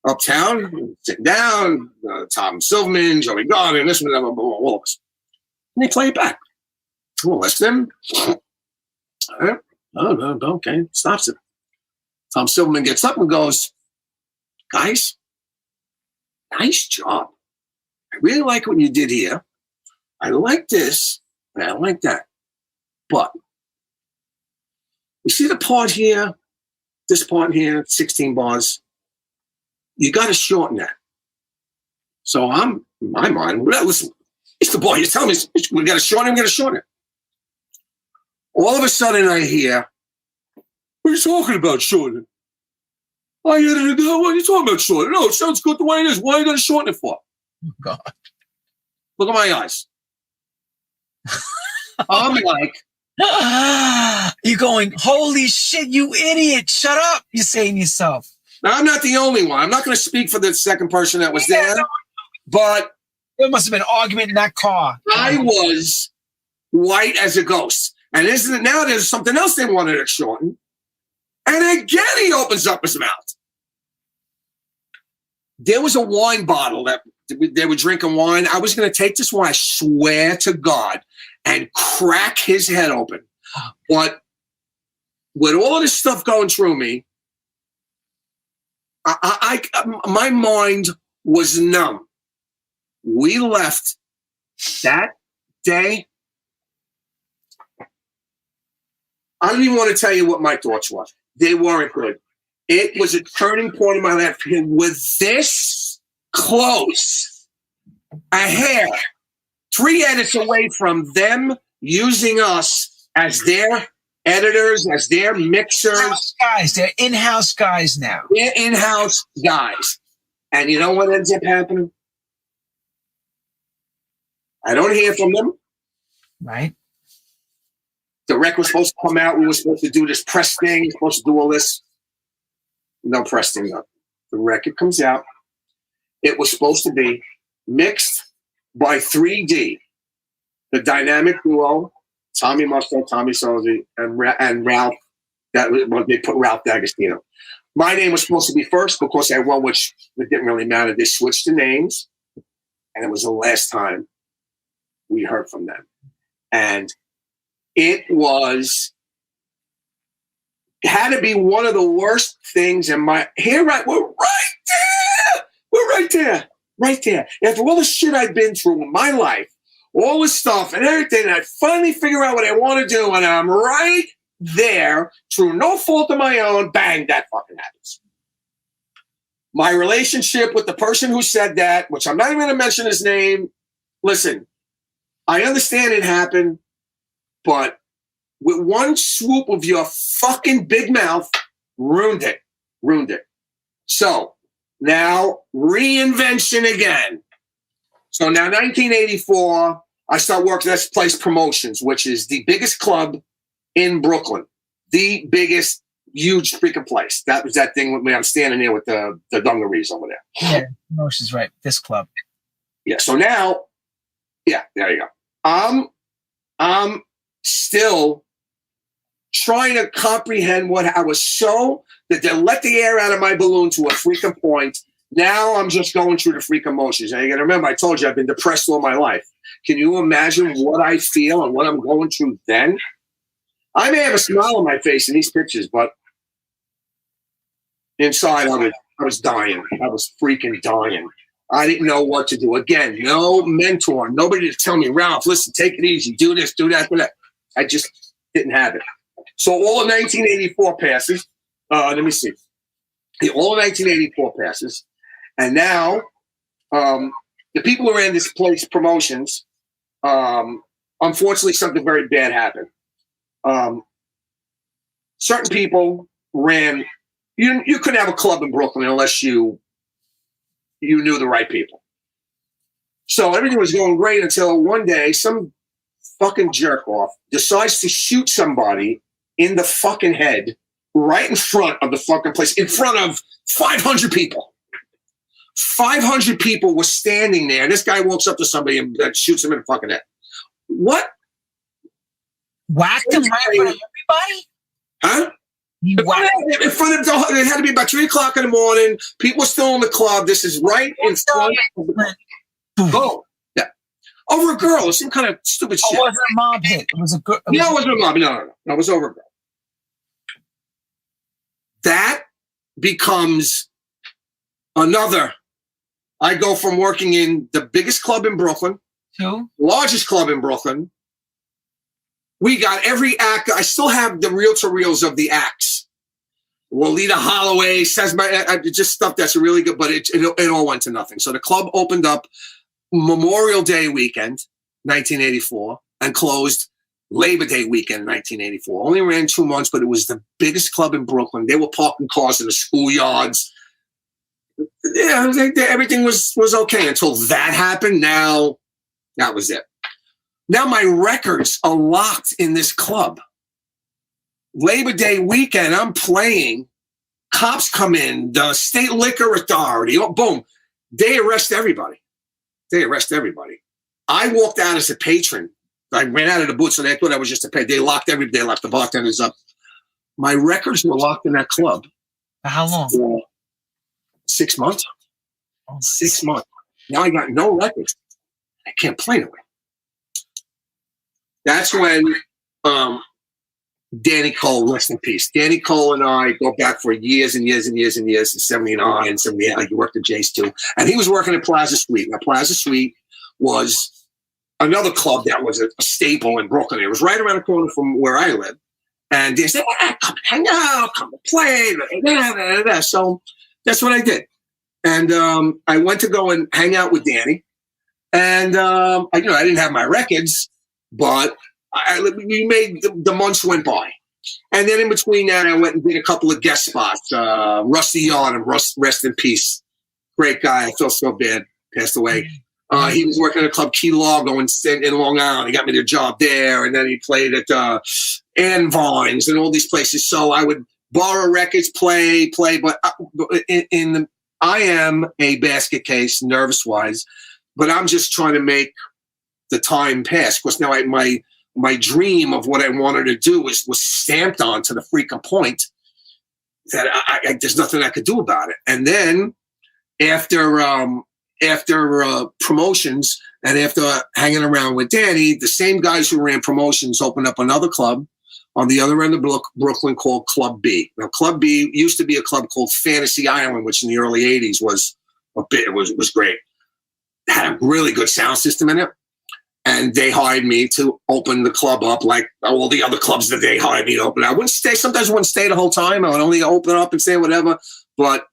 uptown, sit down. Tom Silverman, Joey Gardner, this one, all of us, and they play it back. We'll listen. All right. Oh, okay. Stops it. Tom Silverman gets up and goes, guys, nice job. I really like what you did here. I like this, and I like that. But you see the part here, this part here, 16 bars. You got to shorten that. So I'm, in my mind, well, listen, it's the boy. You're telling me we got to shorten it, we got to shorten it. All of a sudden I hear, what are you talking about shortening? I edited it. What are you talking about shortening? No, it sounds good the way it is. Why are you going to shorten it for? Oh, God. Look at my eyes. I'm like, you're going, holy shit, you idiot. Shut up. You're saying yourself. Now, I'm not the only one. I'm not going to speak for the second person that was there, but there must have been an argument in that car. I was white as a ghost. And isn't it now there's something else they wanted to shorten? And again, he opens up his mouth. There was a wine bottle that they were drinking wine. I was going to take this wine, I swear to God, and crack his head open. But with all of this stuff going through me, My mind was numb. We left that day. I don't even want to tell you what my thoughts were. They weren't good. It was a turning point in my life. With this close, a hair, 3 edits away from them using us as their editors, as their mixers. In-house guys. They're in-house guys now. They're in-house guys. And you know what ends up happening? I don't hear from them. Right. The record was supposed to come out. We were supposed to do this press thing. We were supposed to do all this. No press thing, no. The record comes out. It was supposed to be mixed by 3D, the dynamic duo, Tommy Musto, Tommy Solzi, and Ralph. They put Ralph D'Agostino. My name was supposed to be first because I won, which it didn't really matter. They switched the names, and it was the last time we heard from them. And it had to be one of the worst things in my we're right there. After all the shit I've been through in my life, all this stuff and everything, and I finally figure out what I want to do, and I'm right there through no fault of my own. Bang, that fucking happens. My relationship with the person who said that, which I'm not even going to mention his name. Listen, I understand it happened, but with one swoop of your fucking big mouth, ruined it. So now reinvention again. So now 1984, I start working at this place, Promotions, which is the biggest club in Brooklyn. The biggest, huge freaking place. That was that thing with me. I'm standing there with the dungarees over there. Yeah, Promotions, right. This club. Yeah, so now, yeah, there you go. I'm still trying to comprehend what I was so that they let the air out of my balloon to a freaking point. Now I'm just going through the freaking motions. And you got to remember, I told you I've been depressed all my life. Can you imagine what I feel and what I'm going through then? I may have a smile on my face in these pictures, but inside I was dying. I was freaking dying. I didn't know what to do. Again, no mentor, nobody to tell me, Ralph, listen, take it easy, do this, do that, do that. I just didn't have it. So all of 1984 passes. Let me see. All of 1984 passes. And now the people who ran this place, Promotions, unfortunately, something very bad happened. Certain people ran. You couldn't have a club in Brooklyn unless you knew the right people. So everything was going great until one day some fucking jerk off decides to shoot somebody in the fucking head right in front of the fucking place, in front of 500 people. 500 people were standing there, and this guy walks up to somebody and shoots him in the fucking head. What? Whacked him right in front of everybody? Huh? In front of it had to be about 3 o'clock in the morning. People were still in the club. This is right in front of the boom. Yeah. Over a girl or some kind of stupid shit. It wasn't a mob hit. It was a girl. No, it wasn't a mob. No. It was over a girl. That becomes another. I go from working in the biggest club in Brooklyn, largest club in Brooklyn. We got every act. I still have the reel-to-reels of the acts. Walida Holloway says just stuff that's really good, but it all went to nothing. So the club opened up Memorial Day weekend, 1984, and closed Labor Day weekend, 1984. Only ran 2 months, but it was the biggest club in Brooklyn. They were parking cars in the schoolyards. Yeah, everything was okay until that happened. Now, that was it. Now my records are locked in this club. Labor Day weekend, I'm playing. Cops come in, the State Liquor Authority. Oh, boom. They arrest everybody. I walked out as a patron. I ran out of the booth, so they thought I was just a patron. They locked everybody. They locked the bartenders up. My records were locked in that club. For how long? 6 months. 6 months. Now I got no records. I can't play no way. That's when Danny Cole, rest in peace. Danny Cole and I go back for years and years and years and years, in 79, 78. Like, he worked at Jay's too. And he was working at Plaza Suite. Now, Plaza Suite was another club that was a staple in Brooklyn. It was right around the corner from where I live. And they said, come hang out, come play. So that's what I did. And I went to go and hang out with Danny. And, I didn't have my records, but we made the months went by. And then in between that, I went and did a couple of guest spots. Rusty Yarnum, rest in peace. Great guy. I felt so bad. Passed away. He was working at a club, Key Largo, in Long Island. He got me the job there. And then he played at Ann Vines and all these places. So I would borrow records, play. But I am a basket case, nervous-wise. But I'm just trying to make the time pass. Because now my dream of what I wanted to do was stamped onto the freaking point that there's nothing I could do about it. And then after promotions and after hanging around with Danny, the same guys who ran promotions opened up another club on the other end of Brooklyn called Club B. Now, Club B used to be a club called Fantasy Island, which in the early 80s was great. It had a really good sound system in it. And they hired me to open the club up like all the other clubs that they hired me to open. I wouldn't stay. Sometimes I wouldn't stay the whole time. I would only open up and say whatever. But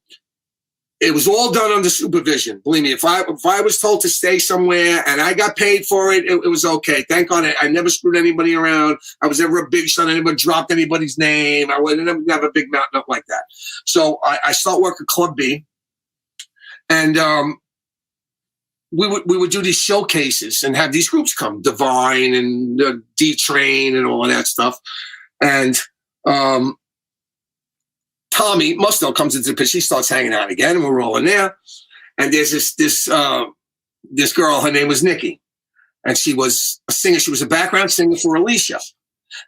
it was all done under supervision. Believe me, if I was told to stay somewhere and I got paid for it, it was okay. Thank God I never screwed anybody around. I was never a big shot. I never dropped anybody's name. I would never have a big mouth, nothing like that. So I start working Club B. And we would do these showcases and have these groups come, Divine and D-Train and all of that stuff. And Tommy Musto comes into the picture. He starts hanging out again, and we're rolling there. And there's this girl. Her name was Nikki, and she was a singer. She was a background singer for Alicia.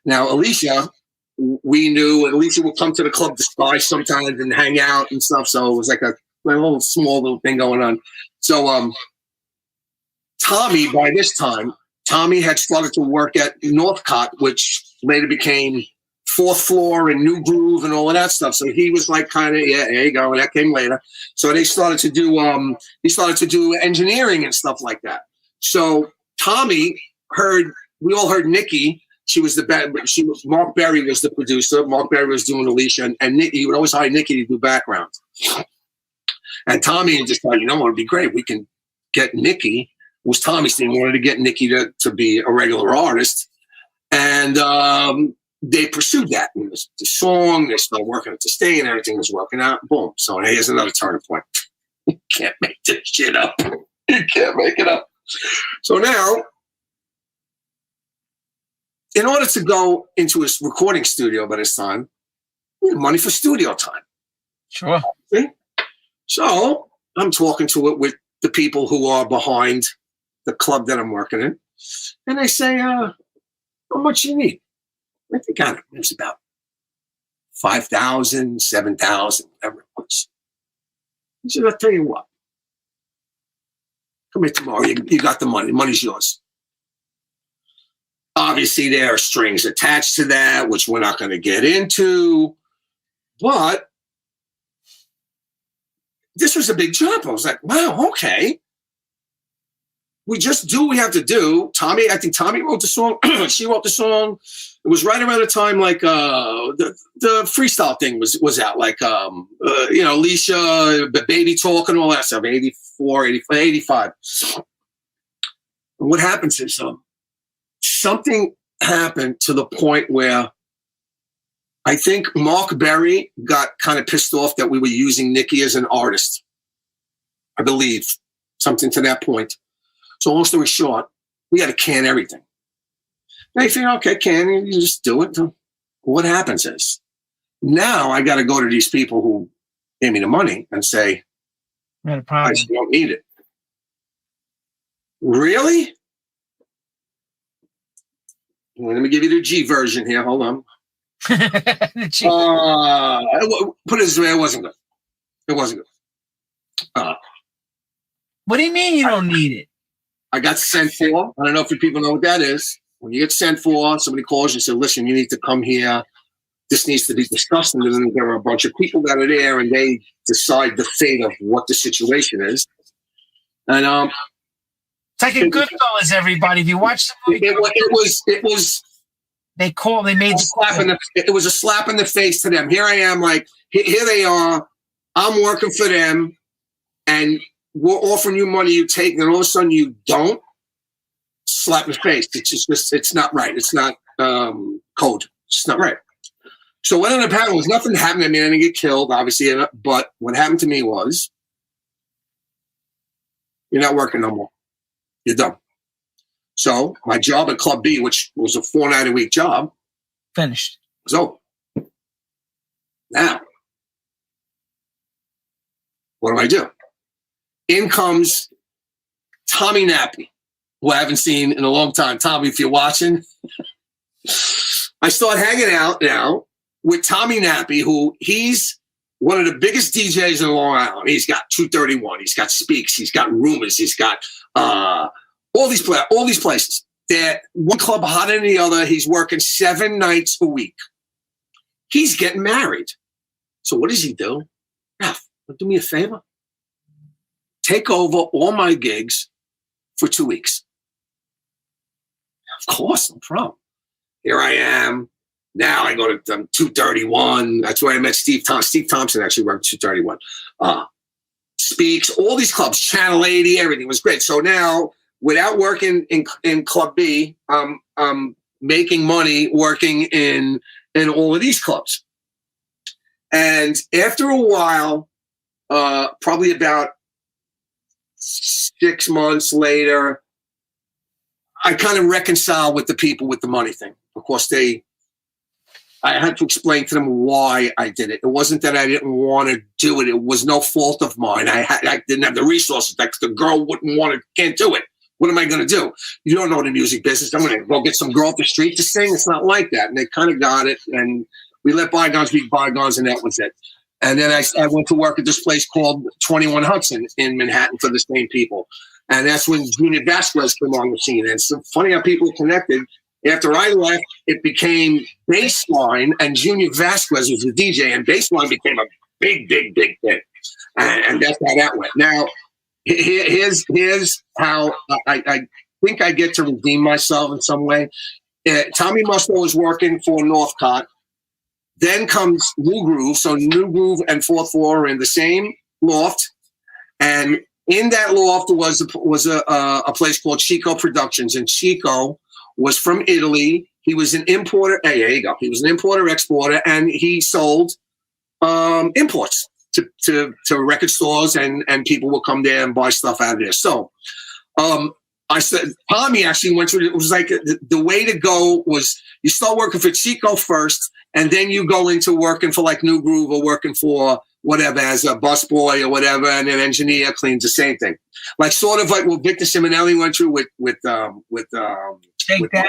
Now, Alicia, we knew Alicia would come to the club to spy sometimes and hang out and stuff. So it was like a little small thing going on. So Tommy, by this time, Tommy had started to work at Northcott, which later became Fourth Floor and New Groove and all of that stuff. So he was like kind of, yeah, there you go. And that came later. So they started to do, engineering and stuff like that. So Tommy we all heard Nikki. Mark Berry was the producer. Mark Berry was doing Alicia, and Nikki, he would always hire Nikki to do background. And Tommy just thought, it'd be great. We can get Nikki. It was Tommy's thing. Wanted to get Nikki to be a regular artist. And they pursued that. And the song, they started working at the state and everything was working out. Boom. So here's another turning point. You can't make this shit up. You can't make it up. So now, in order to go into a recording studio by this time, we need money for studio time. Sure. See? So I'm talking to it with the people who are behind the club that I'm working in. And they say, how much you need? I think it was about 5,000, 7,000, whatever it was. He said, I'll tell you what. Come here tomorrow. You got the money. The money's yours. Obviously, there are strings attached to that, which we're not going to get into. But this was a big job. I was like, wow, okay. We just do what we have to do. I think Tommy wrote the song. She wrote the song. It was right around the time like the freestyle thing was out. Like, Alicia, Baby Talk and all that stuff, 84, 85. And what happens is something happened to the point where I think Mark Berry got kind of pissed off that we were using Nikki as an artist. I believe something to that point. So long story short, we had to can everything. Now you think, okay, you just do it. What happens is now I got to go to these people who gave me the money and say, I just don't need it. Really? Let me give you the G version here. Hold on. Put it this way, it wasn't good. It wasn't good. What do you mean you don't need it? I got sent for. I don't know if you people know what that is. when you get sent for, somebody calls you and says, listen, you need to come here. This needs to be discussed. And then there are a bunch of people that are there and they decide the fate of what the situation is. And it's like a Goodfellas, everybody. If you watch the movie, it was they made it was a slap in the face to them. Here I am, like, here they are. I'm working for them and we're offering you money you take, and all of a sudden you don't. Slap in the face. It's just it's not right. It's not code. It's not right. So what ended up happening was nothing happened to me. I didn't get killed, obviously. But what happened to me was, you're not working no more. You're done. So my job at Club B, which was a 4-night-a-week job, finished. Was over. Now, what do? In comes Tommy Nappy, who I haven't seen in a long time. Tommy, if you're watching, I start hanging out now with Tommy Nappy, who he's one of the biggest DJs in Long Island. He's got 231. He's got Speaks. He's got Rumors. He's got all these places. They're one club hotter than the other. He's working 7 nights a week. He's getting married. So what does he do? Ralph, do me a favor. Take over all my gigs for 2 weeks. Of course, no problem. Here I am. Now I go to 231. That's where I met Steve Thompson. Steve Thompson actually worked at 231. Speaks, all these clubs, Channel 80, everything was great. So now, without working in Club B, I'm making money working in all of these clubs. And after a while, probably about 6 months later, I kind of reconciled with the people with the money thing. Of course, I had to explain to them why I did it. It wasn't that I didn't want to do it. It was no fault of mine. I didn't have the resources. Like, the girl wouldn't want to, can't do it. What am I going to do? You don't know the music business. I'm going to go get some girl off the street to sing. It's not like that. And they kind of got it. And we let bygones be bygones, and that was it. And then I went to work at this place called 21 Hudson in Manhattan for the same people. And that's when Junior Vasquez came on the scene. And it's funny how people connected. After I left, it became Baseline, and Junior Vasquez was the DJ, and Baseline became a big thing. And that's how that went. Now, here's how I think I get to redeem myself in some way. Tommy Musto was working for Northcott. Then comes New Groove. So New Groove and Fourth Floor are in the same loft. And in that loft was a place called Chico Productions. And Chico was from Italy. He was an importer. Hey, there you go. He was an importer-exporter, and he sold imports to record stores, and people will come there and buy stuff out of there. So I said, Tommy actually went through it. It was like the way to go was you start working for Chico first, and then you go into working for like New Groove or working for whatever as a busboy or whatever, and an engineer cleans the same thing. Like sort of like what Victor Simonelli went through with Shakedown,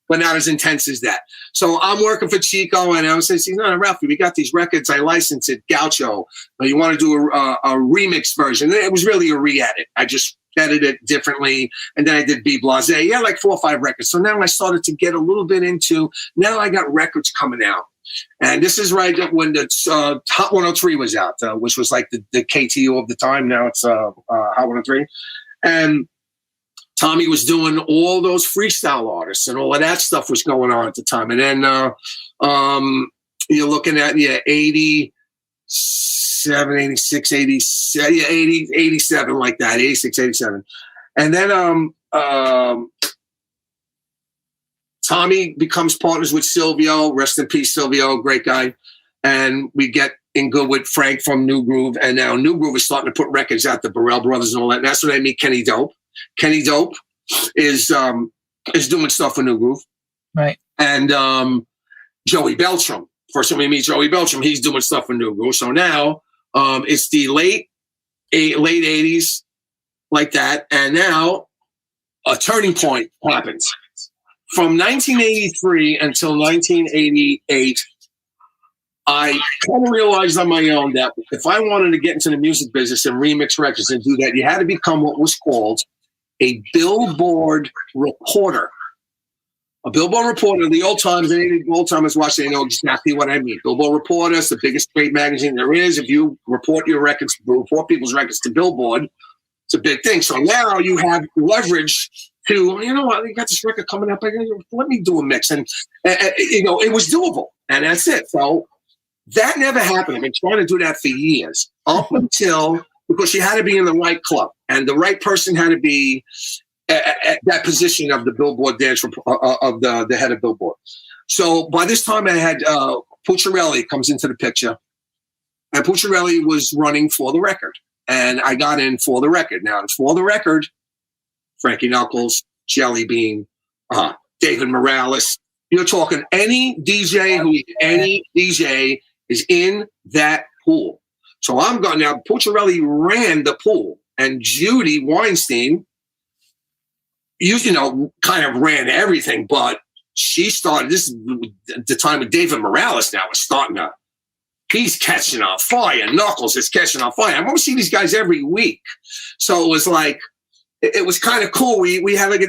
but not as intense as that. So I'm working for Chico, and I saying, no, Ralphie, we got these records. I licensed it, Gaucho. You want to do a remix version? And it was really a re-edit. I just edited it differently, and then I did B Blase. Yeah, like 4 or 5 records. So now I started to get a little bit into, now I got records coming out. And this is right when the Hot 103 was out, which was like the KTU of the time. Now it's Hot 103. And Tommy was doing all those freestyle artists, and all of that stuff was going on at the time. And then you're looking at 87, 86, 87, 87, like that, 86, 87. And then Tommy becomes partners with Silvio. Rest in peace, Silvio, great guy. And we get in good with Frank from New Groove. And now New Groove is starting to put records out, the Burrell Brothers and all that. And that's when I meet Kenny Dope. Kenny Dope is doing stuff for New Groove. Right. And Joey Beltram. First time we meet Joey Beltram, he's doing stuff for New Groove. So now it's the late 80s, like that. And now a turning point happens. From 1983 until 1988, I kind of realized on my own that if I wanted to get into the music business and remix records and do that, you had to become what was called a Billboard reporter. A billboard reporter, the old timers, any old timers watching, they know exactly what I mean. Billboard reporter is the biggest trade magazine there is. If you report people's records to Billboard, it's a big thing. So now you have leverage to, you know what, you got this record coming up. Let me do a mix. And, it was doable. And that's it. So that never happened. I've been trying to do that for years, up until, because you had to be in the right club. And the right person had to be at that position of the Billboard dance, of the head of Billboard. So by this time I had Pucciarelli comes into the picture. And Pucciarelli was running For the Record. And I got in For the Record. Now, For the Record, Frankie Knuckles, Jelly Bean, David Morales. You're talking any DJ is in that pool. So I'm going now. Pucciarelli ran the pool, and Judy Weinstein, kind of ran everything, but she started. This is the time with David Morales. Now is starting to. He's catching on fire. Knuckles is catching on fire. I'm going to see these guys every week. So it was like, it was kind of cool. We had like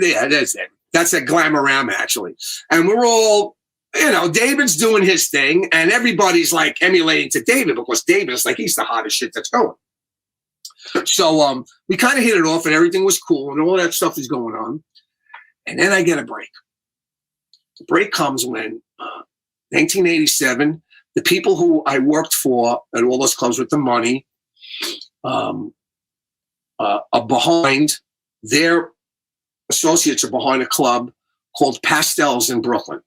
that's a Glamorama actually. And we're all, David's doing his thing and everybody's like emulating to David because David is like, he's the hottest shit that's going. So we kind of hit it off and everything was cool and all that stuff is going on. And then I get a break. The break comes when 1987, the people who I worked for at all those clubs with the money are behind, their associates are behind a club called Pastels in Brooklyn.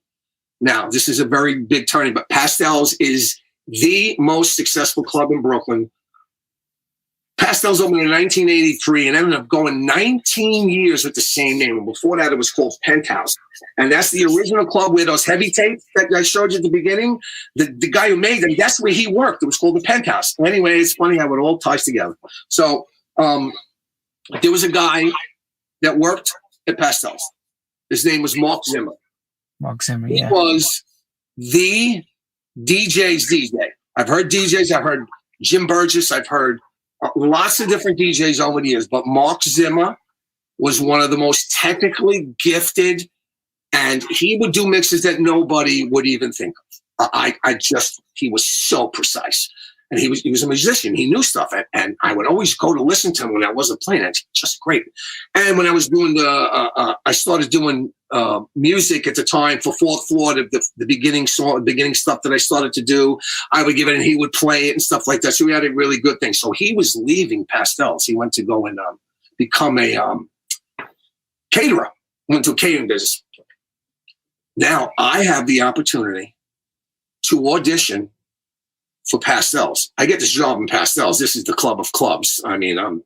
Now, this is a very big turning, but Pastels is the most successful club in Brooklyn. Pastels opened in 1983 and ended up going 19 years with the same name. And before that, it was called Penthouse. And that's the original club where those heavy tapes that I showed you at the beginning, the guy who made them, that's where he worked. It was called the Penthouse. Anyway, it's funny how it all ties together. So there was a guy that worked at Pastels. His name was Mark Zimmer. Mark Zimmer, yeah. He was the DJ's DJ. I've heard DJs. I've heard Jim Burgess. I've heard lots of different DJs over the years, but Mark Zimmer was one of the most technically gifted, and he would do mixes that nobody would even think of. He was so precise, and he was a musician. He knew stuff, and I would always go to listen to him when I wasn't playing. It's just great. And when I was doing I started doing music at the time for Fourth Floor, the beginning stuff that I started to do. I would give it and he would play it and stuff like that. So we had a really good thing. So he was leaving Pastels. He went to go and become a caterer. Went to a catering business. Now I have the opportunity to audition for Pastels. I get this job in Pastels. This is the club of clubs. I mean, I'm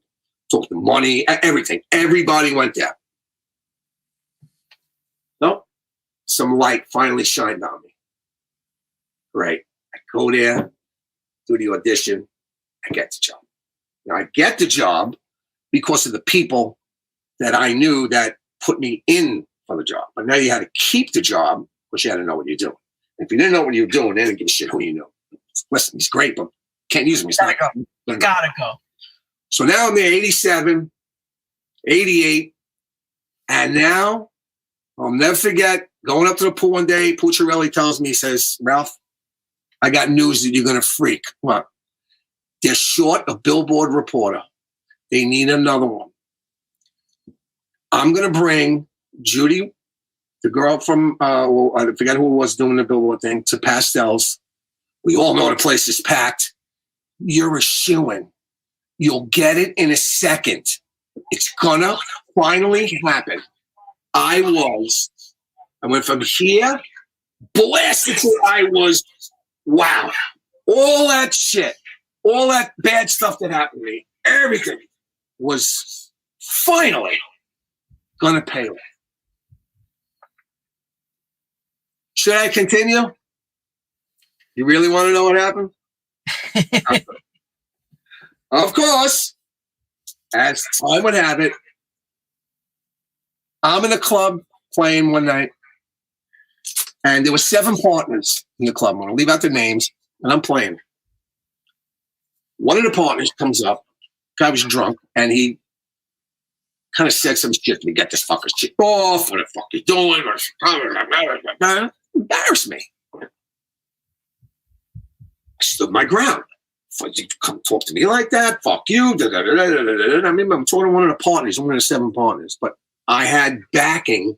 talking money, everything. Everybody went there. Nope. Some light finally shined on me. Right. I go there, do the audition, I get the job. Now I get the job because of the people that I knew that put me in for the job. But now you had to keep the job because you had to know what you're doing. If you didn't know what you were doing, they didn't give a shit who you knew. Listen, he's great, but can't use him. He's gotta go. Gotta go. So now I'm there 87, 88, and now I'll never forget going up to the pool one day. Pucciarelli tells me, he says, Ralph, I got news that you're going to freak. What? They're short a Billboard reporter. They need another one. I'm going to bring Judy, the girl from, I forget who was doing the Billboard thing, to Pastels. We all know the place is packed. You're a shoo-in. You'll get it in a second. It's going to finally happen. I went from here, blasted to wow. All that shit, all that bad stuff that happened to me, everything was finally going to pay off. Should I continue? You really want to know what happened? Of course, as time would have it, I'm in a club playing one night, and there were 7 partners in the club. I'm going to leave out their names, and I'm playing. One of the partners comes up. Guy was drunk, and he kind of said some shit to me. Get this fucker's shit off. What the fuck you doing? Embarrassed me. I stood my ground. You come talk to me like that? Fuck you. I mean, I'm talking to one of the partners, one of the 7 partners, but I had backing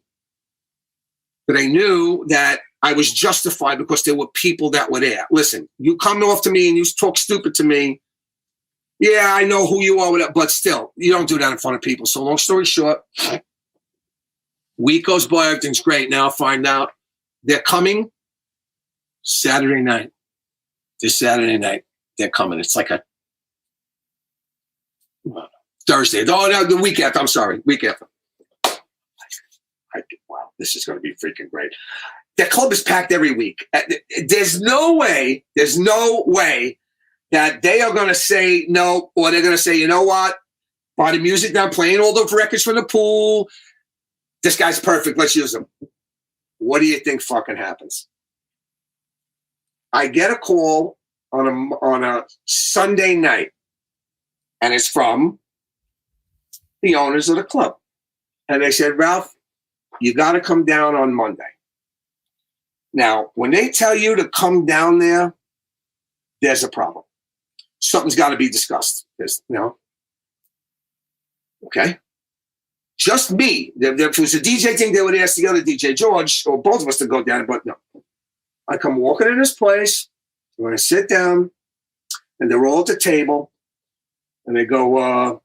that I knew that I was justified because there were people that were there. Listen, you come off to me and you talk stupid to me. Yeah, I know who you are, but still, you don't do that in front of people. So long story short, week goes by, everything's great. Now I find out they're coming Saturday night. This Saturday night, they're coming. It's like a Thursday. Oh, no, the week after. I'm sorry, week after. Wow, this is going to be freaking great. The club is packed every week. There's no way that they are going to say no, or they're going to say, you know what? By the music down, playing all those records from the pool. This guy's perfect. Let's use him. What do you think fucking happens? I get a call on a Sunday night, and it's from the owners of the club. And they said, Ralph, you got to come down on Monday. Now, when they tell you to come down there, there's a problem. Something's got to be discussed. Okay? Just me. If it was a DJ thing, they would ask the other DJ, George, or both of us to go down, but no. I come walking in this place, I'm going to sit down, and they're all at the table, and they go,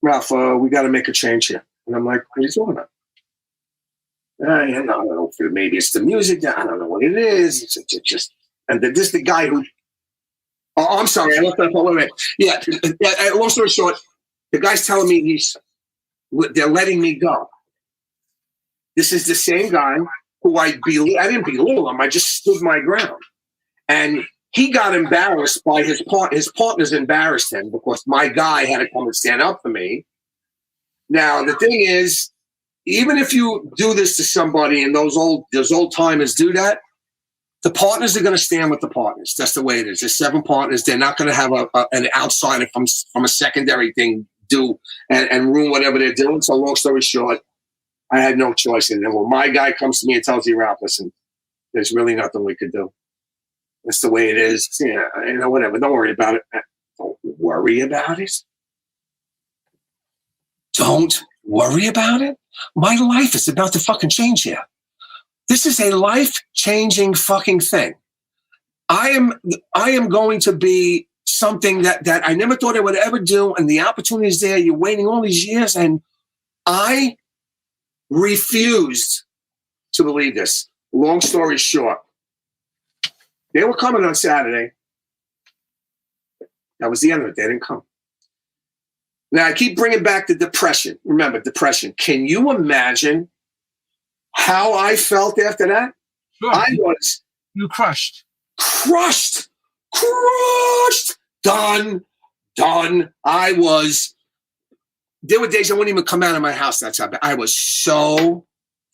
Ralph, we got to make a change here. And I'm like, what are you talking about? I don't know. Maybe it's the music. I don't know what it is. It's just, and this is the guy who. Oh, I'm sorry. I left that part away. Yeah. Long story short, the guy's telling me they're letting me go. This is the same guy who I didn't belittle him. I just stood my ground, and he got embarrassed by his partners embarrassed him because my guy had to come and stand up for me. Now the thing is, even if you do this to somebody and those old timers do that, the partners are going to stand with the partners. That's the way it is. There's 7 partners. They're not going to have an outsider from a secondary thing do and ruin whatever they're doing. So long story short, I had no choice. And then when my guy comes to me and tells you, Ralph, listen, there's really nothing we could do. That's the way it is. Yeah, whatever. Don't worry about it. Don't worry about it. Don't worry about it. My life is about to fucking change here. This is a life-changing fucking thing. I am going to be something that I never thought I would ever do, and the opportunity is there. You're waiting all these years, and I refused to believe this. Long story short, they were coming on Saturday. That was the end of it. They didn't come. Now, I keep bringing back the depression. Remember, depression. Can you imagine how I felt after that? Sure. I was... You crushed. Crushed. Done. I was... There were days I wouldn't even come out of my house. That's how bad. I was so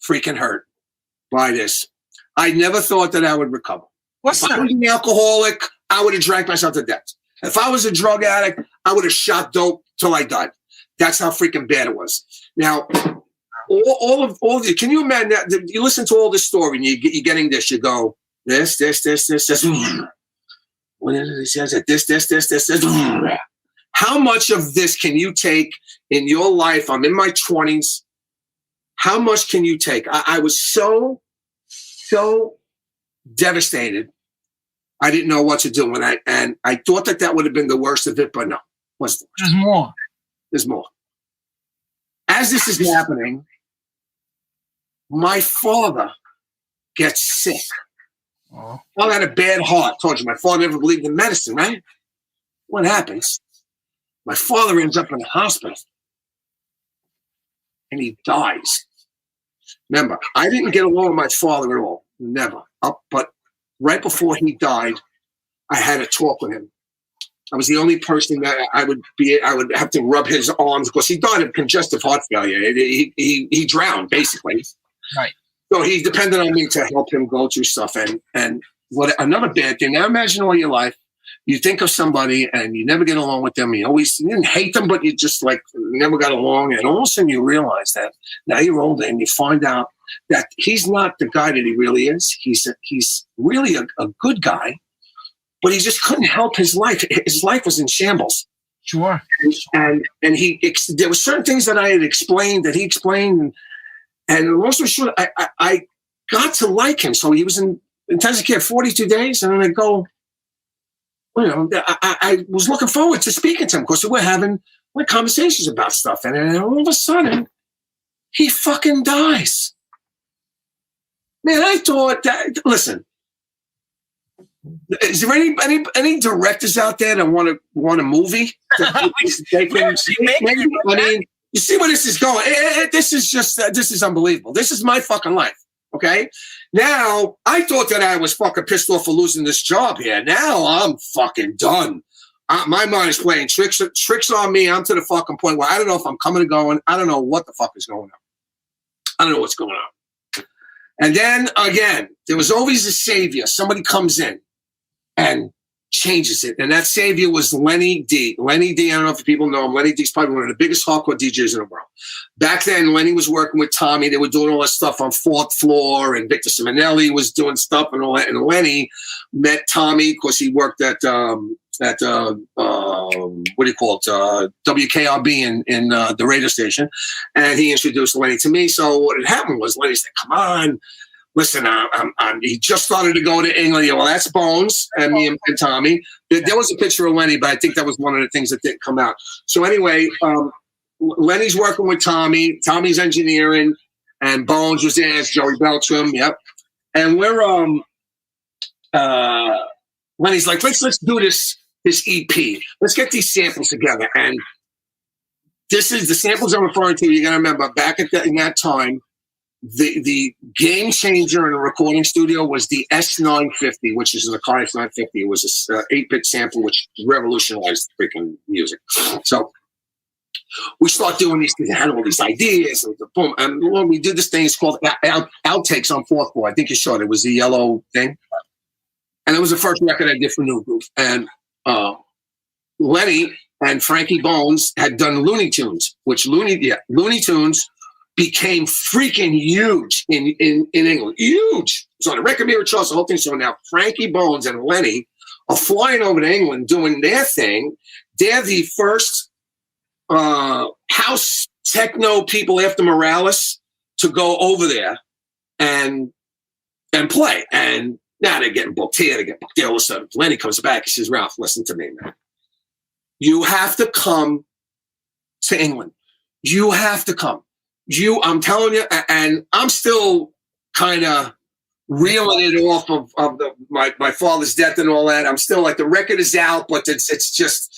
freaking hurt by this. I never thought that I would recover. What's if that? I was an alcoholic, I would have drank myself to death. If I was a drug addict, I would have shot dope till I died. That's how freaking bad it was. Now, all of you, can you imagine that? You listen to all this story and you're getting this. You go, this. When it says this. How much of this can you take in your life? I'm in my 20s. How much can you take? I was so devastated. I didn't know what to do. And I thought that would have been the worst of it, but no. There's more. There's more. As this is happening, my father gets sick. Oh. I had a bad heart. Told you, my father never believed in medicine, right? What happens? My father ends up in the hospital. And he dies. Remember, I didn't get along with my father at all. Never. But right before he died, I had a talk with him. I was the only person that I would have to rub his arms because he died of congestive heart failure. He drowned, basically. Right. So he depended on me to help him go through stuff. And what another bad thing. Now imagine all your life, you think of somebody and you never get along with them. You didn't hate them, but you just like never got along. And all of a sudden you realize that now you're older and you find out that he's not the guy that he really is. He's really a good guy, but he just couldn't help his life. His life was in shambles. Sure. And there were certain things that I had explained that he explained. And long story short, I got to like him. So he was in intensive care 42 days. And then I go, I was looking forward to speaking to him because we're having conversations about stuff. And then all of a sudden, he fucking dies. Man, I thought that, listen, is there any directors out there that want a movie? You see where this is going. This is unbelievable. This is my fucking life. Okay. Now I thought that I was fucking pissed off for losing this job here. Now I'm fucking done. My mind is playing tricks on me. I'm to the fucking point where I don't know if I'm coming or going. I don't know what the fuck is going on. I don't know what's going on. And then again, there was always a savior. Somebody comes in and changes it. And that savior was Lenny Dee. Lenny Dee, I don't know if people know him. Lenny Dee's probably one of the biggest hardcore DJs in the world. Back then, Lenny was working with Tommy. They were doing all that stuff on Fourth Floor, and Victor Simonelli was doing stuff and all that. And Lenny met Tommy because he worked at what do you call it? WKRB in the radio station. And he introduced Lenny to me. So what had happened was Lenny said, come on. Listen, he just started to go to England. Well, that's Bones and me and Tommy. There was a picture of Lenny, but I think that was one of the things that didn't come out. So anyway, Lenny's working with Tommy. Tommy's engineering, and Bones was there as Joey Beltram. Yep. And we're Lenny's like, let's do this EP. Let's get these samples together. And this is the samples I'm referring to. You got to remember, back in that time. The game changer in a recording studio was the S950, which is an Akai S950. It was an 8-bit sample, which revolutionized freaking music. So we start doing these things. I had all these ideas. And boom. And when we did this thing, it's called Outtakes on Fourth Floor. I think you saw it. It was the yellow thing. And it was the first record I did for New Groove. And Lenny and Frankie Bones had done Looney Tunes, which Looney Tunes became freaking huge in England. Huge. It was on the record mirror charts, the whole thing. So now Frankie Bones and Lenny are flying over to England doing their thing. They're the first house techno people after Morales to go over there and play. And now they're getting booked here, they get booked there. All of a sudden, Lenny comes back. He says, Ralph, listen to me, man. You have to come to England. You have to come. I'm telling you, and I'm still kind of reeling it off of my father's death and all that. I'm still like, the record is out, but it's because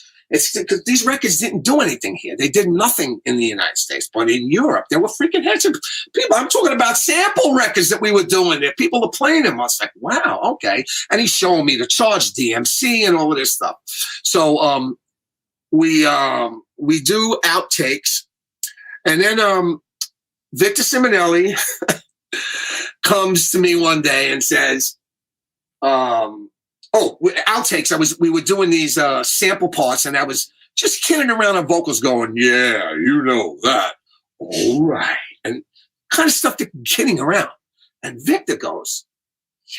these records didn't do anything here. They did nothing in the United States, but in Europe, there were freaking heads of people. I'm talking about sample records that we were doing there. People are playing them. I was like, wow, okay. And he's showing me the charge, DMC, and all of this stuff. So we do outtakes, and then Victor Simonelli comes to me one day and says, outtakes. We were doing these sample parts, and I was just kidding around on vocals going, yeah, you know that. All right. And kind of stuff that kidding around. And Victor goes,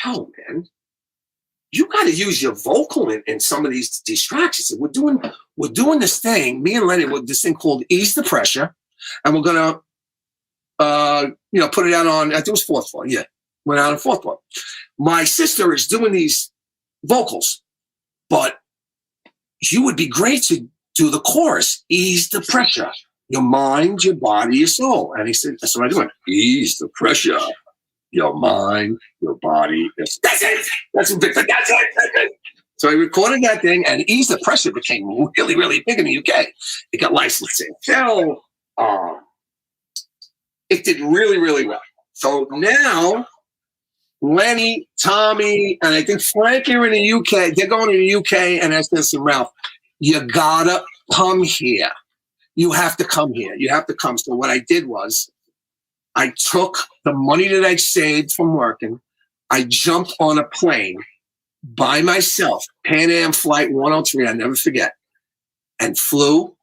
yo, man, you got to use your vocal in some of these tracks. He said, we're doing this thing, me and Lenny, with this thing called Ease the Pressure, and we're going to put it out on, I think it was Fourth Floor. Yeah. Went out on Fourth Floor. My sister is doing these vocals, but you would be great to do the chorus, Ease the Pressure, your mind, your body, your soul. And he said, that's what I'm doing. Ease the pressure, your mind, your body. That's it. That's it. So I recorded that thing, and Ease the Pressure became really, really big in the UK. It got licensing. So, it did really, really well. So now, Lenny, Tommy, and I think Frankie are in the UK. They're going to the UK, and I said to Ralph, you gotta come here. You have to come here. You have to come. So what I did was, I took the money that I saved from working. I jumped on a plane by myself, Pan Am Flight 103, I never forget, and flew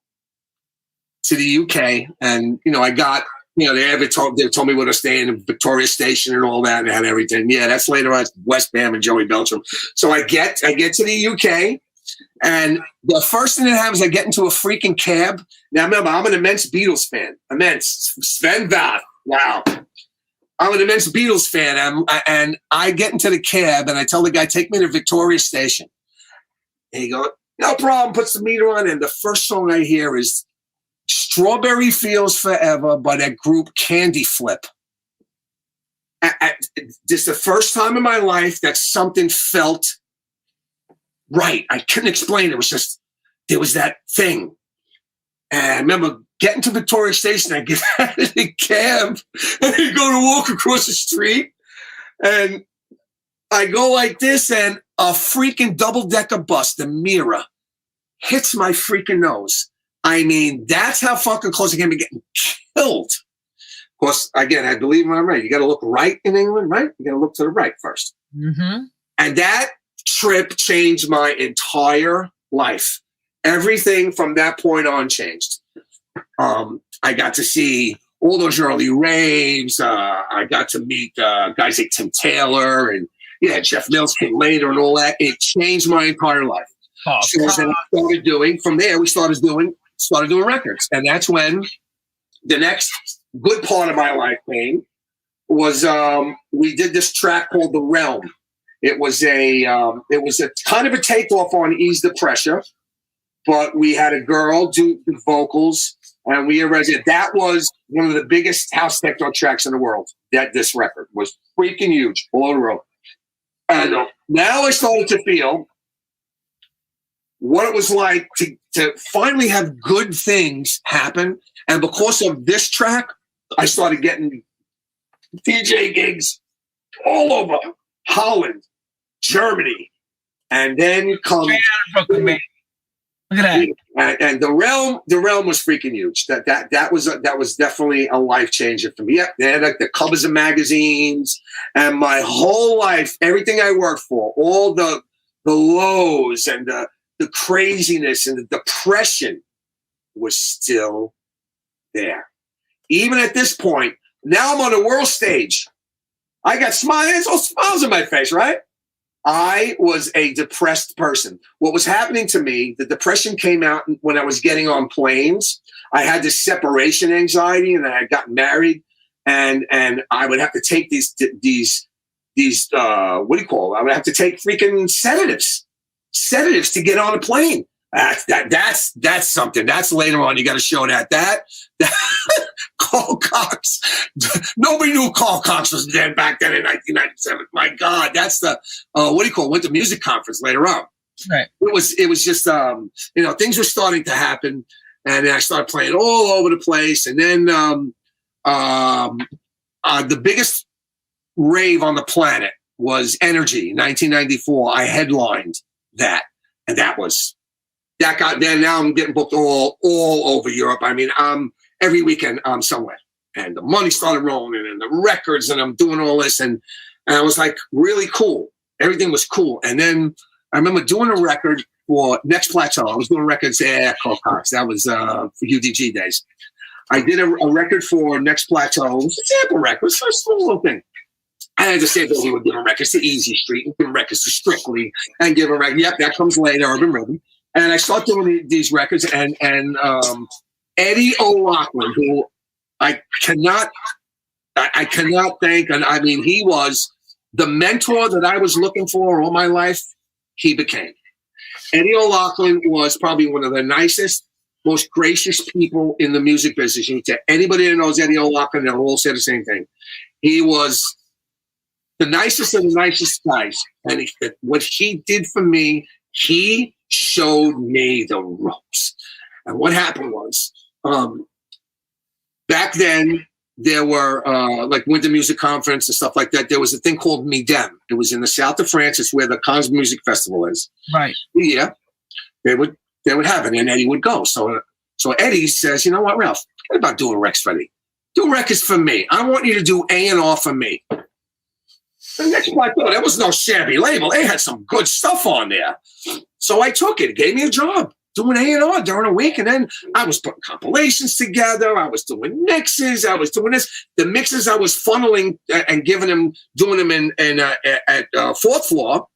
to the UK. And, I got, they told me where to stay in Victoria Station and all that, and had everything. Yeah, that's later on, West Ham and Joey Beltram. So I get to the UK, and the first thing that happens, I get into a freaking cab. Now, remember, I'm an immense Beatles fan. Immense. Sven Vath. Wow. I'm an immense Beatles fan. And I get into the cab, and I tell the guy, take me to Victoria Station. And he goes, no problem, puts the meter on, and the first song I hear is Strawberry Fields Forever by that group Candy Flip. This is the first time in my life that something felt right. I couldn't explain it. It was just, there was that thing. And I remember getting to Victoria Station, I get out of the cab, and I go to walk across the street, and I go like this, and a freaking double-decker bus, the Mira, hits my freaking nose. I mean, that's how fucking close I came to getting killed. Of course, again, I believe I'm right. You got to look right in England, right? You got to look to the right first. Mm-hmm. And that trip changed my entire life. Everything from that point on changed. I got to see all those early raves. I got to meet guys like Tim Taylor and Jeff Mills came later and all that. It changed my entire life. Oh, so then I started doing, from there, we started doing records. And that's when the next good part of my life came was we did this track called The Realm. It was a kind of a takeoff on Ease the Pressure, but we had a girl do the vocals, and we arranged it. That was one of the biggest house techno tracks in the world. This record was freaking huge all over the world. And now I started to feel what it was like to finally have good things happen. And because of this track, I started getting DJ gigs all over Holland, Germany, and then come. Look at that. And the realm was freaking huge. That was definitely a life changer for me. Yeah, they had like the covers of magazines, and my whole life, everything I worked for, all the lows and the craziness and the depression was still there. Even at this point, now I'm on a world stage. I got smiles on my face, right? I was a depressed person. What was happening to me, the depression came out when I was getting on planes. I had this separation anxiety, and I had gotten married, and I would have to take these what do you call it? I would have to take freaking sedatives to get on a plane. That's something. That's later on. You got to show that Carl Cox. Nobody knew Carl Cox was dead back then in 1997. My God, that's the what do you call it? Went to music conference later on. Right. It was just things were starting to happen, and then I started playing all over the place. And then the biggest rave on the planet was Energy, 1994. I headlined that, and that got there. Now I'm getting booked all over Europe. I mean, every weekend I'm somewhere, and the money started rolling, and the records, and I'm doing all this, and it was like really cool. Everything was cool. And then I remember doing a record for Next Plateau. I was doing records at Carl Cox. That was for UDG days. I did a record for Next Plateau. It was a sample record. It was a small little thing. I had to say that we were giving records to Easy Street and giving records to Strictly and giving records. Yep, that comes later. Urban Rhythm. And I started doing these records, and Eddie O'Loughlin, who I cannot thank, and I mean, he was the mentor that I was looking for all my life. He became. Eddie O'Loughlin was probably one of the nicest, most gracious people in the music business. You tell anybody that knows Eddie O'Loughlin, they'll all say the same thing. He was the nicest of the nicest guys, and what he did for me, he showed me the ropes. And what happened was, back then, there were like Winter Music Conference and stuff like that. There was a thing called Midem. It was in the south of France. It's where the Cannes Music Festival is. Right. Yeah. They would have it, and Eddie would go. So Eddie says, you know what, Ralph, what about doing records for me? Do records for me. I want you to do A&R for me. The next plateau, there was no shabby label. They had some good stuff on there. So I took it. It gave me a job doing A&R during a week. And then I was putting compilations together. I was doing mixes. I was doing this. The mixes I was funneling and giving them, doing them at fourth floor.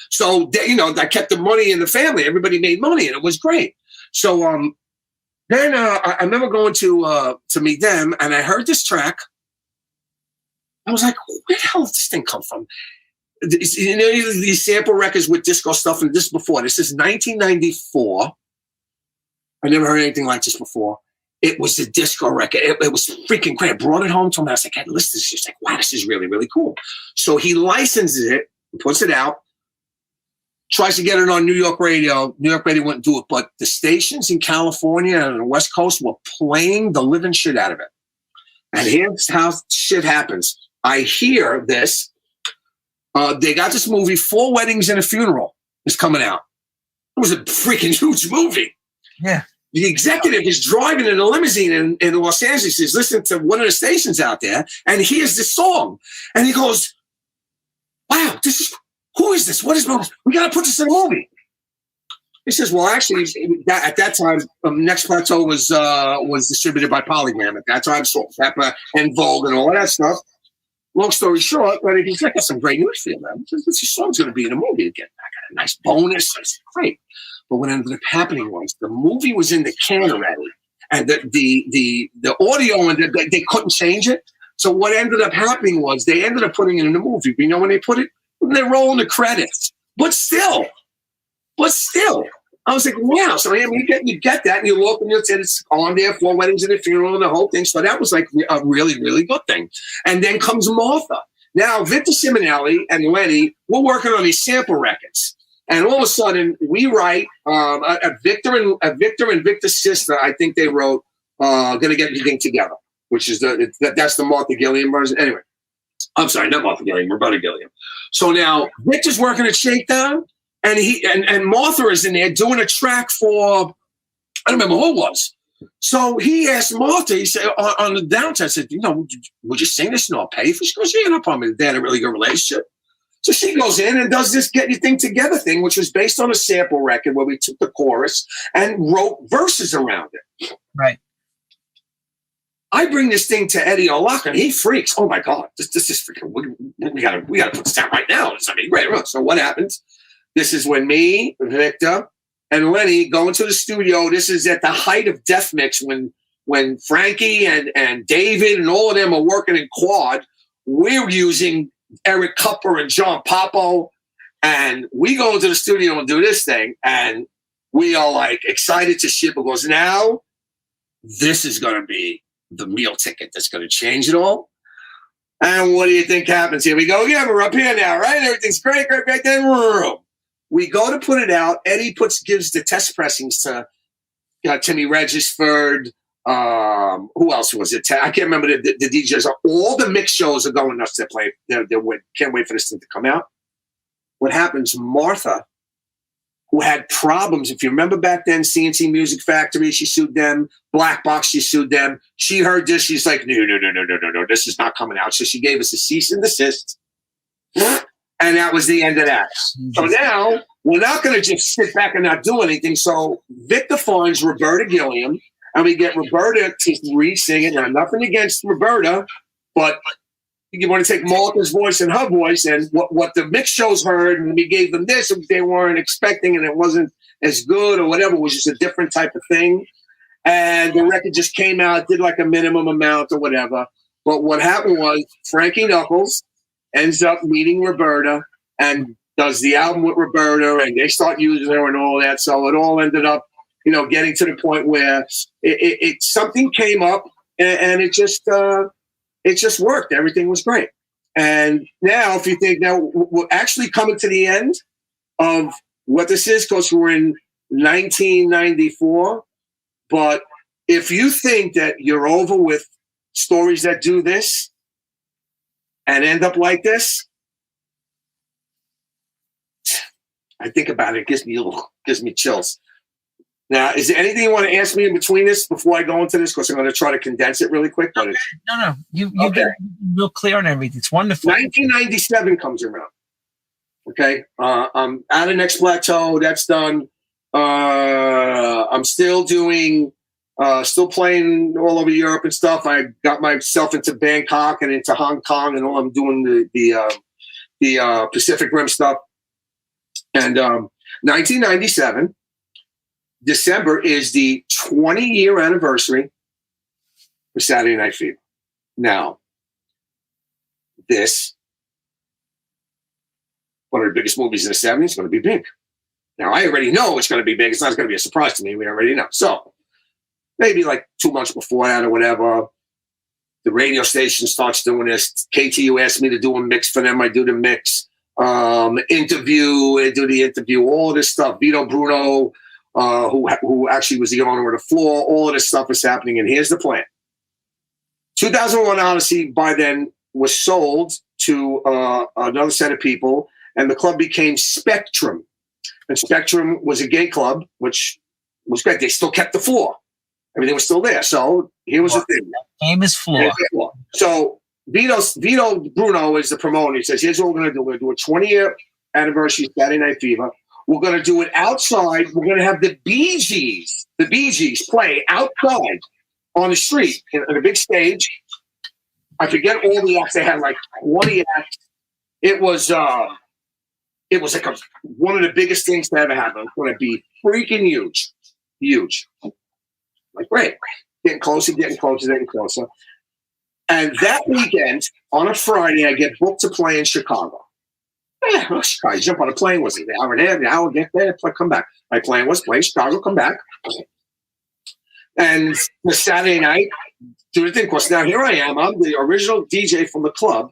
So, I kept the money in the family. Everybody made money, and it was great. So then I remember going to meet them, and I heard this track. I was like, where the hell did this thing come from? These sample records with disco stuff, and this before. This is 1994. I never heard anything like this before. It was a disco record. It was freaking great. I brought it home to him. I was like, I listened to this. He's like, wow, this is really, really cool. So he licenses it, puts it out, tries to get it on New York radio. New York radio wouldn't do it, but the stations in California and on the West Coast were playing the living shit out of it. And here's how shit happens. I hear this. They got this movie, 4 Weddings and a Funeral, is coming out. It was a freaking huge movie. Yeah. The executive is driving in a limousine in Los Angeles. He's listening to one of the stations out there, and he hears this song. And he goes, wow, who is this? What is this? We got to put this in a movie. He says, well, actually, at that time, Next Plateau was distributed by Polygram. At that time, Salt Pepper and Vogue and all that stuff. Long story short, but he's like, that's some great news for you, man. This song's going to be in a movie again. I got a nice bonus. It's great. But what ended up happening was the movie was in the can already, and the audio, and they couldn't change it. So what ended up happening was they ended up putting it in the movie. But you know when they put it? When they roll in the credits. But still, I was like, wow. So you get that, and you look, and it's on there, 4 Weddings and a Funeral, and the whole thing. So that was like a really, really good thing. And then comes Martha. Now, Victor Simonelli and Lenny, we're working on these sample records. And all of a sudden, we write Victor and Victor's sister, I think they wrote Gonna Get Everything Together, which is that's the Martha Gilliam version. Anyway, I'm sorry, not Martha Gilliam, Roberta Gilliam. So now Victor's working at Shakedown, and and Martha is in there doing a track for, I don't remember who it was. So he asked Martha, he said, on the downside, I said, would you sing this and I'll pay for it? She goes, yeah, no problem. They had a really good relationship. So she goes in and does this Get Your Thing Together thing, which was based on a sample record where we took the chorus and wrote verses around it. Right. I bring this thing to Eddie O'Loughlin, and he freaks. Oh my God, this is freaking, we gotta put this down right now. It's gonna be great. So what happens? This is when me, Victor, and Lenny go into the studio. This is at the height of Death Mix when Frankie and David and all of them are working in quad. We're using Eric Cupper and John Papo, and we go into the studio and do this thing, and we are like excited to shit because now this is going to be the meal ticket that's going to change it all. And what do you think happens? Here we go again. We're up here now, right? Everything's great. Then we go to put it out. Eddie gives the test pressings to Timmy Regisford. Who else was it? I can't remember the DJs. All the mix shows are going nuts. They play. Can't wait for this thing to come out. What happens? Martha, who had problems. If you remember back then, CNC Music Factory, she sued them. Black Box, she sued them. She heard this. She's like, no, this is not coming out. So she gave us a cease and desist. And that was the end of that. So now we're not going to just sit back and not do anything. So Victor finds Roberta Gilliam, and we get Roberta to re-sing it. Now, nothing against Roberta, but you want to take Martha's voice and her voice, and what the mix shows heard, and we gave them this, and they weren't expecting, and it wasn't as good or whatever. It was just a different type of thing. And the record just came out, did like a minimum amount or whatever. But what happened was Frankie Knuckles ends up meeting Roberta and does the album with Roberta, and they start using her and all that. So it all ended up, getting to the point where it something came up, and it just worked. Everything was great. And now, if you think we're actually coming to the end of what this is, because we're in 1994. But if you think that you're over with stories that do this and end up like this, I think about it. It gives me chills. Now, is there anything you want to ask me in between this before I go into this? Because I'm going to try to condense it really quick. But No. You've been real clear on everything. It's wonderful. 1997 comes around. Okay. I'm at the next plateau. That's done. I'm still doing, still playing all over Europe and stuff. I got myself into Bangkok and into Hong Kong and all. I'm doing the Pacific Rim stuff. And 1997, December is the 20-year anniversary for Saturday Night Fever. Now, this, one of the biggest movies in the 70s, is going to be big. Now, I already know it's going to be big. It's not going to be a surprise to me. We already know. So, maybe like 2 months before that or whatever, the radio station starts doing this. KTU asked me to do a mix for them. I do the mix. Interview, I do the interview, all this stuff. Vito Bruno, who actually was the owner of the floor, all of this stuff is happening. And here's the plan. 2001 Odyssey by then was sold to another set of people, and the club became Spectrum. And Spectrum was a gay club, which was great. They still kept the floor. Everything was still there. So here was the thing. Famous floor. So Vito Bruno is the promoter. He says, here's what we're going to do. We're going to do a 20-year anniversary of Saturday Night Fever. We're going to do it outside. We're going to have the Bee Gees play outside on the street on a big stage. I forget all the acts. They had like 20 acts. It was like one of the biggest things to ever happen. It's going to be freaking huge. Like, great. Getting closer. And that weekend, on a Friday, I get booked to play in Chicago. I jump on a plane. Was it an hour and a half? An hour, get there, come back. My plan was play Chicago, come back. And the Saturday night, do the thing. Of course, now here I am. I'm the original DJ from the club.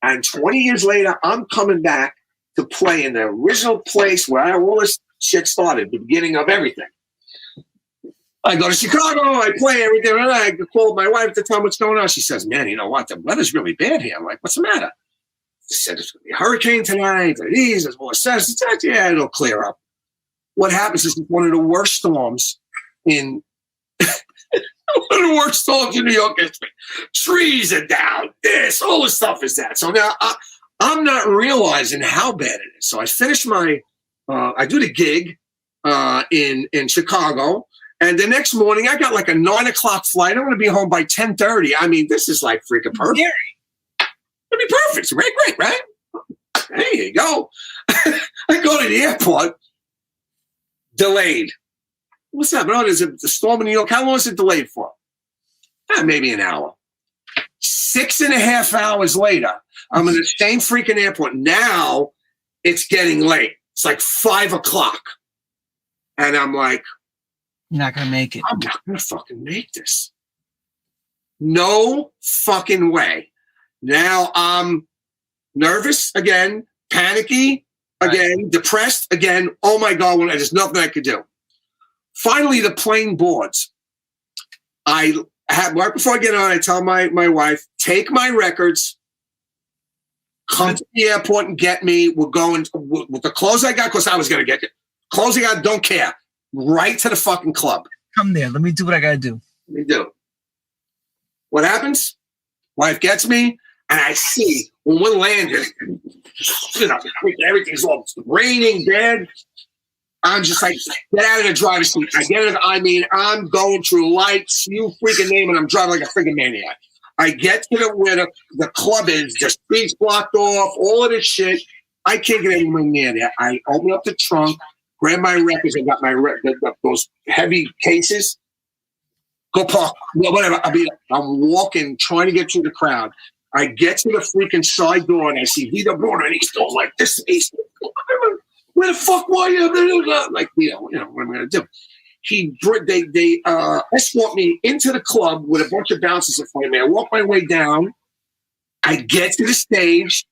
And 20 years later, I'm coming back to play in the original place where all this shit started, the beginning of everything. I go to Chicago, I play everything, and I called my wife to tell me what's going on. She says, man, you know what? The weather's really bad here. I'm like, what's the matter? She said, there's going to be a hurricane tonight. There's more such. Yeah, it'll clear up. What happens is it's one of the worst storms in one of the worst storms in New York history. Trees are down. All the stuff is that. So now I'm not realizing how bad it is. So I finish my, I do the gig in Chicago. And the next morning, I got like a 9 o'clock flight. I'm going to be home by 10:30. I mean, this is like freaking perfect. It'll be perfect. Great, right? There you go. I go to the airport. Delayed. What's that? No, there's a storm in New York. How long is it delayed for? Maybe an hour. 6.5 hours later, I'm in the same freaking airport. Now it's getting late. It's like 5 o'clock. And I'm like, you're not going to make it. I'm not going to fucking make this. No fucking way. Now I'm nervous again, panicky again, depressed again. Oh my God, there's nothing I could do. Finally, the plane boards. Right before I get on, I tell my wife, take my records, come to the airport and get me. We're going with the clothes I got, because I was going to get it. Clothes I got, don't care. Right to the fucking club. Come there. Let me do what I got to do. Let me do. What happens? Wife gets me, and I see when we're landing, everything's all raining, bad. I'm just like, get out of the driver's seat. I'm going through lights, you freaking name it. I'm driving like a freaking maniac. I get to where the club is, the streets blocked off, all of this shit. I can't get anywhere near there. I open up the trunk, grab my records. I got those heavy cases. Go park. Whatever. I'm walking, trying to get through the crowd. I get to the freaking side door and I see Vito Bruno, and he's still like this. He's, where the fuck were you? Like, what am I gonna do? They escort me into the club with a bunch of bouncers in front of me. I walk my way down. I get to the stage.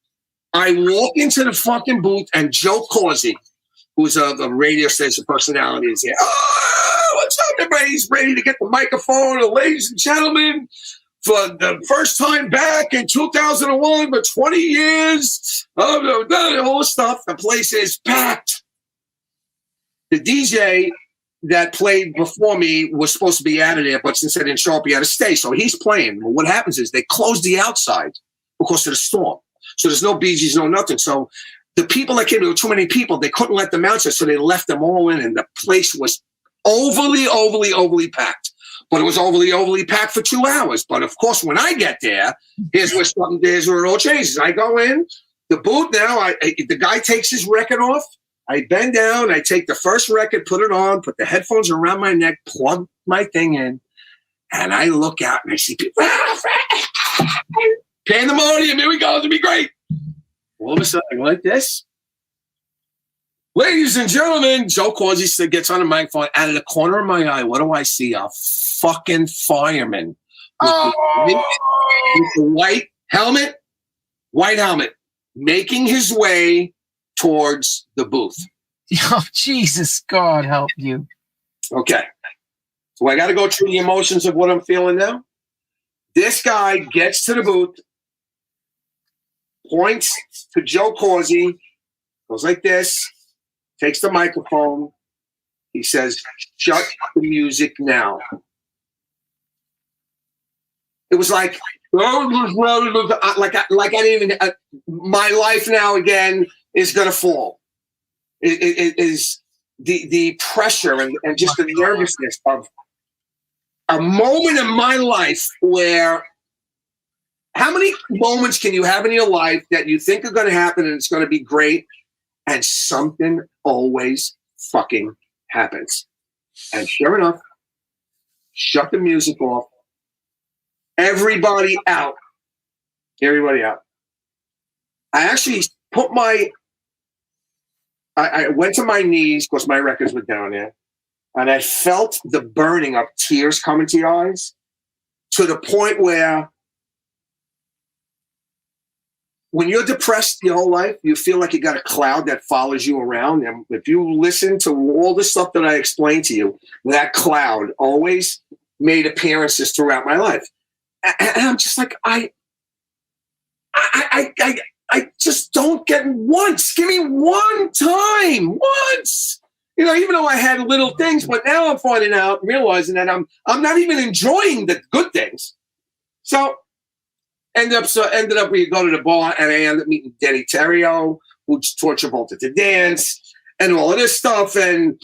I walk into the fucking booth, and Joe Corsi, who's a radio station personality, is here. Oh, what's up, everybody? He's ready to get the microphone. Ladies and gentlemen, for the first time back in 2001, but 20 years, all this stuff. The place is packed. The DJ that played before me was supposed to be out of there, but since I didn't show up, he had to stay. So he's playing. Well, what happens is they close the outside because of the storm. So there's no Bee Gees, no nothing. So the people that came, there were too many people. They couldn't let them outside, so they left them all in, and the place was overly packed. But it was overly packed for 2 hours. But of course, when I get there, here's where it all changes. I go in the booth now. The guy takes his record off. I bend down. I take the first record, put it on, put the headphones around my neck, plug my thing in, and I look out and I see people. Pandemonium! Here we go. It's gonna be great. All of a sudden, I go like this. Ladies and gentlemen, Joe Causey gets on the microphone. Out of the corner of my eye, what do I see? A fucking fireman with the white helmet, making his way towards the booth. Oh, Jesus, God help you. Okay. So I got to go through the emotions of what I'm feeling now. This guy gets to the booth, points to Joe Causey, goes like this, takes the microphone. He says, "Shut the music now." It was like I didn't even. My life now again is going to fall. It is the pressure and just the nervousness of a moment in my life where. How many moments can you have in your life that you think are going to happen and it's going to be great, and something always fucking happens? And sure enough, shut the music off. Everybody out. Everybody out. I actually put I went to my knees because my records were down there, and I felt the burning of tears coming to your eyes to the point where when you're depressed your whole life, you feel like you got a cloud that follows you around. And if you listen to all the stuff that I explained to you, that cloud always made appearances throughout my life. And I'm just like, I just don't get once. Give me one time, once. You know, even though I had little things, but now I'm finding out, realizing that I'm not even enjoying the good things. So ended up we go to the bar and I ended up meeting Denny Terrio, who taught Travolta to dance and all of this stuff. And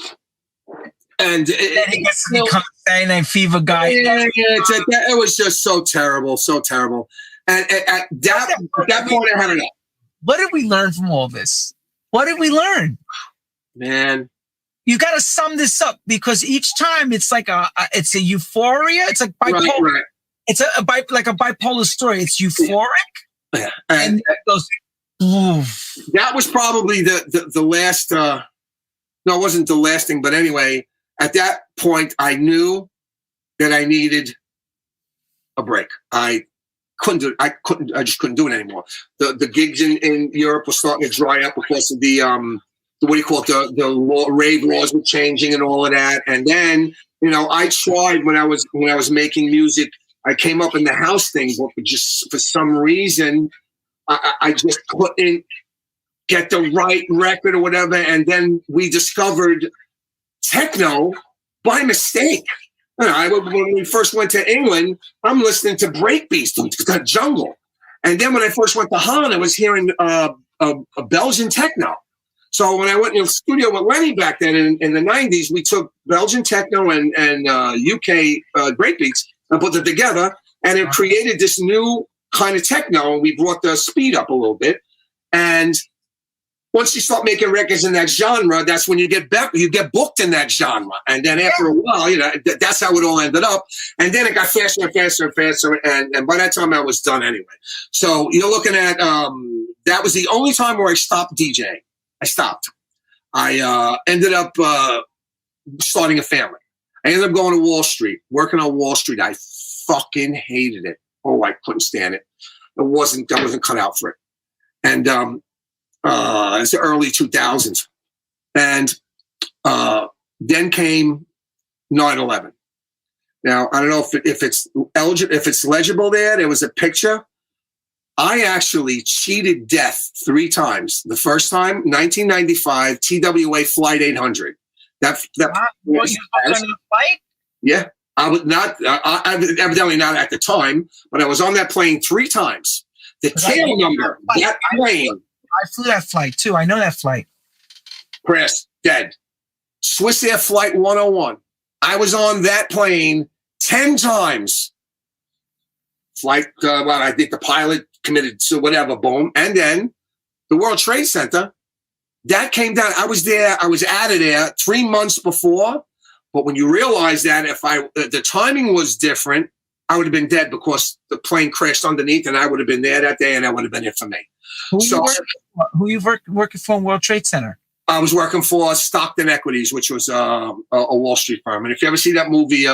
he gets to become a Saturday Night Fever guy. It was just so terrible, so terrible. And at that point, I had enough. What did we learn from all this? What did we learn? Man. You got to sum this up because each time it's like it's a euphoria. It's like bipolar. Right. It's like a bipolar story. It's euphoric, yeah. And it goes. Oof. That was probably the last. No, it wasn't the last thing, but anyway, at that point, I knew that I needed a break. I just couldn't do it anymore. The gigs in Europe were starting to dry up because of the what do you call it? The rave laws were changing and all of that. And then, you know, I tried when I was making music. I came up in the house thing, but just for some reason, I just couldn't get the right record or whatever. And then we discovered techno by mistake. You know, when we first went to England, I'm listening to breakbeats, the jungle. And then when I first went to Holland, I was hearing a Belgian techno. So when I went in the studio with Lenny back then in the 90s, we took Belgian techno and UK breakbeats and put them together, and it created this new kind of techno, and we brought the speed up a little bit. And once you start making records in that genre, that's when you get booked in that genre. And then after a while, you know, that's how it all ended up. And then it got faster and faster and faster. And by that time, I was done anyway. So you're looking at that was the only time where I stopped DJing. I stopped. I ended up starting a family. I ended up going to Wall Street, working on Wall Street. I fucking hated it. Oh, I couldn't stand it. I wasn't cut out for it. And it's the early 2000s. And then came 9/11. Now, I don't know if it's legible there. There was a picture. I actually cheated death 3 times. The first time, 1995, TWA Flight 800. Were you on the flight? Yeah. I was not, evidently not at the time, but I was on that plane 3 times. The tail number, that plane. I flew that flight too. I know that flight. Chris, dead. Swiss Air Flight 101. I was on that plane 10 times. Flight, I think the pilot committed to whatever, boom. And then the World Trade Center, that came down. I was out of there 3 months before. But when you realize that if the timing was different, I would have been dead because the plane crashed underneath and I would have been there that day and that would have been it for me. Who you working for in World Trade Center? I was working for Stockton Equities, which was a Wall Street firm. And if you ever see that movie,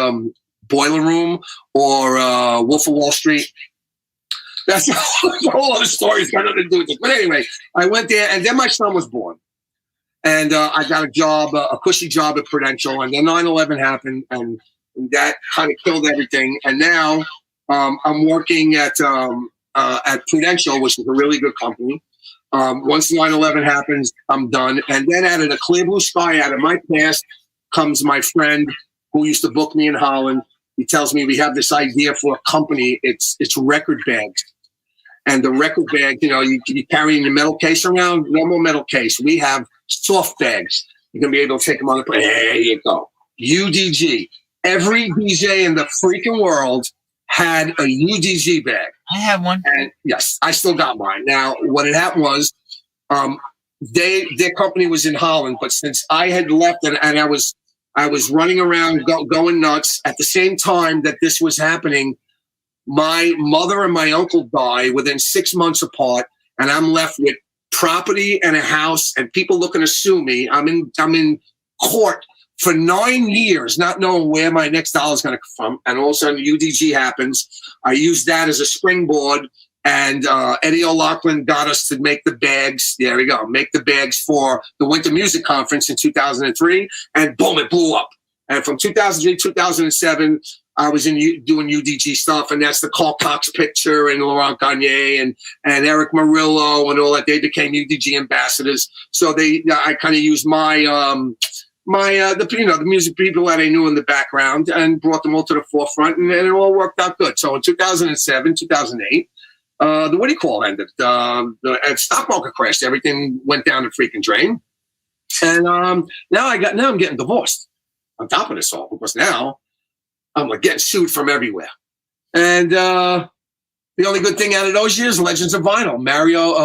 Boiler Room or Wolf of Wall Street, that's a whole other story. It's got nothing to do with this. But anyway, I went there and then my son was born. And I got a job, a cushy job at Prudential. And then 9/11 happened, and that kind of killed everything. And now I'm working at Prudential, which is a really good company. Once 9/11 happens, I'm done. And then out of the clear blue sky, out of my past, comes my friend who used to book me in Holland. He tells me we have this idea for a company. It's record bags. And the record bag, you carry in the metal case around, normal metal case. We have soft bags. You're going to be able to take them on the plane. There you go. UDG. Every DJ in the freaking world had a UDG bag. I have one. And yes, I still got mine. Now, what had happened was their company was in Holland, but since I had left and I was running around going nuts at the same time that this was happening, my mother and my uncle die within 6 months apart, and I'm left with property and a house and people looking to sue me. I'm in court for 9 years, not knowing where my next dollar is going to come from. And all of a sudden UDG happens. I used that as a springboard, and Eddie O'Loughlin got us to make the bags. There we go. Make the bags for the Winter Music Conference in 2003, and boom, it blew up. And from 2003, 2007, I was doing UDG stuff, and that's the Carl Cox picture and Laurent Garnier and Eric Murillo and all that. They became UDG ambassadors. So I kind of used my the music people that I knew in the background and brought them all to the forefront, and it all worked out good. So in 2007, 2008, the what do you call it ended? The stock market crashed. Everything went down the freaking drain, and now I'm getting divorced. On top of this all, because now I'm like getting sued from everywhere. And the only good thing out of those years, Legends of Vinyl.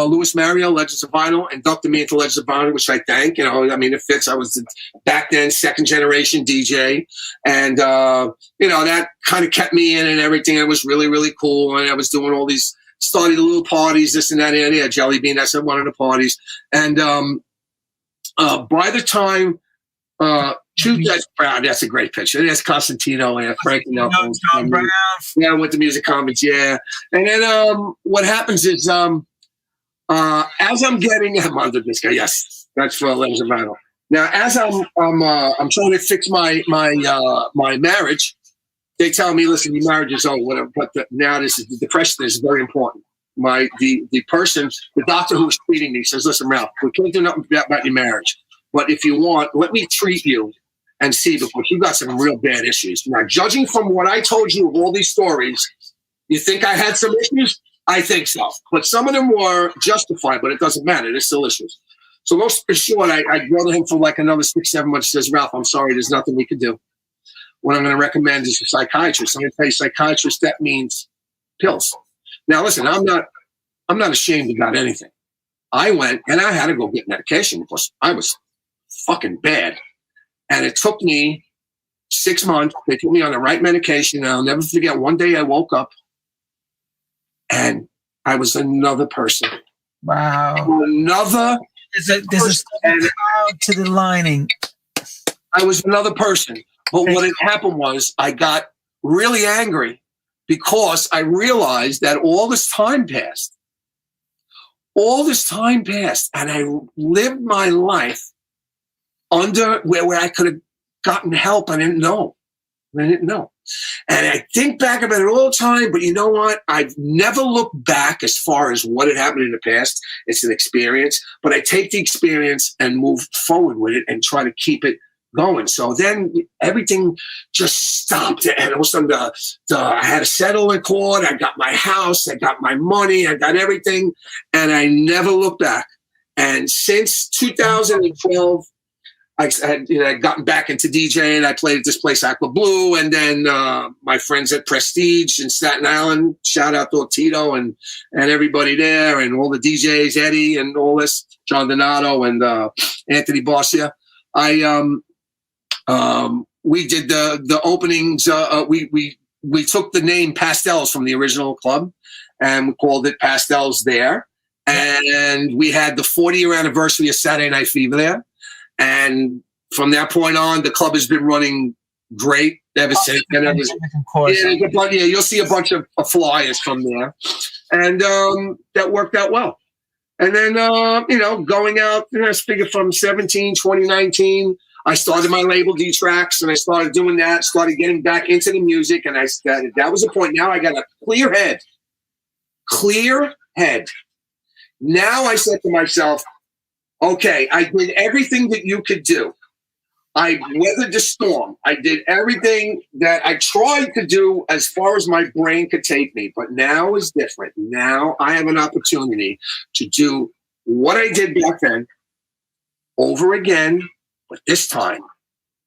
Louis Mario, Legends of Vinyl, inducted me into Legends of Vinyl, which I thank. It fits. I was back then second generation DJ, and that kind of kept me in and everything. It was really, really cool, and I was doing all these, started little parties, this and that, and yeah, Jelly Bean. That's at one of the parties, and by the time. That's a great picture. That's Constantino and Frank Knuckles. John Brown. Yeah, with the music conference, yeah. And then what happens is as I'm getting, I'm under this guy. Yes, that's for Legends of Vinyl. Now, as I'm trying to fix my marriage, they tell me, listen, your marriage is over, whatever. But now the depression is very important. The person, the doctor who was treating me says, listen, Ralph, we can't do nothing about your marriage. But if you want, let me treat you and see, because you got some real bad issues. Now, judging from what I told you of all these stories, you think I had some issues? I think so. But some of them were justified, but it doesn't matter. There's still issues. So long story short, I go to him for like another 6-7 months. Says, Ralph, I'm sorry, there's nothing we can do. What I'm going to recommend is a psychiatrist. I'm going to tell you, psychiatrist, that means pills. Now, listen, I'm not ashamed about anything. I went and I had to go get medication because I was fucking bad. And it took me 6 months. They put me on the right medication. And I'll never forget, one day I woke up and I was another person. Wow. There's a cloud to the lining. I was another person. But what had happened was I got really angry because I realized that all this time passed. And I lived my life under where I could have gotten help. I didn't know. And I think back about it all the time, but you know what? I've never looked back as far as what had happened in the past. It's an experience, but I take the experience and move forward with it and try to keep it going. So then everything just stopped, and all of a sudden I had a settlement court. I got my house, I got my money, I got everything, and I never looked back. And since 2012, I had gotten back into DJing. I played at this place, Aqua Blue, and then my friends at Prestige in Staten Island. Shout out to Tito and everybody there, and all the DJs, Eddie, and all this, John Donato and Anthony Barcia. We did the openings. We took the name Pastels from the original club, and we called it Pastels there. And we had the 40-year anniversary of Saturday Night Fever there. And from that point on, the club has been running great ever since. And you'll see a bunch of flyers from there. And that worked out well. And then, going out, I figured from 2019, I started my label D-Tracks, and I started doing that, started getting back into the music. And that was the point. Now I got a clear head. Clear head. Now I said to myself, okay, I did everything that you could do. I weathered the storm. I did everything that I tried to do as far as my brain could take me. But now is different. Now I have an opportunity to do what I did back then over again, but this time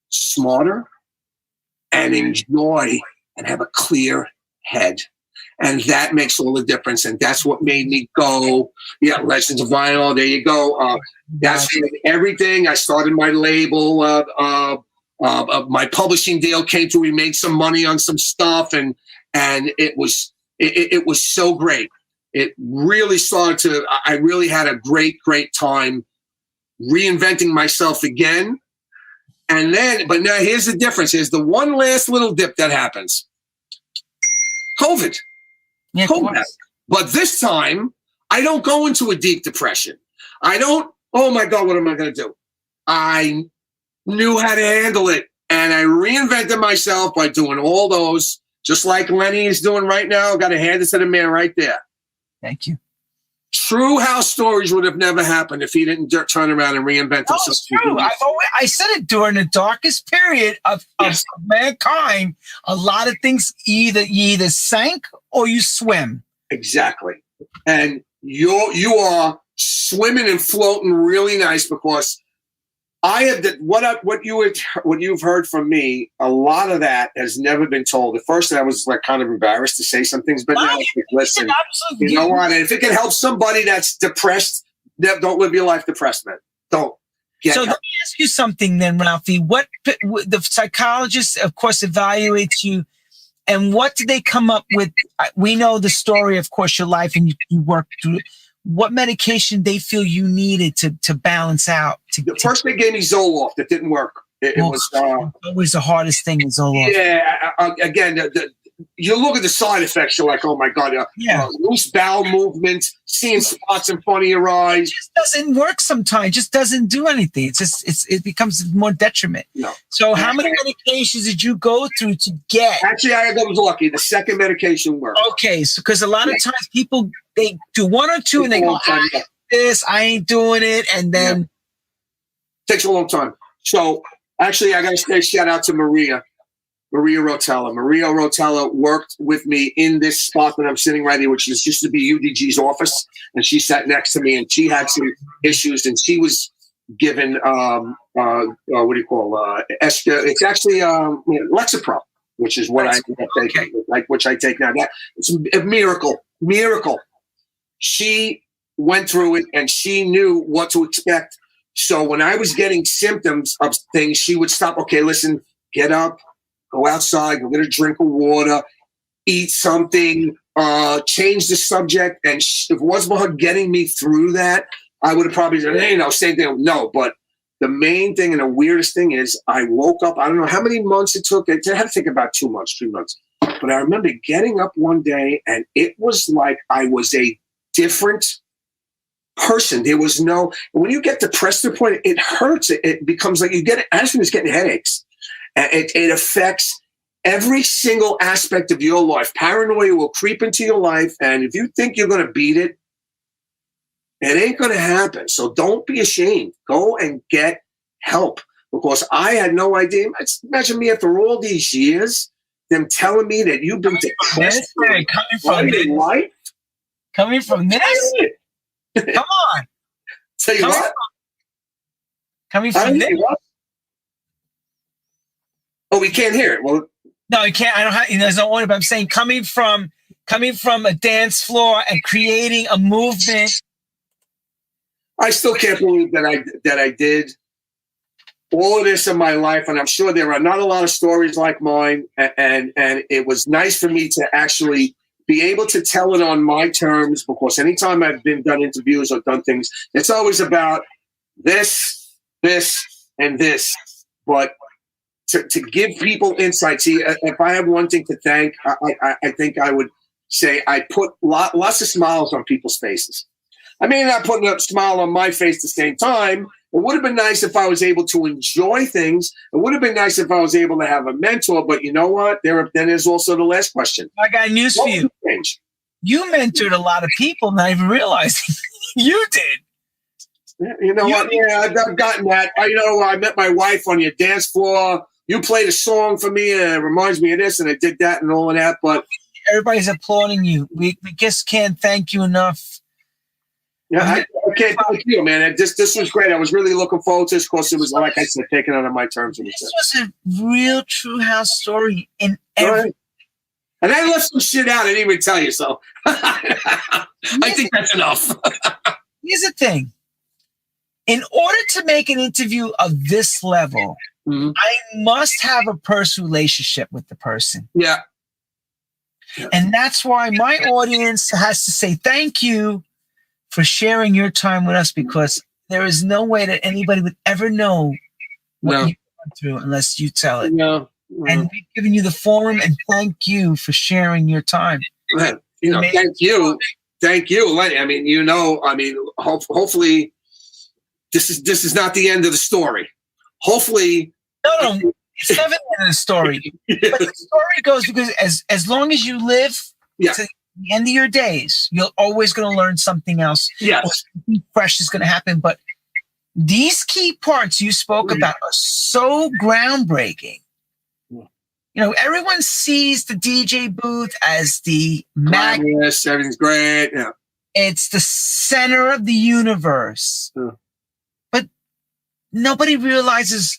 smarter and enjoy and have a clear head. And that makes all the difference. And that's what made me go, Legends of Vinyl, there you go. That's everything. I started my label. My publishing deal came through. We made some money on some stuff. And it was so great. It really I really had a great time reinventing myself again. And then, but now here's the difference. Here's the one last little dip that happens. COVID. Yeah, but this time, I don't go into a deep depression. I don't, oh my God, what am I going to do? I knew how to handle it. And I reinvented myself by doing all those, just like Lenny is doing right now. Got to hand it to the man right there. Thank you. True house stories would have never happened if he didn't turn around and reinvent himself. It's true. I said it during the darkest period of mankind. A lot of things you either sank or you swim. Exactly. And you are swimming and floating really nice, because I have what you've heard from me. A lot of that has never been told. At first, I was like kind of embarrassed to say some things, but now listen. You know what? And if it can help somebody that's depressed, don't live your life depressed, man. Don't. So let me ask you something then, Ralphie. What the psychologist, of course, evaluates you, and what did they come up with? We know the story, of course, your life, and you worked through it. What medication they feel you needed to balance out? First, they gave me Zoloft. That didn't work. It was always the hardest thing is Zoloft. Yeah. Again, you look at the side effects. You're like, oh my God. Loose bowel movement, seeing spots in front of your eyes. It just doesn't work sometimes. It just doesn't do anything. It becomes more detriment. No. So how many medications did you go through to get? Actually, I was lucky. The second medication worked. Okay, so because a lot of times people, they do one or two and they go, I ain't doing it, and then takes a long time. So actually, I got to say shout out to Maria Rotella. Maria Rotella worked with me in this spot that I'm sitting right here, which used to be UDG's office, and she sat next to me, and she had some issues, and she was given what do you call it's actually Lexapro, which is what I take, which I take now. It's a miracle. She went through it, and she knew what to expect. So when I was getting symptoms of things, she would stop. Okay, listen, get up, go outside, go get a drink of water, eat something, change the subject. And if it wasn't for her getting me through that, I would have probably said, hey, same thing. No, but the main thing and the weirdest thing is I woke up, I don't know how many months it took. It had to take about 2 months, 3 months. But I remember getting up one day, and it was like I was a different person. There was when you get depressed to the point, it hurts. It becomes like Ashton is getting headaches. It affects every single aspect of your life. Paranoia will creep into your life. And if you think you're going to beat it, it ain't going to happen. So don't be ashamed. Go and get help. because I had no idea. Imagine me after all these years, them telling me that you've been depressed. Coming from this? Come on. Tell you what? Coming from this? Oh, we can't hear it. Well, no, you can't. I don't have. There's no order. But I'm saying coming from a dance floor and creating a movement. I still can't believe that I did all of this in my life, and I'm sure there are not a lot of stories like mine. And it was nice for me to actually be able to tell it on my terms, because anytime I've done interviews or done things, it's always about this, and this. But to give people insight, see, if I have one thing to thank, I think I would say I put lots of smiles on people's faces. I may not put a smile on my face at the same time. It would have been nice if I was able to enjoy things. It would have been nice if I was able to have a mentor. But you know what? Then there's also the last question. I got news for you. You mentored a lot of people, not even realizing you did. You know what? Yeah, I've gotten that. I met my wife on your dance floor. You played a song for me, and it reminds me of this, and I did that and all of that. But everybody's applauding you. We just can't thank you enough. Yeah, I can't thank you, man. This was great. I was really looking forward to this, because it was, like I said, taken out of my terms. This was a real true house story in every. And I left some shit out I didn't even tell you, so I think that's enough. Here's the thing. In order to make an interview of this level, I must have a personal relationship with the person. Yeah. And that's why my audience has to say thank you for sharing your time with us, because there is no way that anybody would ever know what you went through unless you tell it. No. And we've given you the forum, and thank you for sharing your time. Thank you. Thank you, Lenny. Hopefully this is not the end of the story. Hopefully. No, it's never the end of the story. But the story goes, because as long as you live to the end of your days, you're always going to learn something else. Yes. Something fresh is going to happen. But these key parts you spoke about are so groundbreaking. Everyone sees the DJ booth as the yes, everything's great. Yeah. It's the center of the universe. Yeah. But nobody realizes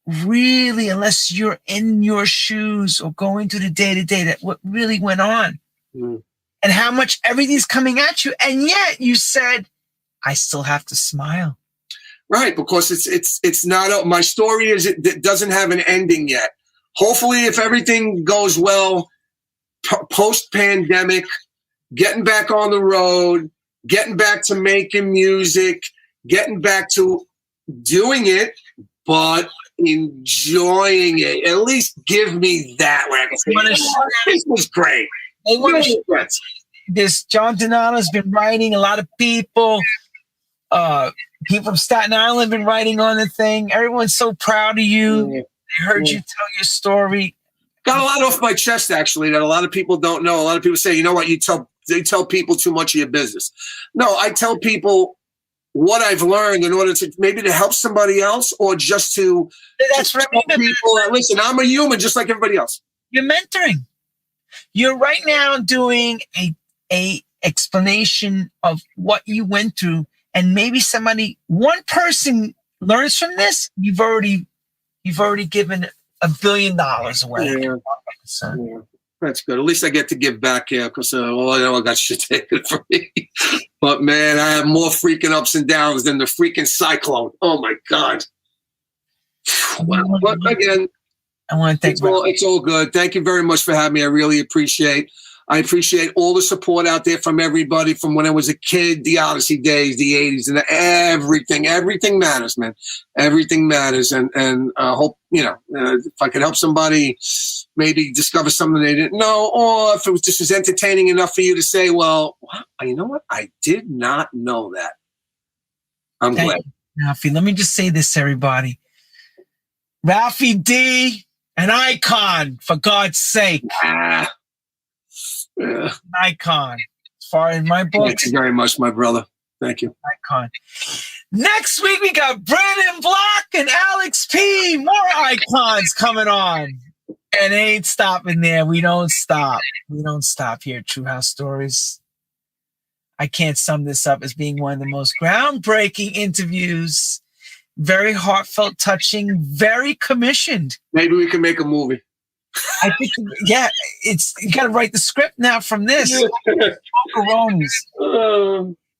really, unless you're in your shoes or going through the day-to-day, that what really went on. And how much everything's coming at you. And yet you said, I still have to smile. Right, because it's not, my story it doesn't have an ending yet. Hopefully, if everything goes well, post-pandemic, getting back on the road, getting back to making music, getting back to doing it, but enjoying it. At least give me that. This was great. This John Donato's been writing. A lot of people from Staten Island have been writing on the thing. Everyone's so proud of you. They heard you tell your story. Got a lot off my chest, actually, that a lot of people don't know. A lot of people say, you know what, they tell people too much of your business. No, I tell people what I've learned in order to maybe to help somebody else, or just to tell people, listen, I'm a human just like everybody else. You're mentoring. You're right now doing a explanation of what you went through, and maybe one person learns from this. You've already given $1 billion away. Yeah. That's good. At least I get to give back here, because I got shit taken from me. But man, I have more freaking ups and downs than the freaking cyclone. Oh my God. But again, I want to thank it's all good. Thank you very much for having me. I really appreciate all the support out there from everybody, from when I was a kid, the Odyssey days, the 80s, and everything matters, man. Everything matters. And I hope, if I could help somebody maybe discover something they didn't know, or if it was just as entertaining enough for you to say, well, you know what? I did not know that. I'm glad. Ralphie, let me just say this, everybody. Ralphie Dee, an icon, for God's sake. An icon. As far as my book. Thank you very much, my brother. Thank you. Icon. Next week, we got Brandon Block and Alex P. More icons coming on. And it ain't stopping there. We don't stop. We don't stop here at True House Stories. I can't sum this up as being one of the most groundbreaking interviews. Very heartfelt, touching, very commissioned. Maybe we can make a movie. I think, yeah, you got to write the script now from this.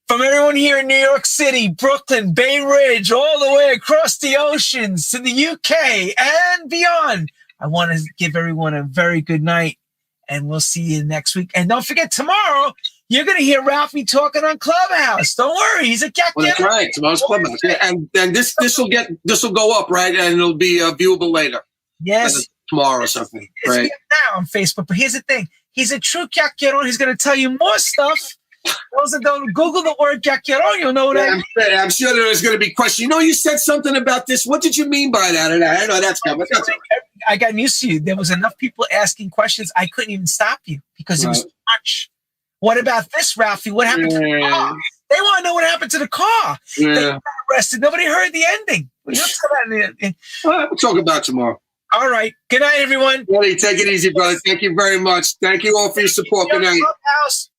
From everyone here in New York City, Brooklyn, Bay Ridge, all the way across the oceans to the UK and beyond. I want to give everyone a very good night, and we'll see you next week. And don't forget, tomorrow, you're going to hear Ralphie talking on Clubhouse. Don't worry, he's a cat. Well, that's right. Tomorrow's Clubhouse. Yeah, and this will go up, right? And it'll be viewable later. Yes. Tomorrow or something. Right. Now on Facebook. But here's the thing. He's a true Cacchiarone. He's going to tell you more stuff. Those that don't Google the word Cacchiarone, you'll know that. I'm sure there's going to be questions. You know, you said something about this. What did you mean by that? And I know that's coming. That's all right. I got used to you. There was enough people asking questions. I couldn't even stop you because it was too much. What about this, Ralphie? What happened to the car? They want to know what happened to the car. They got arrested. Nobody heard the ending. We'll talk about it tomorrow. All right. Good night, everyone. Lenny, take it easy, brother. Thank you very much. Thank you all for your support. Good night. Clubhouse.